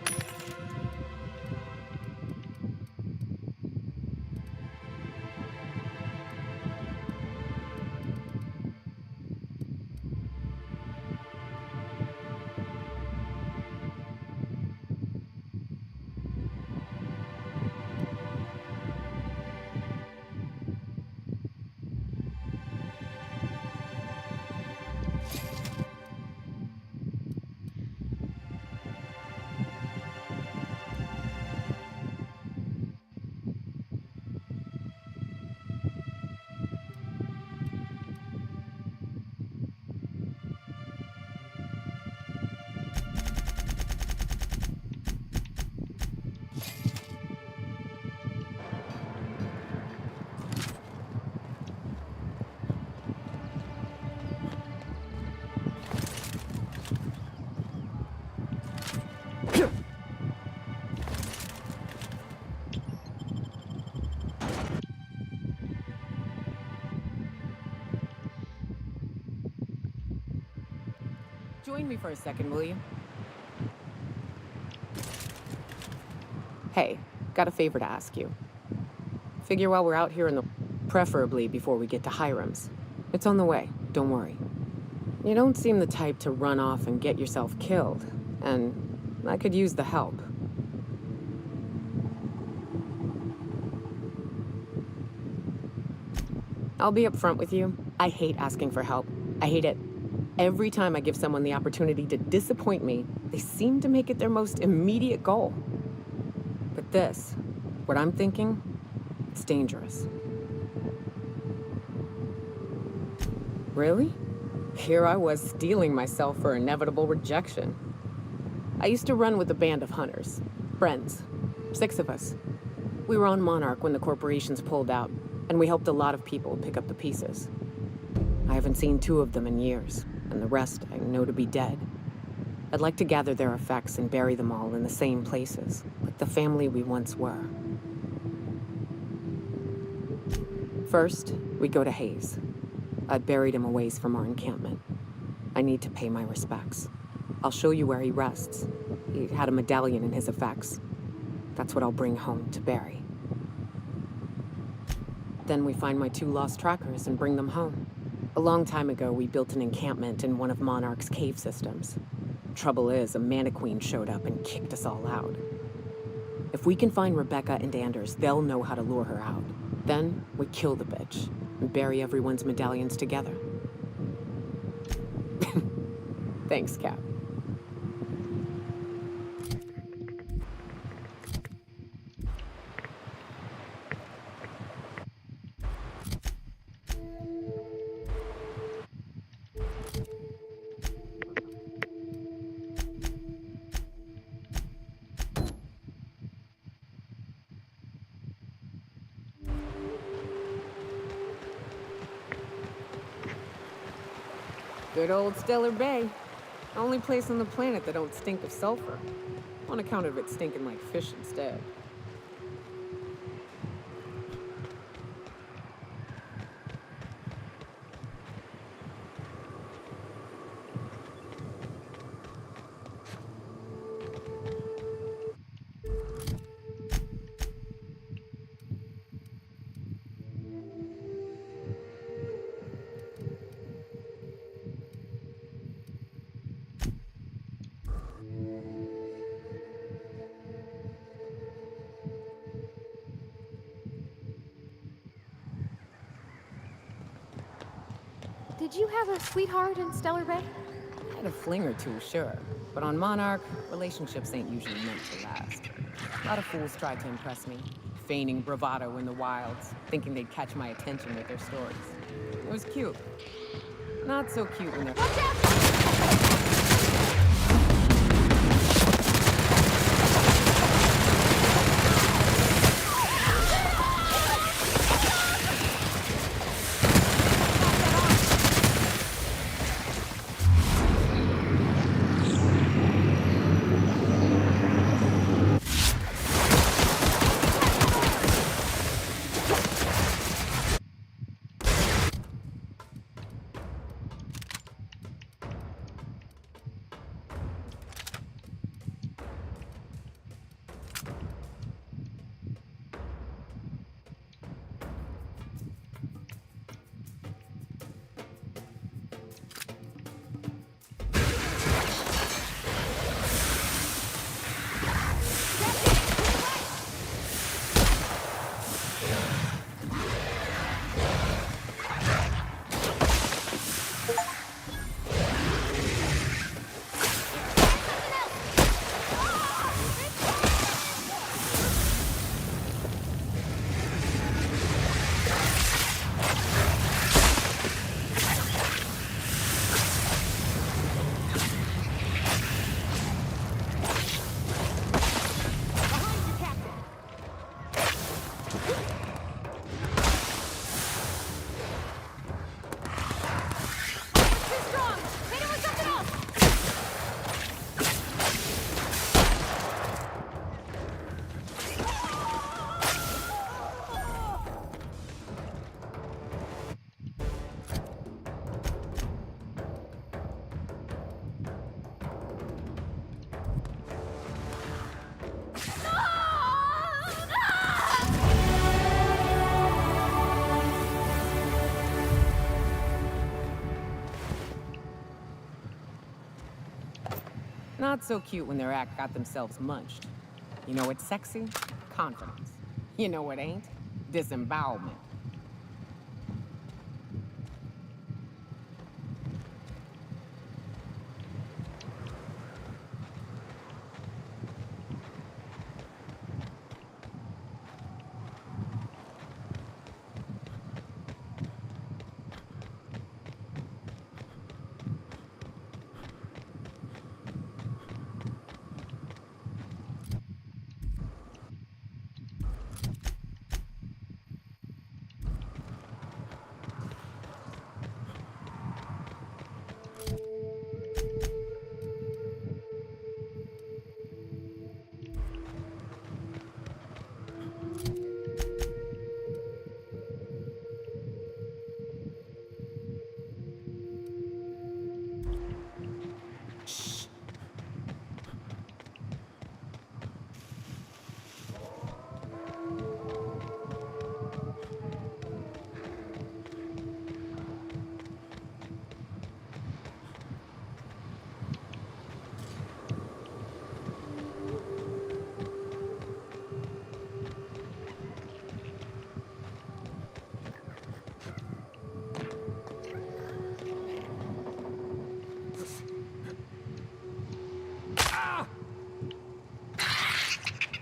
Join me for a second, will you? Hey, got a favor to ask you. Figure while we're out here in the... preferably before we get to Hiram's. It's on the way, don't worry. You don't seem the type to run off and get yourself killed, and I could use the help. I'll be upfront with you. I hate asking for help. I hate it. Every time I give someone the opportunity to disappoint me, they seem to make it their most immediate goal. But this, what I'm thinking, it's dangerous. Really? Here I was steeling myself for inevitable rejection. I used to run with a band of hunters. Friends. 6 of us. We were on Monarch when the corporations pulled out, and we helped a lot of people pick up the pieces. I haven't seen 2 of them in years, and the rest I know to be dead. I'd like to gather their effects and bury them all in the same places, like the family we once were. First, we go to Hayes. I buried him a ways from our encampment. I need to pay my respects. I'll show you where he rests. He had a medallion in his effects. That's what I'll bring home to Barry. Then we find my 2 lost trackers and bring them home. A long time ago, we built an encampment in one of Monarch's cave systems. Trouble is, a Maniqueen showed up and kicked us all out. If we can find Rebecca and Anders, they'll know how to lure her out. Then, we kill the bitch and bury everyone's medallions together. Thanks, Cap. Good old Stellar Bay. Only place on the planet that don't stink of sulfur. On account of it stinking like fish instead. Did you have a sweetheart in Stellar Bay? I had a fling or two, sure. But on Monarch, relationships ain't usually meant to last. A lot of fools tried to impress me, feigning bravado in the wilds, thinking they'd catch my attention with their stories. It was cute. Not so cute when they're— Watch out! Not so cute when their act got themselves munched. You know what's sexy? Confidence. You know what ain't? Disembowelment.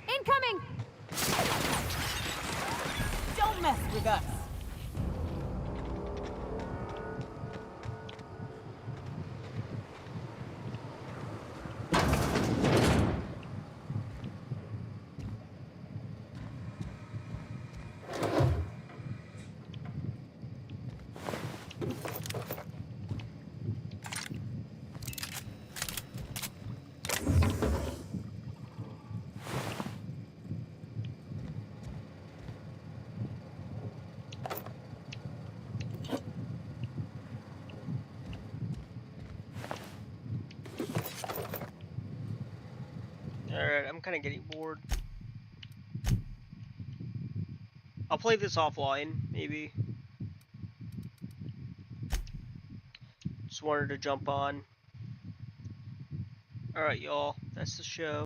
Incoming! Don't mess with us. Alright, I'm kind of getting bored. I'll play this offline, maybe. Just wanted to jump on. Alright, y'all. That's the show.